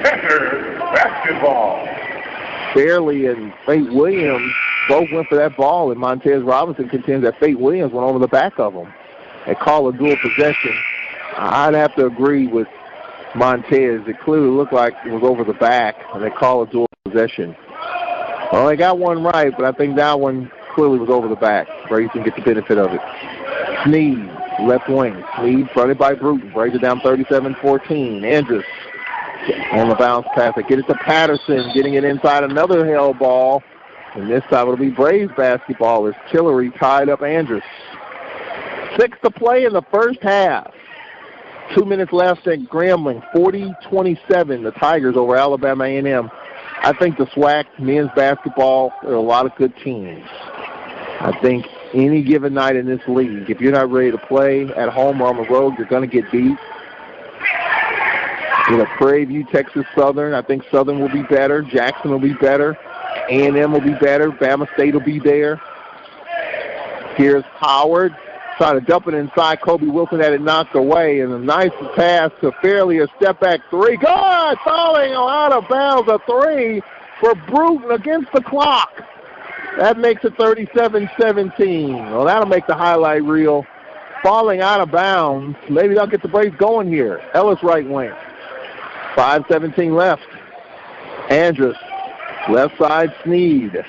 Panthers basketball. Fairley and Fate Williams both went for that ball, and Montez Robinson contends that Fate Williams went over the back of him. They call a dual possession. I'd have to agree with Montez. It clearly looked like it was over the back, and they call a dual possession. Well, they got one right, but I think that one clearly was over the back. Braves can get the benefit of it. Sneed, left wing. Sneed fronted by Bruton. Braves it down 37-14. Andrus on the bounce pass. They get it to Patterson, getting it inside another held ball. And this time it'll be Braves basketball as Tillery tied up Andrus. 6 to play in the first half. 2 minutes left at Grambling. 40-27, the Tigers over Alabama A&M. I think the SWAC men's basketball, there are a lot of good teams. I think any given night in this league, if you're not ready to play at home or on the road, you're going to get beat. Prairie View, Texas Southern. I think Southern will be better. Jackson will be better. A&M will be better. Bama State will be there. Here's Howard trying to dump it inside. Kobe Wilson had it knocked away, and a nice pass to Fairley, a step-back three. Good! Falling out of bounds, a three for Bruton against the clock. That makes it 37-17. Well, that'll make the highlight reel. Falling out of bounds. Maybe they'll get the Braves going here. Ellis right wing. 5:17 left. Andrus, left side, Sneed.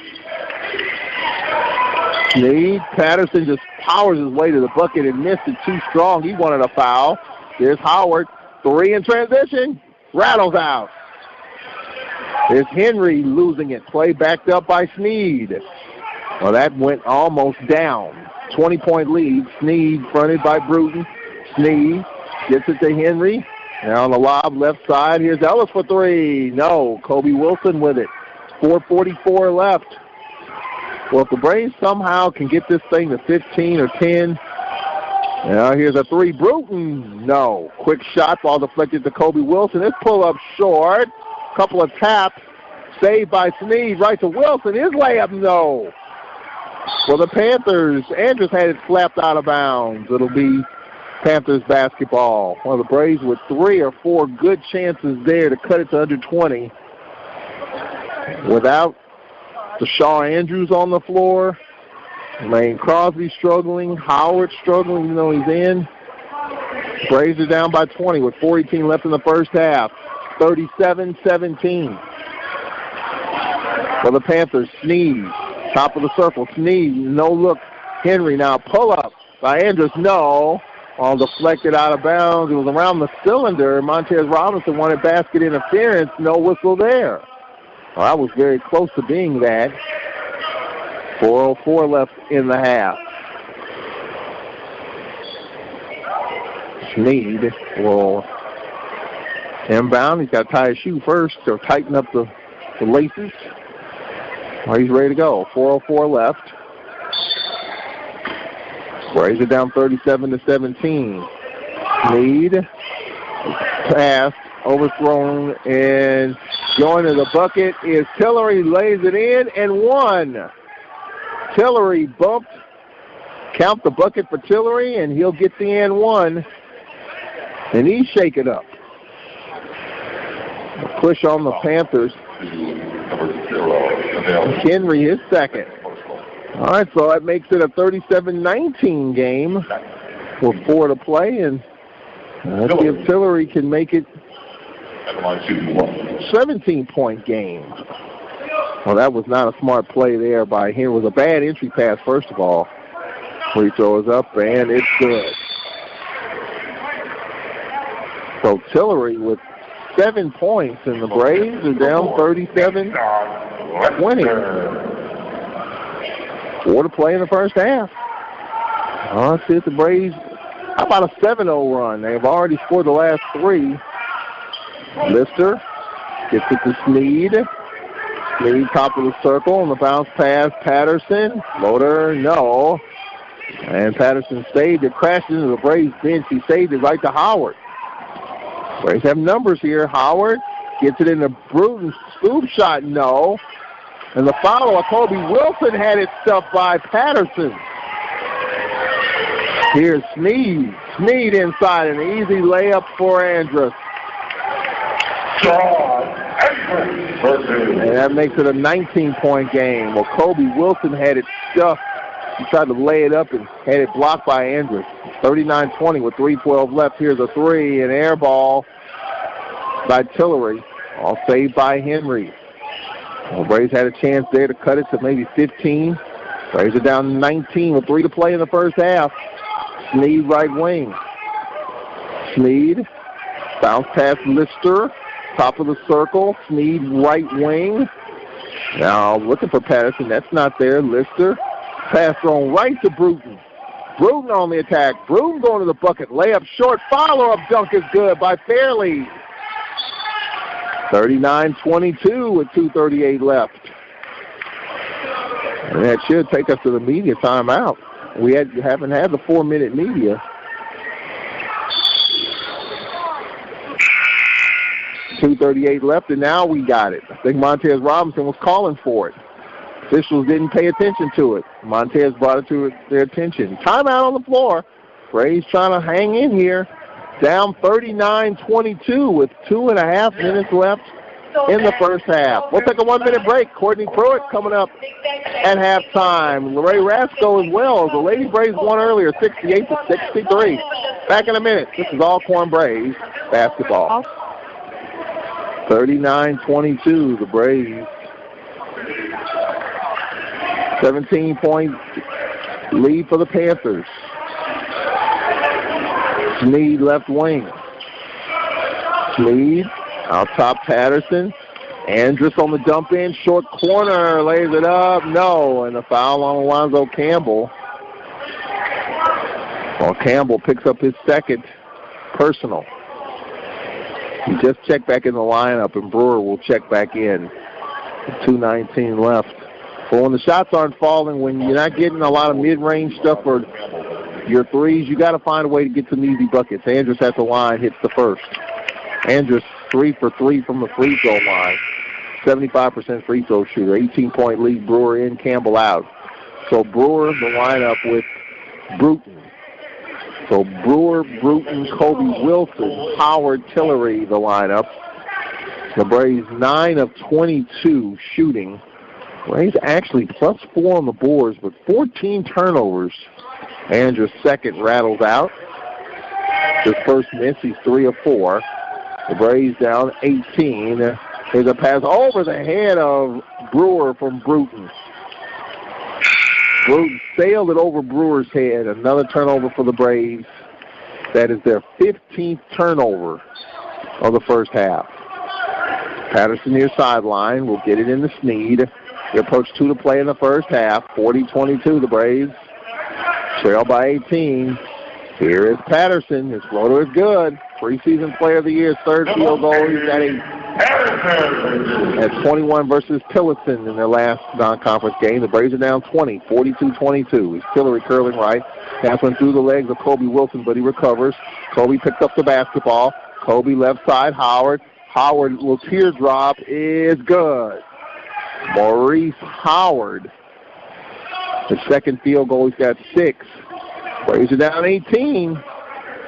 Sneed, Patterson just powers his way to the bucket and missed it too strong. He wanted a foul. There's Howard. Three in transition. Rattles out. There's Henry losing it. Play backed up by Sneed. Well, that went almost down. 20-point lead. Sneed fronted by Bruton. Sneed gets it to Henry. Now on the lob, left side. Here's Ellis for three. No. Kobe Wilson with it. 4:44 left. Well, if the Braves somehow can get this thing to 15 or 10. Now here's a three. Bruton. No. Quick shot. Ball deflected to Kobe Wilson. This pull-up short. Couple of taps. Saved by Sneed. Right to Wilson. His layup, no. Well, the Panthers, Andrus had it slapped out of bounds. It'll be Panthers basketball. Well, the Braves with 3 or 4 good chances there to cut it to under 20. Without Deshaun Andrews on the floor, Lane Crosby struggling, Howard struggling, even though he's in. Braves are down by 20 with 4:18 left in the first half. 37-17. For the Panthers, Sneed, top of the circle. Sneed, no look. Henry now pull up by Andrus, no. All deflected out of bounds. It was around the cylinder. Montez Robinson wanted basket interference. No whistle there. Well, that was very close to being that. 4:04 left in the half. Sneed will inbound. He's got to tie his shoe first or tighten up the laces. Well, he's ready to go. 4:04 left. Braves are down 37-17. Sneed pass, overthrown, and going to the bucket is Tillery. Lays it in and one. Tillery bumped. Count the bucket for Tillery, and he'll get the and one. And he's shaken up. A push on the Panthers. Henry, his second. All right, so that makes it a 37-19 game with 4 to play, and let's see if Tillery can make it a 17-point game. Well, that was not a smart play there by him. It was a bad entry pass, first of all. Free throw is up, and it's good. So Tillery with 7 points, and the Braves are down 37-20. 4 to play in the first half. Let's see if the Braves, how about a 7-0 run? They've already scored the last 3. Lister gets it to Sneed. Sneed top of the circle on the bounce pass. Patterson. Floater, no. And Patterson saved it, crashed into the Braves bench. He saved it right to Howard. Braves have numbers here. Howard gets it in the Bruton scoop shot, no. And the follow-up, Kobe Wilson had it stuffed by Patterson. Here's Sneed. Sneed inside, an easy layup for Andrus. And that makes it a 19-point game. Well, Kobe Wilson had it stuffed. He tried to lay it up and had it blocked by Andrews. 39-20 with 3:12 left. Here's a three, an air ball by Tillery. All saved by Henry. Well, Braves had a chance there to cut it to maybe 15. Braves are down 19 with 3 to play in the first half. Sneed right wing. Sneed, bounce pass Lister, top of the circle. Sneed right wing. Now looking for Patterson. That's not there. Lister. Pass thrown right to Bruton. Bruton on the attack. Bruton going to the bucket. Layup short. Follow-up dunk is good by Fairley. 39-22 with 2:38 left. And that should take us to the media timeout. We haven't had the 4-minute media. 2:38 left, and now we got it. I think Montez Robinson was calling for it. Officials didn't pay attention to it. Montez brought it to their attention. Timeout on the floor. Braves trying to hang in here. Down 39-22 with 2.5 minutes left in the first half. We'll take a 1-minute break. Courtney Pruitt coming up at halftime. Lorraine Rasco as well. The Lady Braves won earlier, 68-63. Back in a minute. This is Alcorn Braves basketball. 39-22, the Braves. 17-point lead for the Panthers. Sneed left wing. Sneed out top Patterson. Andrus on the dump in. Short corner. Lays it up. No. And a foul on Alonzo Campbell. Well, Campbell picks up his second personal. He just checked back in the lineup, and Brewer will check back in. 2:19 left. But when the shots aren't falling, when you're not getting a lot of mid-range stuff or your threes, you got to find a way to get some easy buckets. Andrus at the line hits the first. Andrus 3 for 3 from the free throw line. 75% free throw shooter. 18-point lead. Brewer in, Campbell out. So Brewer, the lineup with Bruton. So Brewer, Bruton, Kobe Wilson, Howard, Tillery, the lineup. The Braves 9 of 22 shooting. Braves actually +4 on the boards, but 14 turnovers. Andrus' second rattles out. His first miss, he's 3 of 4. The Braves down 18. There's a pass over the head of Brewer from Bruton. Bruton sailed it over Brewer's head. Another turnover for the Braves. That is their 15th turnover of the first half. Patterson near sideline will get it in the Sneed. They approach 2 to play in the first half. 40-22, the Braves trail by 18. Here is Patterson. His floater is good. Preseason player of the year, third field goal. He's got at 21 versus Tillotson in their last non-conference game. The Braves are down 20, 42-22. It's Tillery curling right. Pass went through the legs of Kobe Wilson, but he recovers. Kobe picks up the basketball. Kobe left side, Howard. Howard will teardrop is good. Maurice Howard. The second field goal, he's got 6. Braves are down 18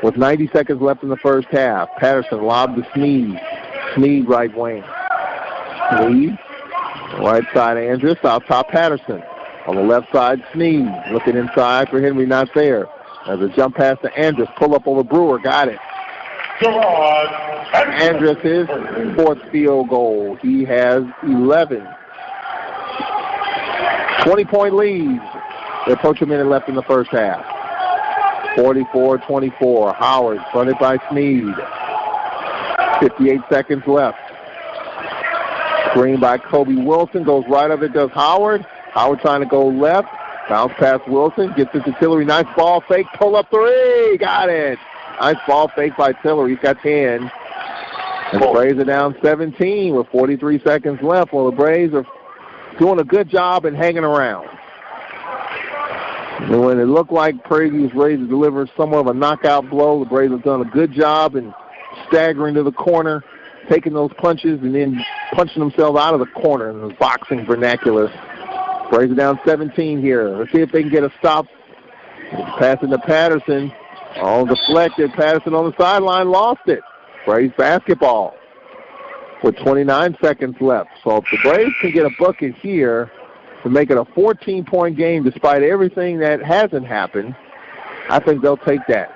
with 90 seconds left in the first half. Patterson lobbed to Sneed. Sneed right wing. Sneed, right side Andrus, out top Patterson. On the left side, Sneed looking inside for Henry, not there. As a jump pass to Andrus, pull up over Brewer, got it. Andrus, his 4th field goal. He has 11. 20-point lead. They approach a minute left in the first half. 44-24. Howard fronted by Sneed. 58 seconds left. Screen by Kobe Wilson. Goes right of it, does Howard. Howard trying to go left. Bounce past Wilson. Gets it to Tillery. Nice ball fake. Pull up 3. Got it. Nice ball fake by Tillery. He's got 10. And the Braves are down 17 with 43 seconds left. Well, the Braves are doing a good job and hanging around. And when it looked like Prairie View was ready to deliver somewhat of a knockout blow, the Braves have done a good job in staggering to the corner, taking those punches, and then punching themselves out of the corner in the boxing vernacular. Braves are down 17 here. Let's see if they can get a stop. Passing to Patterson. All deflected. Patterson on the sideline lost it. Braves basketball. with 29 seconds left. So if the Braves can get a bucket here to make it a 14-point game despite everything that hasn't happened, I think they'll take that.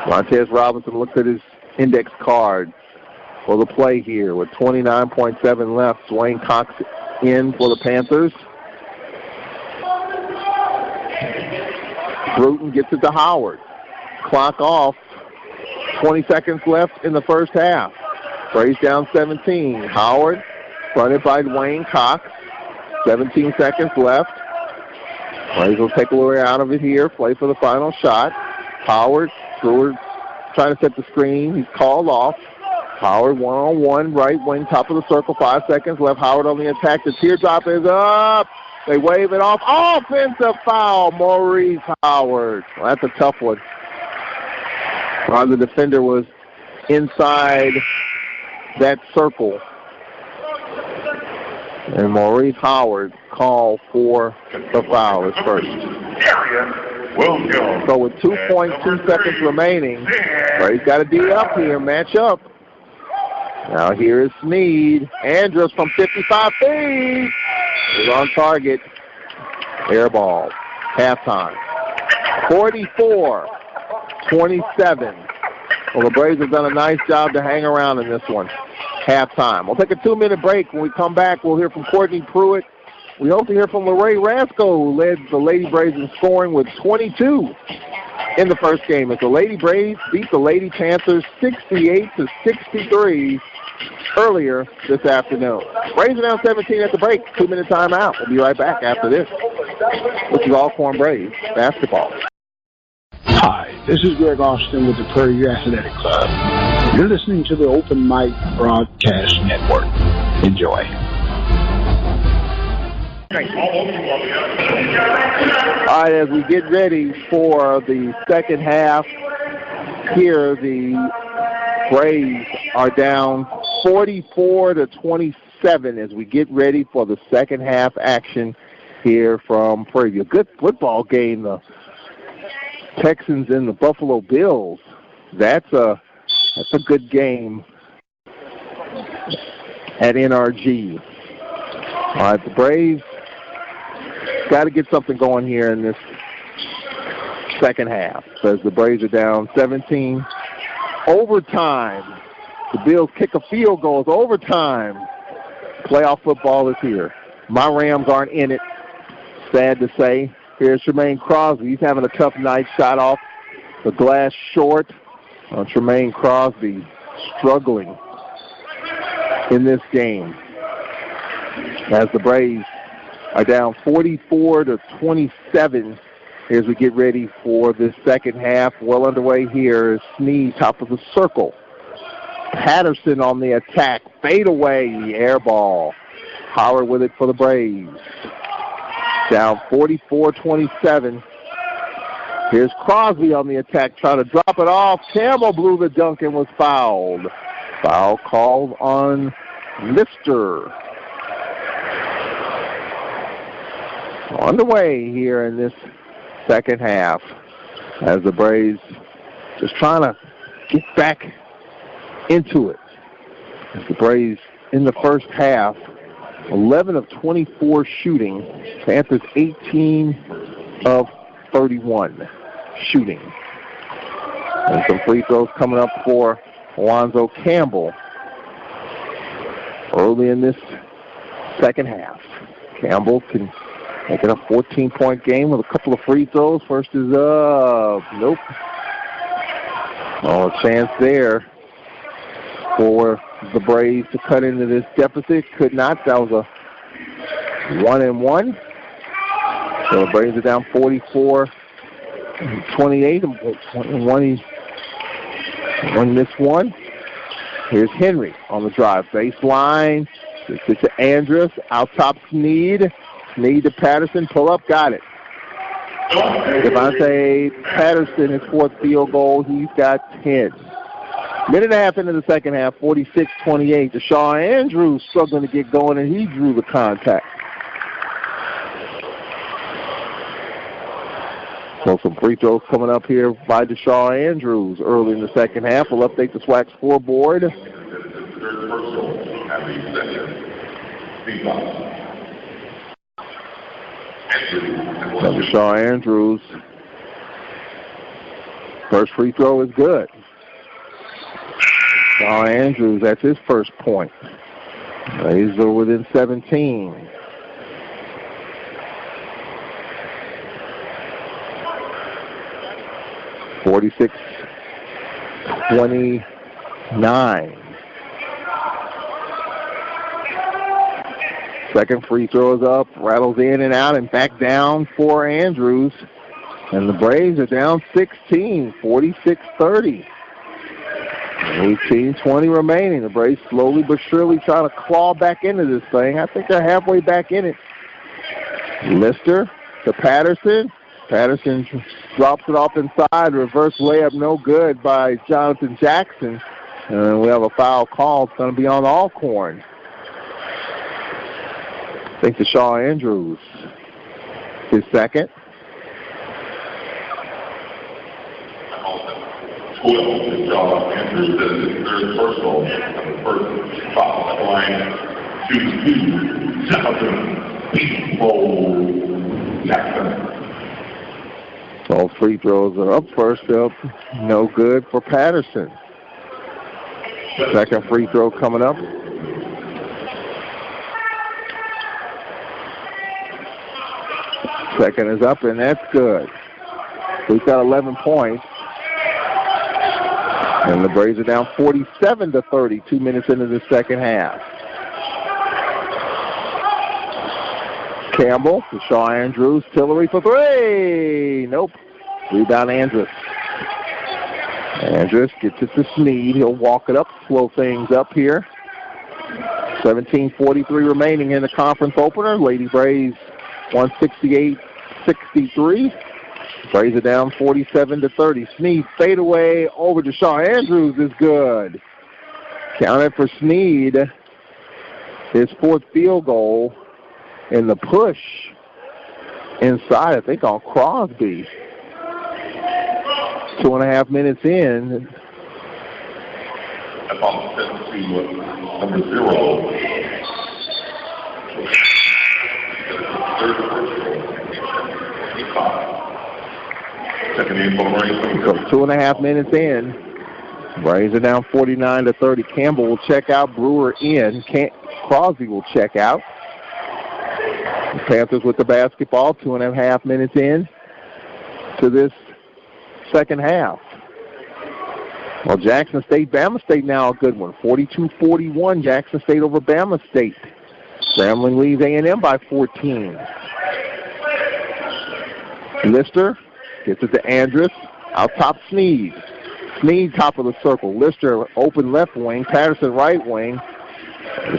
Montez Robinson looks at his index card for the play here with 29.7 left. Dwayne Cox in for the Panthers. Bruton gets it to Howard. Clock off. 20 seconds left in the first half. Braves down 17. Howard fronted by Dwayne Cox. 17 seconds left. Braves will take a little out of it here. Play for the final shot. Howard, Stewart trying to set the screen. He's called off. Howard one-on-one, right wing, top of the circle. 5 seconds left. Howard on the attack. The teardrop is up. They wave it off. Offensive foul, Maurice Howard. Well, that's a tough one. While the defender was inside that circle. And Maurice Howard called for the foul at first. So with 2.2 seconds remaining, Braves got to D up here, match up. Now here is Sneed. Andrews from 55 feet is on target. Air ball. Halftime. 44-27. Well, the Braves have done a nice job to hang around in this one. Halftime. We'll take a 2-minute break. When we come back, we'll hear from Courtney Pruitt. We hope to hear from LeRae Rasco, who led the Lady Braves in scoring with 22 in the first game, as the Lady Braves beat the Lady Panthers 68-63 earlier this afternoon. Braves are down 17 at the break. 2-minute timeout. We'll be right back after this. This is Alcorn Braves basketball. Hi, this is Greg Austin with the Prairie View Athletic Club. You're listening to the Open Mic Broadcast Network. Enjoy. All right, as we get ready for the second half, here the Braves are down 44-27 as we get ready for the second half action here from Prairie View. Good football game, the Texans and the Buffalo Bills. That's a good game at NRG. All right, the Braves got to get something going here in this second half, because the Braves are down 17. Overtime. The Bills kick a field goal. It's overtime. Playoff football is here. My Rams aren't in it, sad to say. Here's Tremaine Crosby. He's having a tough night. Shot off the glass short. Tremaine Crosby struggling in this game as the Braves are down 44-27 as we get ready for this second half. Well underway here is Sneed, top of the circle. Patterson on the attack. Fade away. Air ball. Howard with it for the Braves. Down 44-27. Here's Crosby on the attack, trying to drop it off. Campbell blew the dunk and was fouled. Foul called on Lister. Underway here in this second half as the Braves just trying to get back into it. As the Braves in the first half, 11 of 24 shooting. Panthers 18 of 31 shooting. And some free throws coming up for Alonzo Campbell early in this second half. Campbell can make it a 14-point game with a couple of free throws. First is up. Nope. Oh, a chance there for the Braves to cut into this deficit. Could not. That was a 1-and-1. So the Braves are down 44-28. One missed one. Here's Henry on the drive. Baseline. Gets it to Andrus. Out top Sneed. Sneed to Patterson. Pull up. Got it. Devontae Patterson, his fourth field goal. He's got 10. Minute and a half into the second half, 46-28. Deshaun Andrews struggling to get going, and he drew the contact. So some free throws coming up here by Deshaun Andrews early in the second half. We'll update the SWAC scoreboard. personal at the second. Shaw Andrews. First free throw is good. Shaw Andrews, that's his first point. He's within 17. (46-29). Second free throw is up, rattles in and out and back down for Andrews. And the Braves are down 16, 46-30. 18-20 remaining. The Braves slowly but surely trying to claw back into this thing. I think they're halfway back in it. Lister to Patterson. Patterson drops it off inside. Reverse layup no good by Jonathan Jackson. And we have a foul call. It's going to be on Alcorn. I think to Shaw Andrews. His second. 12, Shaw Andrews does his third personal on the first foul line. 2-2, Jonathan Jackson. All free throws are up first up. No good for Patterson. Second free throw coming up. Second is up, and that's good. We've got 11 points. And the Braves are down 47-30, 2 minutes into the second half. Campbell to Shaw Andrews. Tillery for three. Nope. Rebound Andrus. Andrus gets it to Sneed. He'll walk it up, slow things up here. 17:43 remaining in the conference opener. Lady Braves 168-63. Braves are down 47-30. Sneed fade away over to Shaw Andrews is good. Counted for Sneed. His fourth field goal. And the push inside, I think, on Crosby. 2.5 minutes in. That's on to number 0. Second in for Braves. So 2.5 minutes in. Braves are down 49-30. Campbell will check out. Brewer in. Crosby will check out. The Panthers with the basketball, 2.5 minutes in to this second half. Well, Jackson State, Bama State now a good one. 42-41, Jackson State over Bama State. Grambling leads A&M by 14. Lister gets it to Andrus. Out top Sneed. Sneed top of the circle. Lister open left wing. Patterson right wing.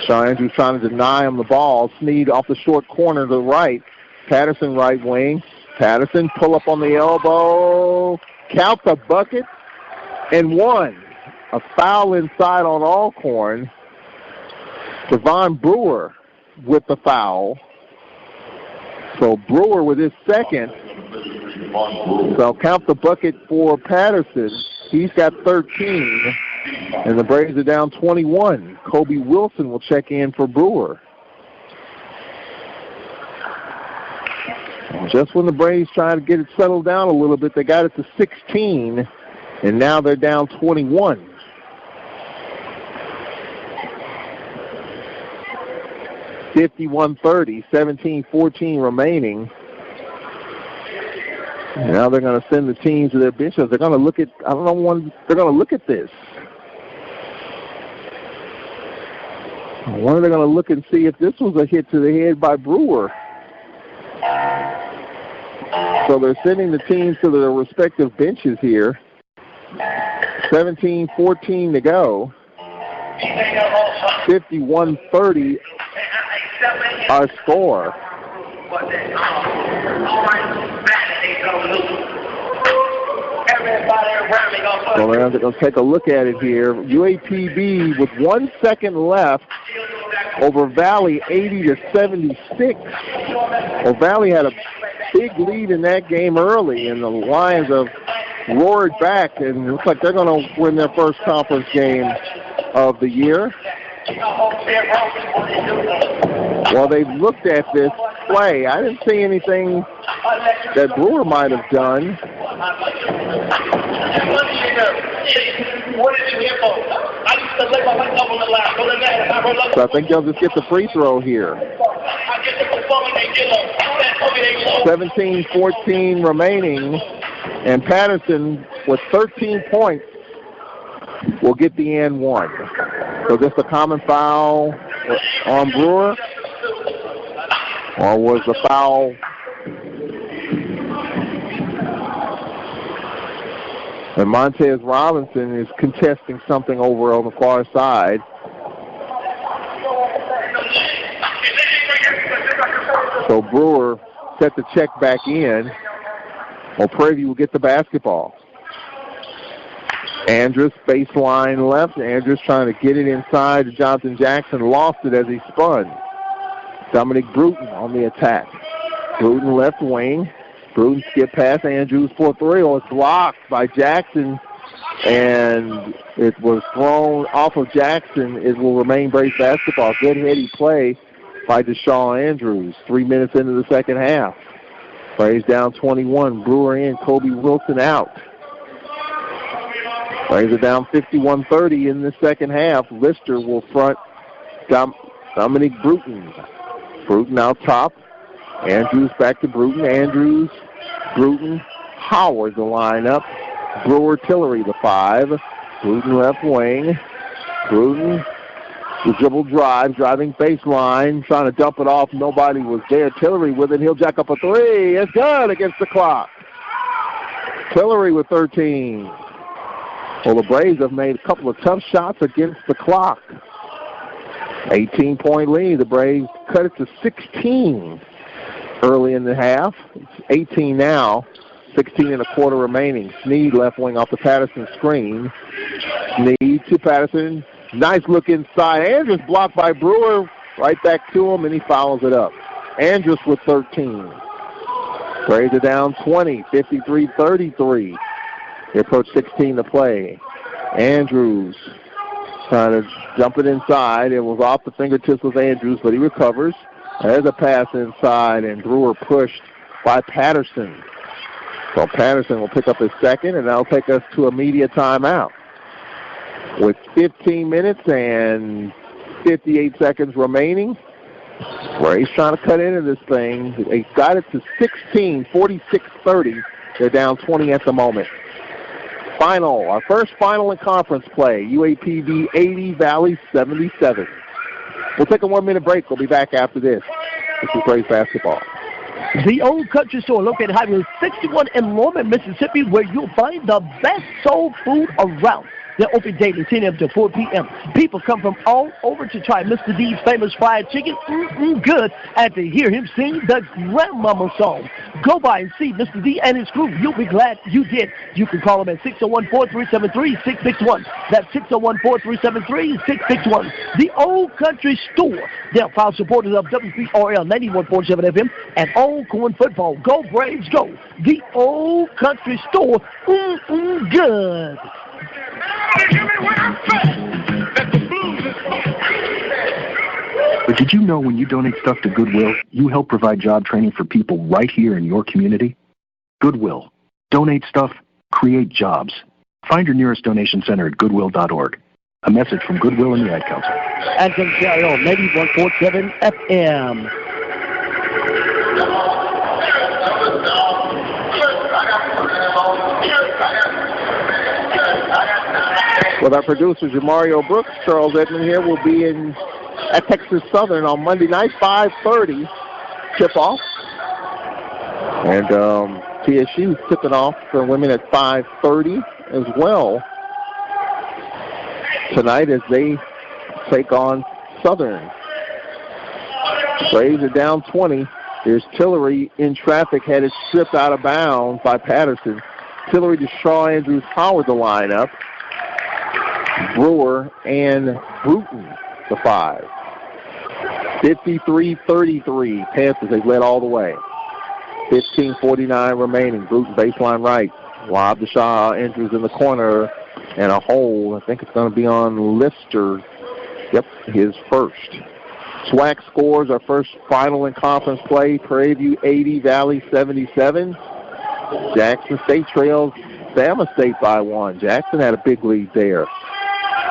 Shaw Andrews trying to deny him the ball. Sneed off the short corner to the right. Patterson right wing. Patterson pull up on the elbow. Count the bucket. And one. A foul inside on Alcorn. Devon Brewer with the foul. So Brewer with his second. So count the bucket for Patterson. He's got 13. And the Braves are down 21. Kobe Wilson will check in for Brewer. Just when the Braves try to get it settled down a little bit, they got it to 16, and now they're down 21. (51-30), 17-14 remaining. Now they're going to send the teams to their benches. They're going to look at, they're going to look at this. I wonder they're going to look and see if this was a hit to the head by Brewer. So they're sending the teams to their respective benches here. 17-14 to go. 51-30 our score. So they're going to take a look at it here. UAPB with 1 second left over Valley, 80-76. Well, Valley had a big lead in that game early, and the Lions have roared back, and it looks like they're going to win their first conference game of the year. Well, they've looked at this play. I didn't see anything that Brewer might have done. So I think they'll just get the free throw here. 17-14 remaining, and Patterson with 13 points will get the and one. So just a common foul on Brewer, or was the foul? And Montez Robinson is contesting something over on the far side. So Brewer set the check back in. Well, Prairie View will get the basketball. Andrus baseline left. Andrus trying to get it inside. Jonathan Jackson lost it as he spun. Dominic Bruton on the attack. Bruton left wing. Bruton skip past Andrews for three. Oh, it's blocked by Jackson, and it was thrown off of Jackson. It will remain Braves basketball. Good heady play by Deshaun Andrews. 3 minutes into the second half. Braves down 21. Brewer in. Kobe Wilson out. Braves are down 51-30 in the second half. Lister will front Dominic Bruton. Bruton out top. Andrews back to Bruton. Andrews, Bruton, Howard the lineup. Brewer, Tillery the 5. Bruton left wing. Bruton, the dribble drive, driving baseline, trying to dump it off. Nobody was there. Tillery with it. He'll jack up a three. It's good against the clock. Tillery with 13. Well, the Braves have made a couple of tough shots against the clock. 18-point lead. The Braves cut it to 16 early in the half. It's 18 now. 16 and a quarter remaining. Sneed left wing off the Patterson screen. Sneed to Patterson. Nice look inside. Andrus blocked by Brewer. Right back to him, and he follows it up. Andrus with 13. Braves are down 20, 53-33. They approach 16 to play. Andrews trying to jump it inside. It was off the fingertips of Andrews, but he recovers. There's a pass inside, and Brewer pushed by Patterson. So Patterson will pick up his second, and that'll take us to a media timeout. With 15 minutes and 58 seconds remaining, Braves trying to cut into this thing. They got it to 16, 46-30. They're down 20 at the moment. Final, our first final in conference play. UAPB 80, Valley 77. We'll take a 1-minute break. We'll be back after this. This is Braves basketball. The Old Country Store, located Highway 61 in Norman, Mississippi, where you'll find the best soul food around. They're open daily, 10 a.m. to 4 p.m. People come from all over to try Mr. D's famous fried chicken, good, and to hear him sing the Grandmama song. Go by and see Mr. D and his crew. You'll be glad you did. You can call them at 601-4373-661. That's 601-4373-661. The Old Country Store. They're proud supporters of WPRL 91.7 FM and Alcorn football. Go Braves, go. The Old Country Store, good. But did you know when you donate stuff to Goodwill, you help provide job training for people right here in your community? Goodwill. Donate stuff, create jobs. Find your nearest donation center at goodwill.org. A message from Goodwill and the Ad Council. And WPRL 91.7 FM. With our producer, Jamario Brooks, Charles Edmond here will be at Texas Southern on Monday night, 5:30 tip-off. And TSU tipping off for women at 5:30 as well tonight as they take on Southern. Braves are down 20. There's Tillery in traffic, had it stripped out of bounds by Patterson. Tillery to Shaw, Andrews, Howard the lineup. Brewer and Bruton, the 5. 53-33. Panthers, they've led all the way. 15:49 remaining. Bruton baseline right. Lob to Shaw, Andrews in the corner, and a hole. I think it's going to be on Lister. Yep, his first. SWAC scores our first final in conference play. Prairie View 80, Valley 77. Jackson State trails Bama State by 1. Jackson had a big lead there.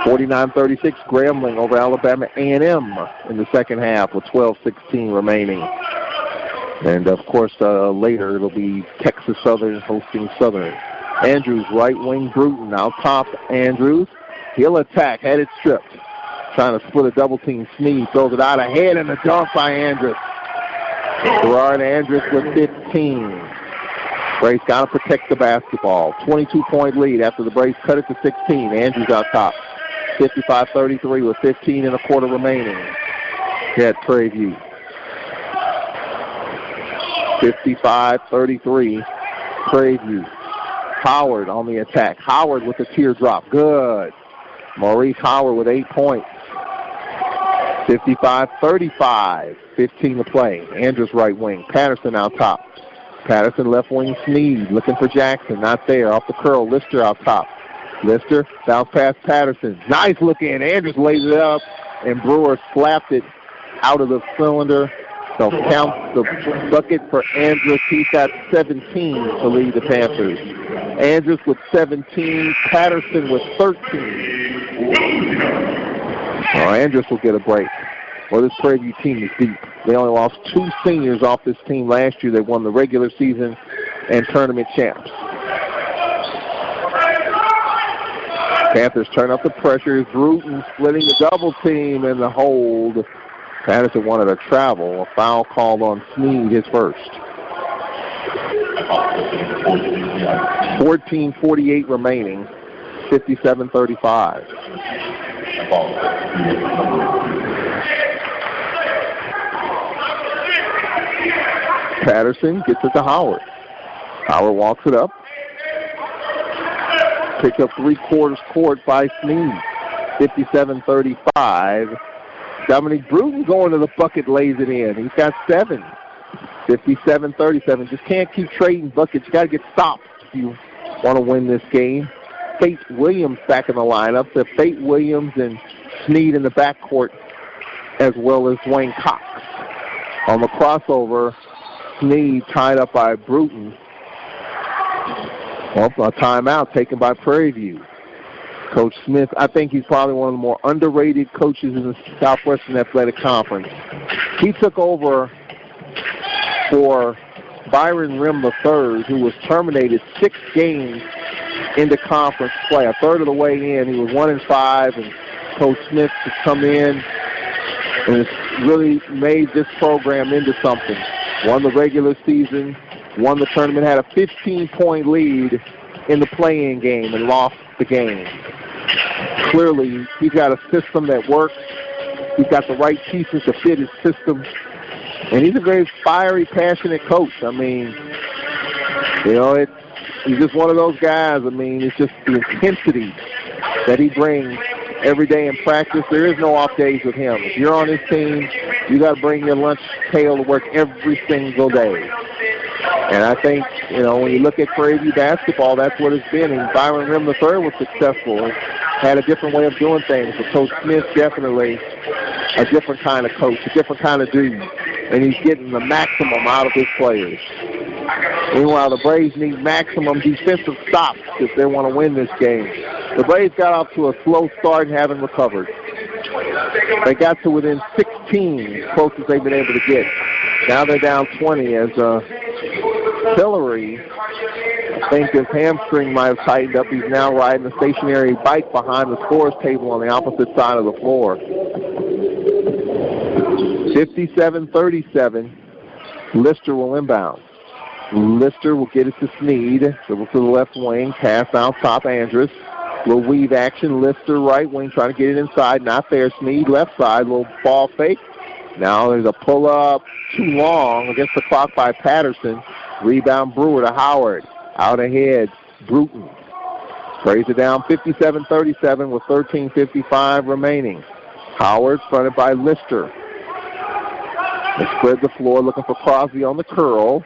49-36 Grambling over Alabama A&M in the second half with 12:16 remaining. And, of course, later it'll be Texas Southern hosting Southern. Andrews, right wing, Bruton. Out top, Andrews. He'll attack, had it stripped. Trying to split a double team. Sneed throws it out ahead and a dunk by Andrews. Gerard Andrews with 15. Brace got to protect the basketball. 22-point lead after the Brace cut it to 16. Andrews out top. 55-33 with 15 and a quarter remaining. At Prairie View. 55-33, Prairie View. Howard on the attack. Howard with the teardrop. Good. Maurice Howard with 8 points. 55-35, 15 to play. Andrews right wing. Patterson out top. Patterson left wing. Sneed looking for Jackson. Not there. Off the curl. Lister out top. Lister bounce past Patterson. Nice look in. Andrews lays it up, and Brewer slapped it out of the cylinder. So count the bucket for Andrews. He's got 17 to lead the Panthers. Andrews with 17. Patterson with 13. Andrews will get a break. Well, this Prairie View team is deep. They only lost 2 seniors off this team last year. They won the regular season and tournament champs. Panthers turn up the pressure. Bruton splitting the double team and the hold. Patterson wanted a travel. A foul called on Sneed, his first. 14:48 remaining. 57-35. Patterson gets it to Howard. Howard walks it up. Picked up 3/4 court by Sneed. 57-35. Dominique Bruton going to the bucket, lays it in. He's got 7. 57-37. Just can't keep trading buckets. You got to get stopped if you want to win this game. Fate Williams back in the lineup. The Fate Williams and Sneed in the backcourt, as well as Dwayne Cox. On the crossover, Sneed tied up by Bruton. Well, a timeout taken by Prairie View. Coach Smith, I think he's probably one of the more underrated coaches in the Southwestern Athletic Conference. He took over for Byron Rim III, who was terminated 6 games into conference play. A third of the way in, he was 1-5, and Coach Smith has come in and has really made this program into something. Won the regular season, won the tournament, had a 15-point lead in the play-in game and lost the game. Clearly, he's got a system that works. He's got the right pieces to fit his system. And he's a very fiery, passionate coach. I mean, you know, he's just one of those guys. I mean, it's just the intensity that he brings every day in practice. There is no off days with him. If you're on his team, you got to bring your lunch pail to work every single day. And I think, you know, when you look at Prairie View basketball, that's what it's been. And Byron Rim III was successful and had a different way of doing things. But Coach Smith definitely a different kind of coach, a different kind of dude. And he's getting the maximum out of his players. Meanwhile, the Braves need maximum defensive stops if they want to win this game. The Braves got off to a slow start and haven't recovered. They got to within 16, as close as they've been able to get. Now they're down 20 as Hillary, I think his hamstring might have tightened up. He's now riding a stationary bike behind the scores table on the opposite side of the floor. 57-37, Lister will inbound. Lister will get it to Sneed, dribble to the left wing, pass out top, Andrus. Little weave action, Lister right wing, trying to get it inside, not there. Sneed left side, little ball fake. Now there's a pull-up, too long, against the clock by Patterson. Rebound Brewer to Howard. Out ahead, Bruton. Sprays it down 57-37 with 13:55 remaining. Howard fronted by Lister. They spread the floor looking for Crosby on the curl.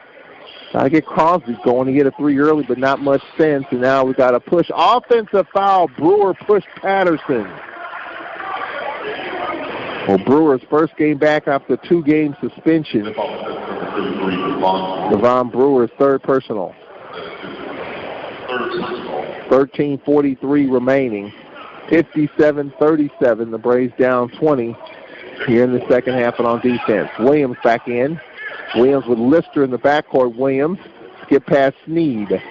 Trying to get Crosby going to get a 3 early, but not much sense. And now we got a push. Offensive foul. Brewer pushed Patterson. Well, Brewer's first game back after 2-game suspension. Devon Brewer's third personal. 13:43 remaining. 57-37. The Braves down 20 here in the second half and on defense. Williams back in. Williams with Lister in the backcourt. Williams skip past Sneed.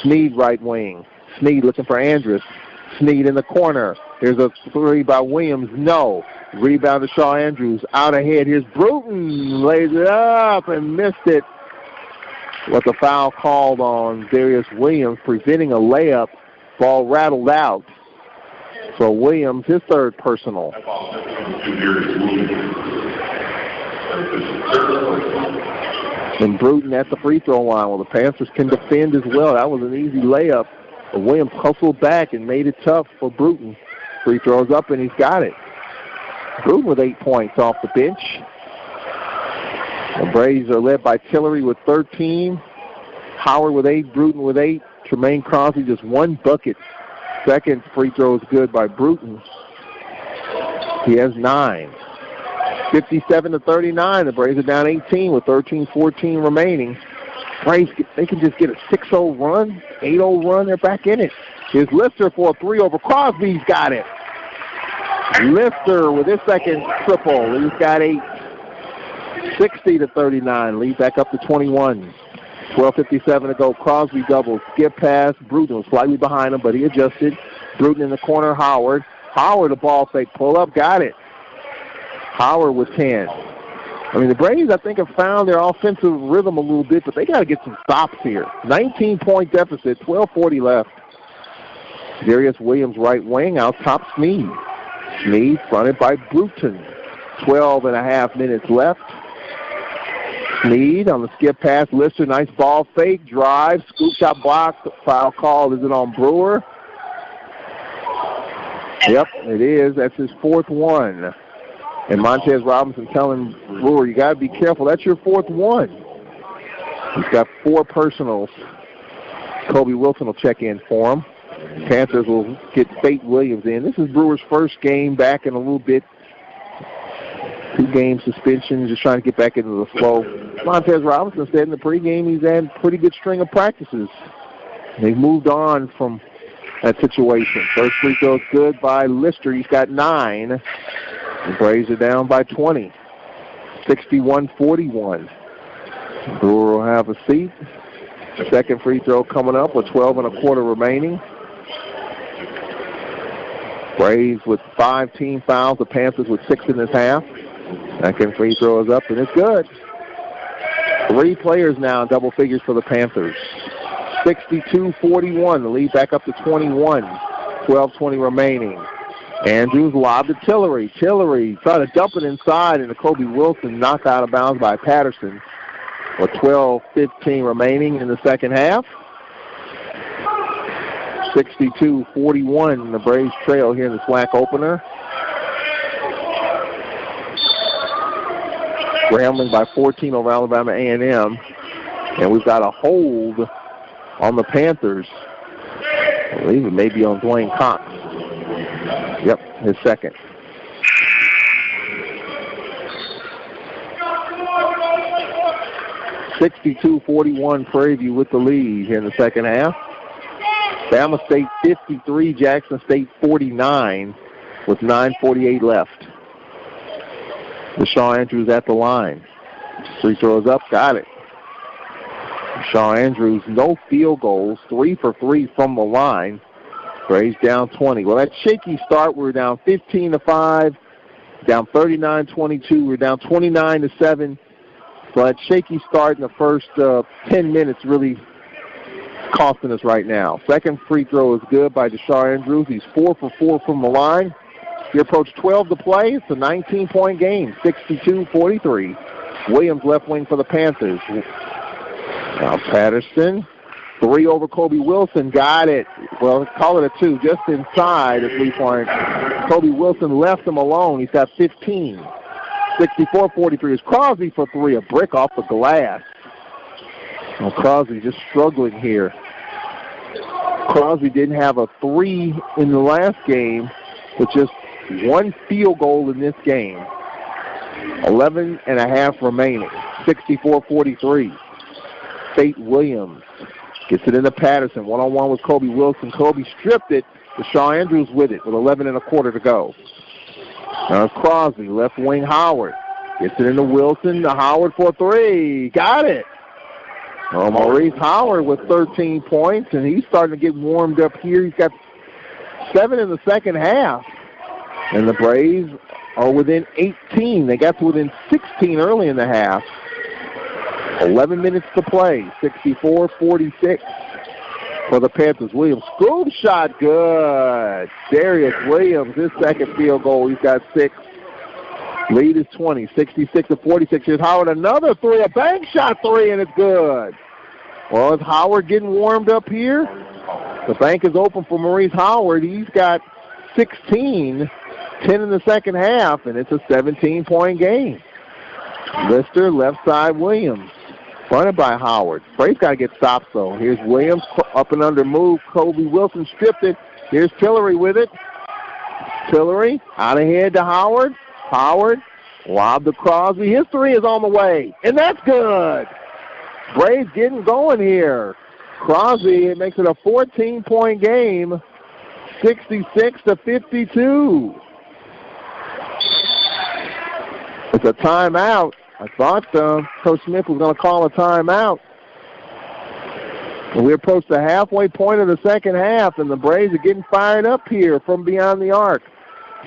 Sneed right wing. Sneed looking for Andrus. Sneed in the corner. Here's a three by Williams. No. Rebound to Shaw Andrews. Out ahead. Here's Bruton. Lays it up and missed it. With the foul called on Darius Williams, preventing a layup. Ball rattled out. So Williams, his third personal. And Bruton at the free throw line. Well, the Panthers can defend as well. That was an easy layup. But Williams hustled back and made it tough for Bruton. Free throws up, and he's got it. Bruton with 8 points off the bench. The Braves are led by Tillery with 13. Howard with 8. Bruton with 8. Tremaine Crosby just 1 bucket. Second free throw is good by Bruton. He has 9. 57-39. The Braves are down 18 with 13:14 remaining. Braves, they can just get a 6-0 run, 8-0 run. They're back in it. Here's Lister for a 3 over Crosby. He's got it. Lister with his second triple. He's got 8. 60-39. Lead back up to 21. 12:57 to go. Crosby doubles. Skip pass. Bruton was slightly behind him, but he adjusted. Bruton in the corner. Howard. Howard, a ball fake. Pull up. Got it. Howard with 10. I mean, the Braves, I think, have found their offensive rhythm a little bit, but they got to get some stops here. 19-point deficit. 12:40 left. Darius Williams, right wing. Out top Sneed. Sneed fronted by Bruton. 12.5 minutes left. Sneed on the skip pass. Lister, nice ball fake. Drive. Scoop shot blocked. Foul call. Is it on Brewer? Yep, it is. That's his 4th one. And Montez Robinson telling Brewer, you got to be careful. That's your 4th one. He's got 4 personals. Kobe Wilson will check in for him. Panthers will get Fate Williams in. This is Brewer's first game back in a little bit. 2-game suspension, just trying to get back into the flow. Montez Robinson said in the pregame he's had a pretty good string of practices. They've moved on from that situation. First free throw is good by Lister. He's got 9. The Braves are down by 20. 61-41. Brewer will have a seat. Second free throw coming up with 12.25 remaining. Braves with 5 team fouls. The Panthers with 6 in this half. Second free throw is up, and it's good. 3 players now in double figures for the Panthers. 62-41. The lead back up to 21. 12:20 remaining. Andrews lobbed to Tillery. Tillery tried to dump it inside, and the Kobe Wilson knocked out of bounds by Patterson. With 12:15 remaining in the second half. 62-41. The Braves trail here in the SWAC opener. Grambling by 14 over Alabama A&M. And we've got a hold on the Panthers. I believe it may be on Dwayne Cox. Yep, his second. (62-41) Prairie View with the lead here in the second half. Bama State 53, Jackson State 49 with 9:48 left. Shaw Andrews at the line. Free throws up, got it. Shaw Andrews, no field goals, 3 for 3 from the line. Braves down 20. Well, that shaky start, we were down 15-5, down 39-22. We're down 29-7. So that shaky start in the first 10 minutes really costing us right now. Second free throw is good by Deshaun Andrews. He's 4 for 4 from the line. We approach 12 to play. It's a 19-point game, 62-43. Williams left wing for the Panthers. Now Patterson, 3 over Kobe Wilson, got it. Well, call it a 2, just inside the 3-point. Kobe Wilson left him alone. He's got 15. 64-43 is Crosby for 3, a brick off the glass. Well, Crosby just struggling here. Crosby didn't have a 3 in the last game, but just 1 field goal in this game. 11 and a half remaining. 64-43. Fate Williams gets it into Patterson. One-on-one with Kobe Wilson. Kobe stripped it. Deshaun Andrews with it with 11 and a quarter to go. Now Crosby, left wing Howard. Gets it into Wilson. To Howard for three. Got it. Maurice Howard with 13 points, and he's starting to get warmed up here. He's got 7 in the second half. And the Braves are within 18. They got to within 16 early in the half. 11 minutes to play. 64-46 for the Panthers. Williams, scoop shot, good. Darius Williams, his second field goal. He's got 6. Lead is 20. 66-46. Here's Howard, another three, a bank shot three, and it's good. Well, is Howard getting warmed up here? The bank is open for Maurice Howard. He's got 16. 10 in the second half, and it's a 17-point game. Lister, left side, Williams. Fronted by Howard. Braves got to get stops, though. Here's Williams, up and under move. Kobe Wilson stripped it. Here's Tillery with it. Tillery, out ahead to Howard. Howard, lob to Crosby. His three is on the way, and that's good. Braves getting going here. Crosby, it makes it a 14-point game. 66-52. It's a timeout. I thought Coach Smith was going to call a timeout. We approach the halfway point of the second half, and the Braves are getting fired up here from beyond the arc.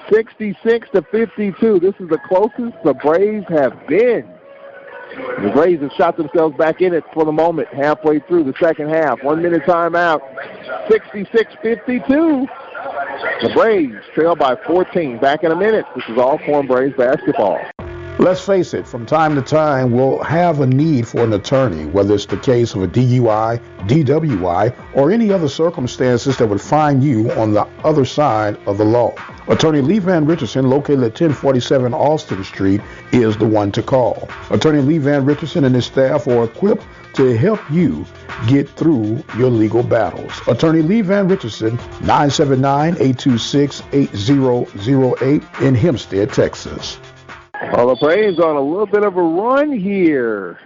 66-52. This is the closest the Braves have been. The Braves have shot themselves back in it for the moment, halfway through the second half. 1 minute timeout. 66-52. The Braves trail by 14. Back in a minute. This is Alcorn Braves basketball. Let's face it, from time to time, we'll have a need for an attorney, whether it's the case of a DUI, DWI, or any other circumstances that would find you on the other side of the law. Attorney Lee Van Richardson, located at 1047 Austin Street, is the one to call. Attorney Lee Van Richardson and his staff are equipped to help you get through your legal battles. Attorney Lee Van Richardson, 979-826-8008 in Hempstead, Texas. Well, the Braves on a little bit of a run here.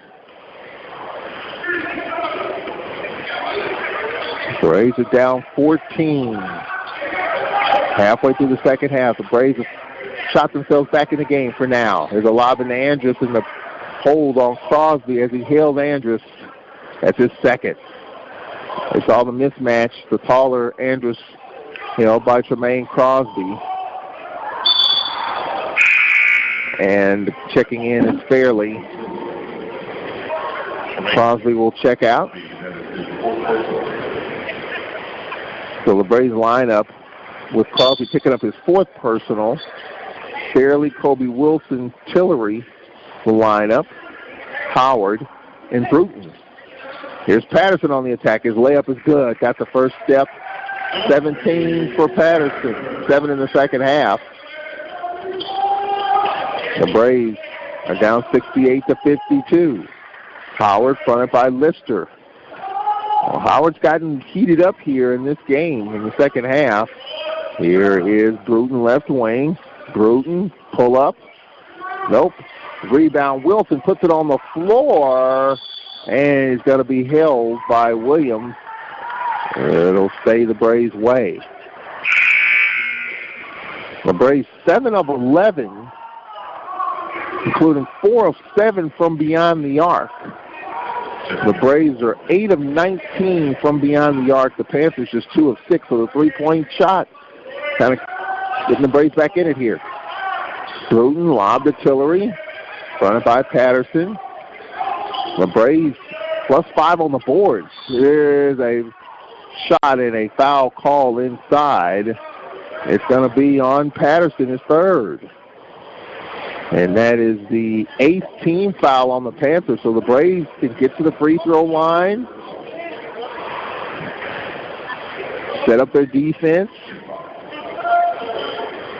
Braves are down 14. Halfway through the second half, the Braves have shot themselves back in the game for now. There's a lob in Andrus and the hold on Crosby as he held Andrus. That's his second. They saw the mismatch. The taller Andrus held by Tremaine Crosby. And checking in is Fairley. Crosby will check out. So the Braves line up with Crosby picking up his fourth personal. Fairley, Kobe Wilson, Tillery will line up. Howard and Bruton. Here's Patterson on the attack. His layup is good. Got the first step. 17 for Patterson. 7 in the second half. The Braves are down 68-52. Howard fronted by Lister. Well, Howard's gotten heated up here in this game in the second half. Here is Bruton, left wing. Bruton, pull up. Nope. Rebound. Wilson puts it on the floor, and he's going to be held by Williams. It'll stay the Braves' way. The Braves 7 of 11. Including 4 of 7 from beyond the arc. The Braves are 8 of 19 from beyond the arc. The Panthers just 2 of 6 with a three-point shot. Kind of getting the Braves back in it here. Bruton, lob to Tillery. Fronted by Patterson. The Braves +5 on the boards. There's a shot and a foul call inside. It's going to be on Patterson, his third. And that is the 8th team foul on the Panthers. So the Braves can get to the free throw line, set up their defense.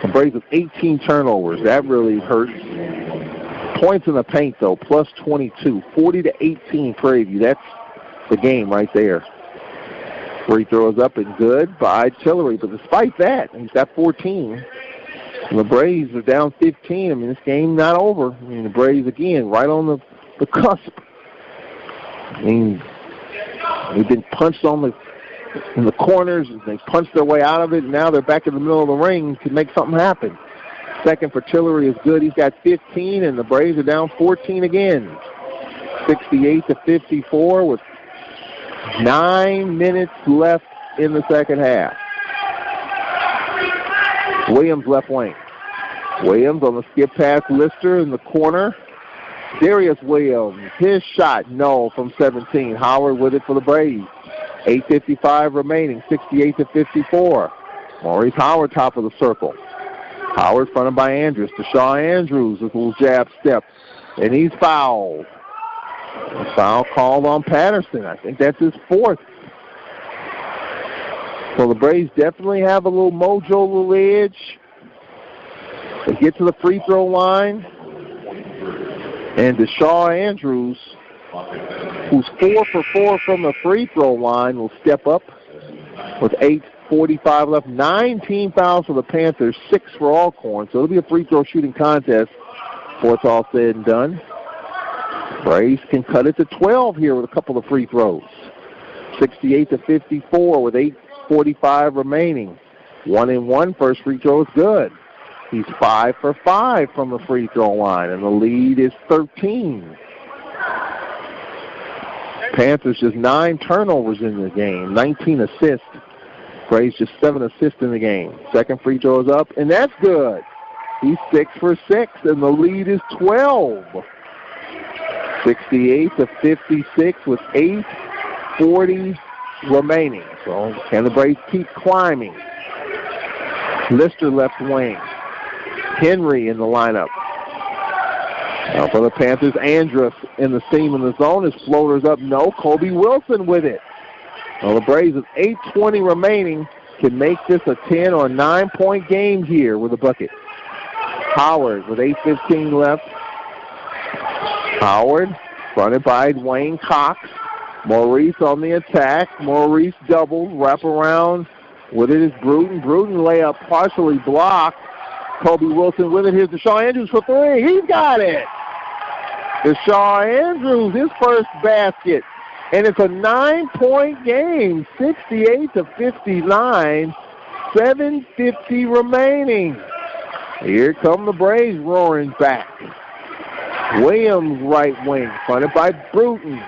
The Braves with 18 turnovers. That really hurts. Points in the paint, though, +22. 40-18 Prairie View. That's the game right there. Free throws up and good by Tillery. But despite that, he's got 14. The Braves are down 15. I mean, this game not over. I mean, the Braves, again, right on the cusp. I mean, they've been punched in the corners. They punched their way out of it, and now they're back in the middle of the ring to make something happen. Second for Tillery is good. He's got 15, and the Braves are down 14 again. 68-54 with 9 minutes left in the second half. Williams left wing. Williams on the skip pass, Lister in the corner. Darius Williams, his shot, no, from 17. Howard with it for the Braves. 8:55 remaining, 68-54. Maurice Howard top of the circle. Howard fronted by Andrews. Deshaun Andrews with a little jab step, and he's fouled. A foul called on Patterson. I think that's his fourth. So the Braves definitely have a little mojo, a little edge. They get to the free throw line. And Deshaun Andrews, who's 4 for 4 from the free throw line, will step up with 8:45 left. 19 fouls for the Panthers, 6 for Alcorn. So it'll be a free throw shooting contest before it's all said and done. Braves can cut it to 12 here with a couple of free throws. 68-54 with 8:45 remaining. 1-and-1, first free throw is good. He's 5 for 5 from the free throw line, and the lead is 13. Panthers just 9 turnovers in the game, 19 assists. Braves just 7 assists in the game. Second free throw is up, and that's good. He's 6 for 6, and the lead is 12. 68-56 with 8:40 remaining. So can the Braves keep climbing? Lister left wing. Henry in the lineup. Now for the Panthers, Andrus in the seam in the zone. His floater's up. No, Kobe Wilson with it. Well, the Braves with 8:20 remaining can make this a 10 or 9-point game here with a bucket. Howard with 8:15 left. Howard fronted by Dwayne Cox. Maurice on the attack. Maurice doubles, wrap around. With it is Bruton. Bruton layup partially blocked. Kobe Wilson with it. Here's Deshaun Andrews for 3. He's got it. Deshaun Andrews, his first basket. And it's a 9-point game, 68-59, 7:50 remaining. Here come the Braves roaring back. Williams right wing, fronted by Bruton.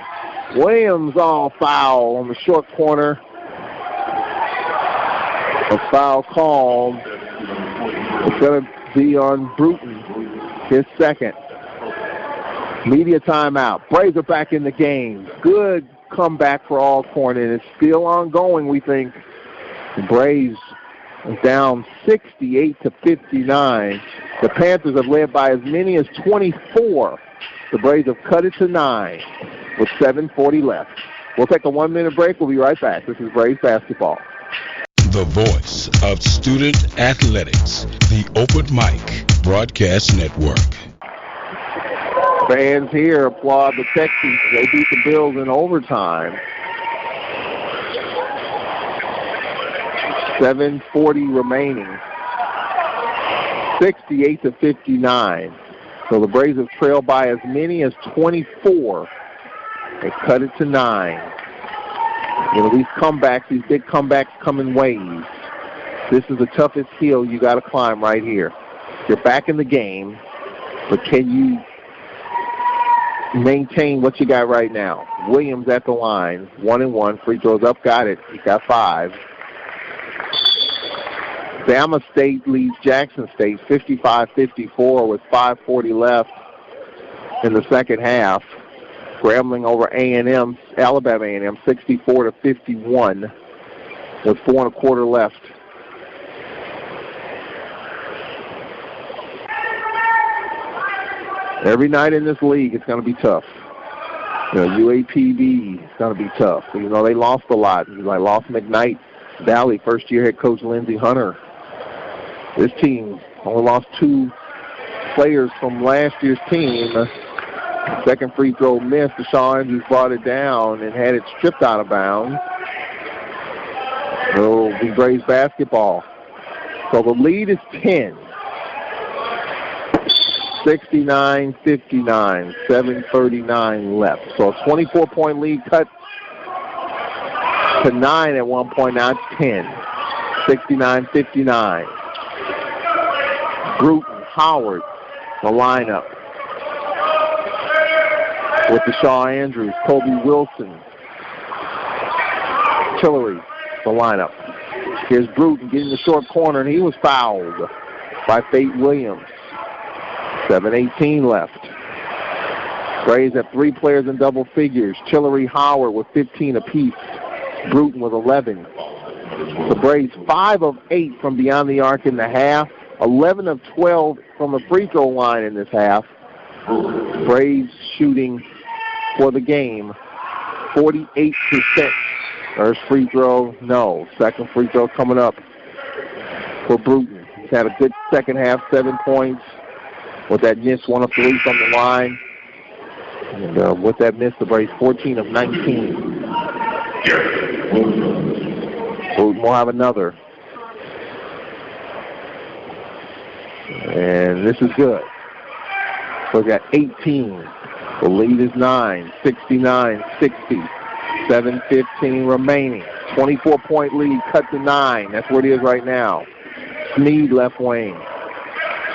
Williams all foul on the short corner. A foul called. It's going to be on Bruton, his second. Media timeout. Braves are back in the game. Good comeback for Alcorn, and it's still ongoing, we think. The Braves are down 68-59. The Panthers have led by as many as 24. The Braves have cut it to 9 with 7:40 left. We'll take a 1-minute break. We'll be right back. This is Braves basketball. The voice of student athletics, the Open Mic Broadcast Network. Fans here applaud the Texans. They beat the Bills in overtime. 7:40 remaining. 68-59. So the Braves have trailed by as many as 24. They cut it to 9. You know, these comebacks, these big comebacks come in waves. This is the toughest hill you got to climb right here. You're back in the game, but can you maintain what you got right now? Williams at the line, 1-and-1, free throws up, got it. He got 5. Bama State leads Jackson State 55-54 with 5:40 left in the second half. Grambling over A&M, Alabama A&M, 64-51 with 4 1/4 left. Every night in this league, it's going to be tough. You know, UAPB is going to be tough. You know, they lost a lot. They lost McKnight Valley, first-year head coach Lindsey Hunter. This team only lost 2 players from last year's team. Second free throw missed. Deshaun Andrews brought it down and had it stripped out of bounds. So we Braves basketball. So the lead is 10. 69-59, 7:39 left. So a 24-point lead cut to 9 at one point, now it's 10. 69-59. Bruton, Howard, the lineup. With the Shaw Andrews, Kobe Wilson, Tillery, the lineup. Here's Bruton getting the short corner, and he was fouled by Fate Williams. 7:18 left. Braves have 3 players in double figures. Tillery, Howard with 15 apiece. Bruton with 11. The Braves 5 of 8 from beyond the arc in the half. 11 of 12 from the free throw line in this half. Braves shooting for the game 48%. First free throw, no. Second free throw coming up for Bruton. He's had a good second half, 7 points. With that miss, 1 of 3 from the line. And with that miss, the Braves 14 of 19. Bruton will have another. And this is good. So we got 18. The lead is 9, 69-60. 7:15 remaining. 24-point lead cut to 9. That's where it is right now. Sneed left wing.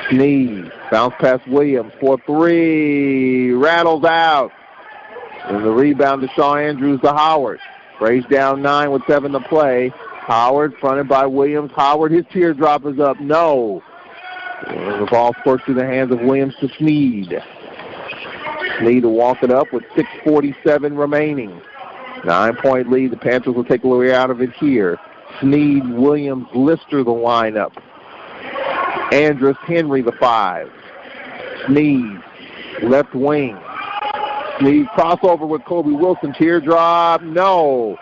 Sneed bounce past Williams for 3. Rattles out. And the rebound to Shaw Andrews to Howard. Braves down 9 with 7 to play. Howard fronted by Williams. Howard, his teardrop is up. No. And the ball squirts through the hands of Williams to Sneed. Sneed to walk it up with 6:47 remaining. 9-point lead. The Panthers will take a little out of it here. Sneed, Williams, Lister the lineup. Andrus Henry the 5. Sneed, left wing. Sneed crossover with Kobe Wilson. Teardrop, no.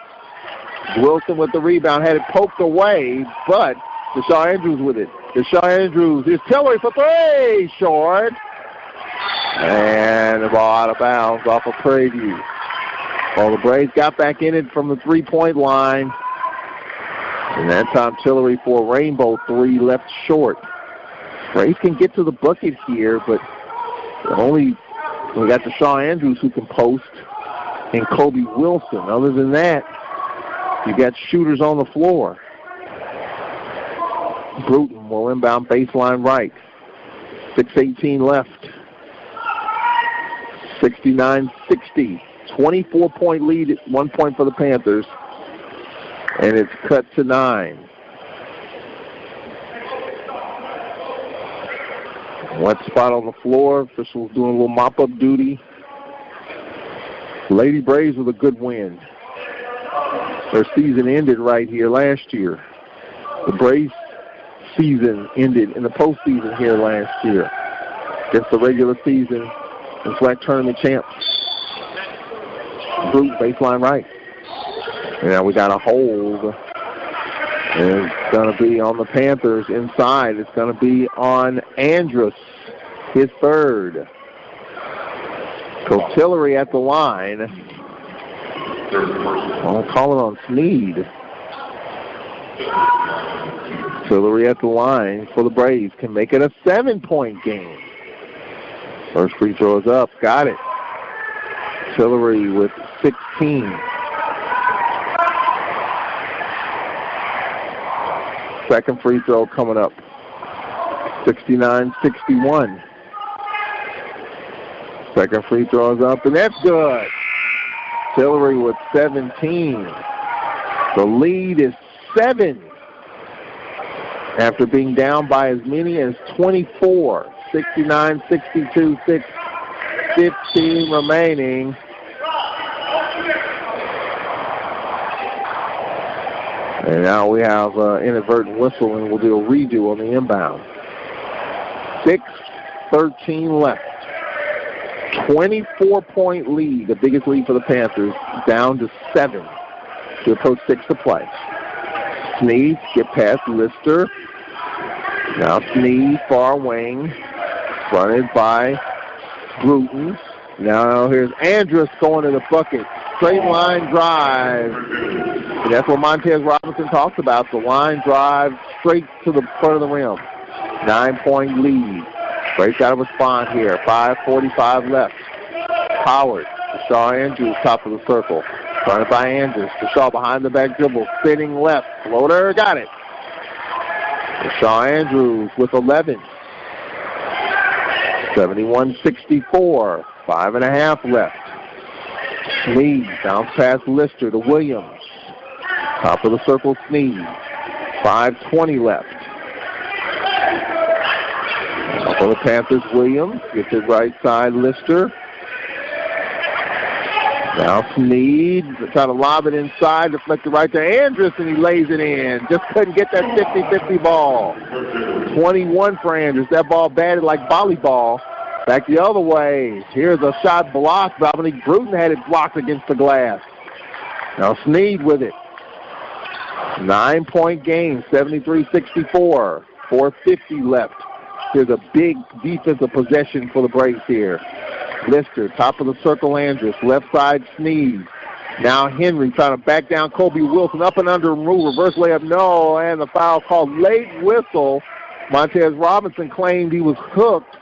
Wilson with the rebound. Had it poked away, but Deshaun Andrews with it. Deshaun Andrews is Tillery for 3. Short. And the ball out of bounds off of Prairie View. Well, the Braves got back in it from the 3-point line. And that time Tillery for a rainbow 3 left short. Braves can get to the bucket here, but only we got Deshaun Andrews who can post and Kobe Wilson. Other than that, you got shooters on the floor. Bruton will inbound baseline right. 6:18 left. 69-60. 24-point lead, 1 point for the Panthers. And it's cut to 9. Wet spot on the floor. Officials doing a little mop-up duty. Lady Braves with a good win. Their season ended right here last year. The Braves season ended in the postseason here last year against the regular season and SWAC tournament champs. Bruton baseline right. And now we got a hold. And it's going to be on the Panthers inside. It's going to be on Andrus, his 3rd. So Tillery at the line. I'll call it on Sneed. Tillery at the line for the Braves can make it a 7-point game. First free throw is up. Got it. Tillery with 16. Second free throw coming up. 69-61. Second free throw is up, and that's good. Tillery with 17. The lead is 7 after being down by as many as 24. 69-62, 6:15 remaining. And now we have inadvertent whistle, and we'll do a redo on the inbound. 6:13 left. 24-point lead, the biggest lead for the Panthers, down to 7 to approach 6 to play. Sneed, get past Lister. Now Sneed, far wing, fronted by Bruton. Now here's Andrus going to the bucket. Straight line drive. And that's what Montez Robinson talks about, the line drive straight to the front of the rim. 9-point lead. Braves got to respond here. 5:45 left. Howard, Shaw Andrews, top of the circle. Fronted by Andrews. Shaw behind the back dribble. Spinning left. Floater, got it. Shaw Andrews with 11. 71-64. 5.5 left. Sneed bounce past Lister to Williams. Top of the circle, Sneed. 5:20 left. Up on the Panthers, Williams gets it right side, Lister. Now Sneed try to lob it inside, deflected right to Andrus, and he lays it in. Just couldn't get that 50-50 ball. 21 for Andrus. That ball batted like volleyball. Back the other way. Here's a shot blocked. Dominique Bruton had it blocked against the glass. Now Sneed with it. 9-point game, 73-64. 4:50 left. Here's a big defensive possession for the Braves here. Lister, top of the circle, Andrus. Left side, Sneed. Now Henry trying to back down Kobe Wilson. Up and under move. Reverse layup, no. And the foul called. Late whistle. Montez Robinson claimed he was hooked.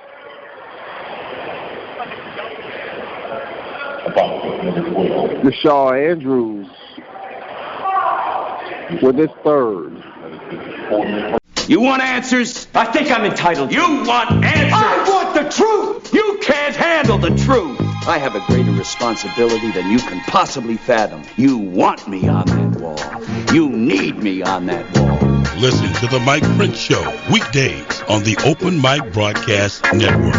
Shaw Andrews with his third. You want answers? I think I'm entitled. You want answers? I want the truth! You can't handle the truth! I have a greater responsibility than you can possibly fathom. You want me on that wall. You need me on that wall. Listen to the Mike Prince Show weekdays on the Open Mic Broadcast Network.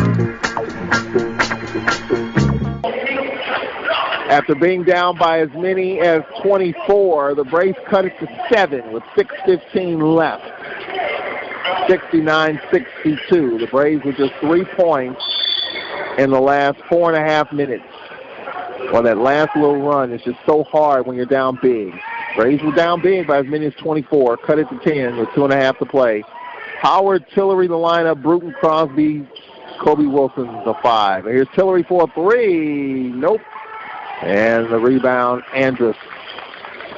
After being down by as many as 24, the Braves cut it to 7 with 6:15 left. 69-62. The Braves with just 3 points in the last 4.5 minutes. Well, that last little run is just so hard when you're down big. Braves were down big by as many as 24. Cut it to 10 with 2.5 to play. Howard, Tillery, the lineup. Bruton, Crosby, Kobe Wilson, the 5. And here's Tillery for a 3. Nope. And the rebound, Andrus.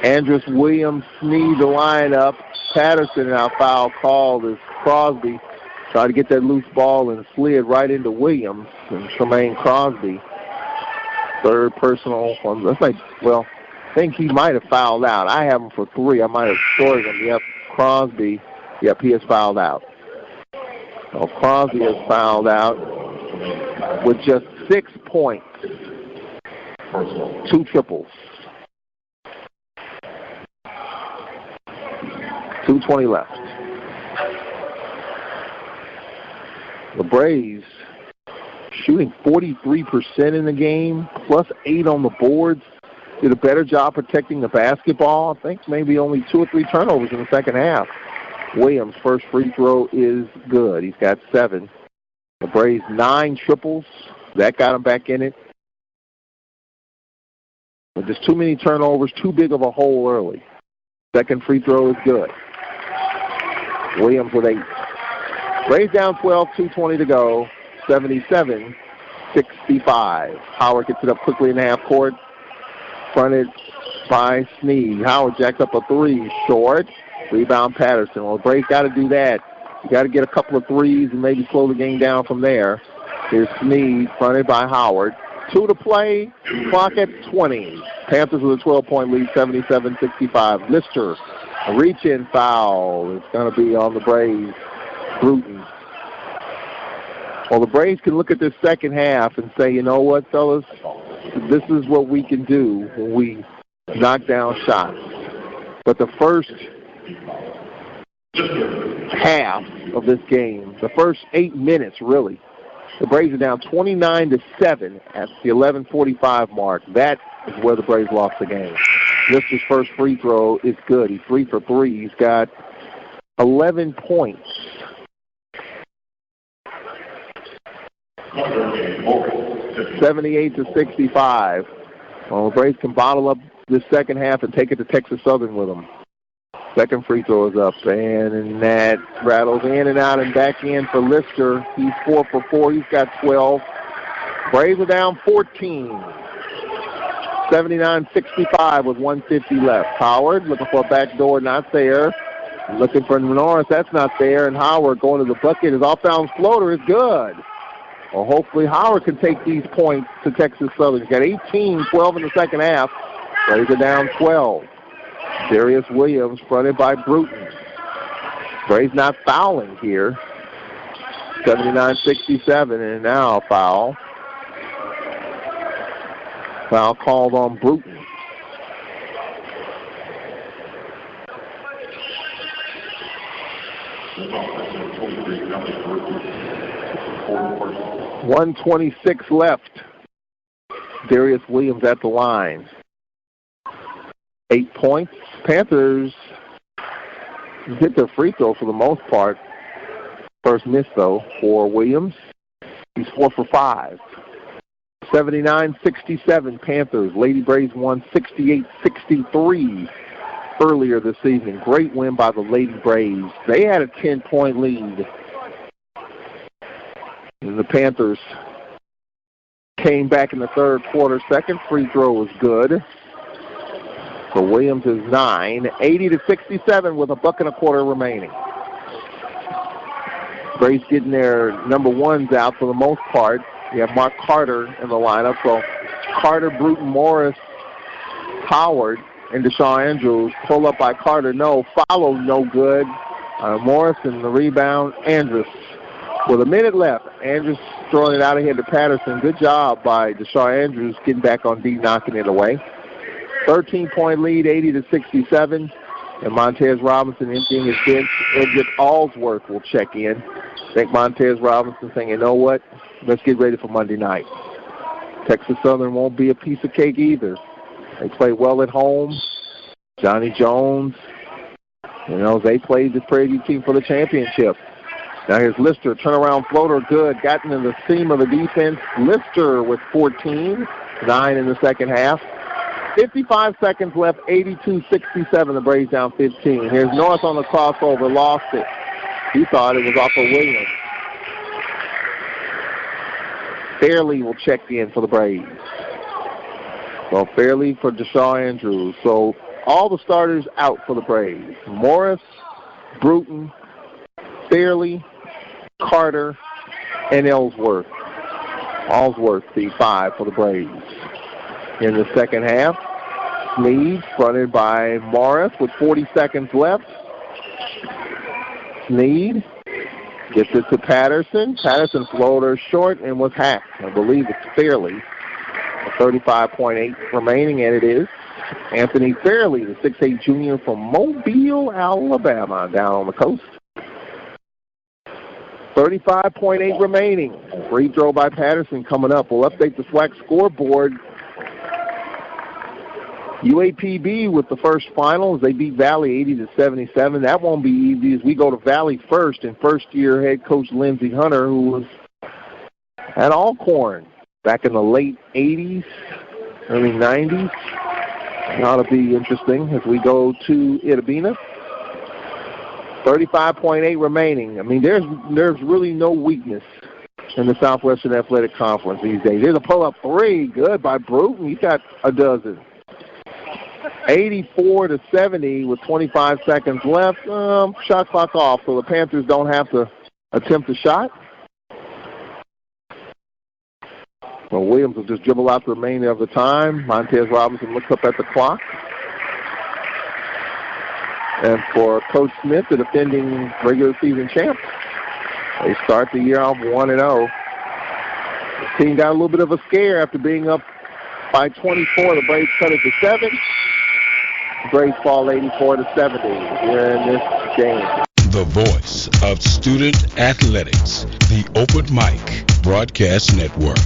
Andrus, Williams, Sneed, the lineup. Patterson, now foul called as Crosby tried to get that loose ball and slid right into Williams and Tremaine Crosby. Third personal. I think he might have fouled out. I have him for 3. I might have scored him. Yep, Crosby. Yep, he has fouled out. So Crosby has fouled out with just 6 points. 2 triples. 2:20 left. The Braves shooting 43% in the game, plus 8 on the boards. Did a better job protecting the basketball. I think maybe only 2 or 3 turnovers in the second half. Williams' first free throw is good. He's got 7. The Braves 9 triples. That got him back in it. But just too many turnovers, too big of a hole early. Second free throw is good. Williams with 8. Braves down 12, 2:20 to go. 77-65. Howard gets it up quickly in the half court. Fronted by Sneed. Howard jacks up a 3. Short. Rebound Patterson. Well, the Braves got to do that. You got to get a couple of threes and maybe slow the game down from there. Here's Sneed, fronted by Howard. 2 to play. Clock at 20. Panthers with a 12-point lead, 77-65. Lister, a reach-in foul. It's going to be on the Braves. Bruton. Well, the Braves can look at this second half and say, you know what, fellas? This is what we can do when we knock down shots. But the first half of this game, the first 8 minutes, really, the Braves are down 29-7 at the 11:45 mark. That is where the Braves lost the game. Lister's first free throw is good. He's 3 for 3. He's got 11 points. $78-65. Well, the Braves can bottle up this second half and take it to Texas Southern with them. Second free throw is up, and that rattles in and out and back in for Lister. He's 4 for 4. He's got 12. Braves are down 14. 79-65 with 1:50 left. Howard looking for a back door, not there. Looking for Norris. That's not there. And Howard going to the bucket. His off-bounds floater is good. Well, hopefully Howard can take these points to Texas Southern. He's got 18, 12 in the second half. Braves are down 12. Darius Williams fronted by Bruton. Braves not fouling here. 79-67, and now foul. Foul called on Bruton. .126 left. Darius Williams at the line. 8 points. Panthers hit their free throw for the most part. First miss, though, for Williams. He's 4 for 5. 79-67 Panthers. Lady Braves won 68-63 earlier this evening. Great win by the Lady Braves. They had a 10-point lead. And the Panthers came back in the third quarter. Second free throw was good. So Williams is 9. 80-67 with a buck and a quarter remaining. Braves getting their number ones out for the most part. You have Mark Carter in the lineup. So Carter, Bruton, Morris, Howard, and Deshaun Andrews. Pull up by Carter, no. Follow, no good. Morris and the rebound. Andrews. With a minute left, Andrews throwing it out ahead to Patterson. Good job by Deshaun Andrews getting back on D, knocking it away. 13-point lead, 80-67. And Montez Robinson emptying his bench. Edget Allsworth will check in. I think Montez Robinson saying, you know what? Let's get ready for Monday night. Texas Southern won't be a piece of cake either. They play well at home. Johnny Jones, they played the Prairie View team for the championship. Now here's Lister, turnaround floater, good. Gotten in the seam of the defense. Lister with 14, 9 in the second half. 55 seconds left, 82-67, the Braves down 15. Here's North on the crossover, lost it. He thought it was off of Williams. Fairley will check in for the Braves. Well, Fairley for Deshaun Andrews. So all the starters out for the Braves. Morris, Bruton, Fairley, Carter, and Ellsworth. Allsworth, the 5 for the Braves. In the second half, Sneed fronted by Morris with 40 seconds left. Sneed gets it to Patterson. Patterson floater short and was hacked. I believe it's Fairley. 35.8 remaining, and it is. Anthony Fairley, the 6'8 junior from Mobile, Alabama, down on the coast. 35.8 remaining. Free throw by Patterson coming up. We'll update the SWAC scoreboard. UAPB with the first finals. They beat Valley 80-77. That won't be easy as we go to Valley first, and first-year head coach Lindsey Hunter, who was at Alcorn back in the late 80s, early 90s. That'll be interesting as we go to Itabena. 35.8 remaining. I mean, there's really no weakness in the Southwestern Athletic Conference these days. There's a pull-up three. Good by Bruton. He's got a dozen. 84-70 with 25 seconds left. Shot clock off, so the Panthers don't have to attempt a shot. Well, Williams will just dribble out the remainder of the time. Montez Robinson looks up at the clock. And for Coach Smith, the defending regular season champ, they start the year off 1-0. The team got a little bit of a scare after being up by 24. The Braves cut it to 7. The Braves fall 84-70 here in this game. The voice of student athletics, the Open Mic Broadcast Network.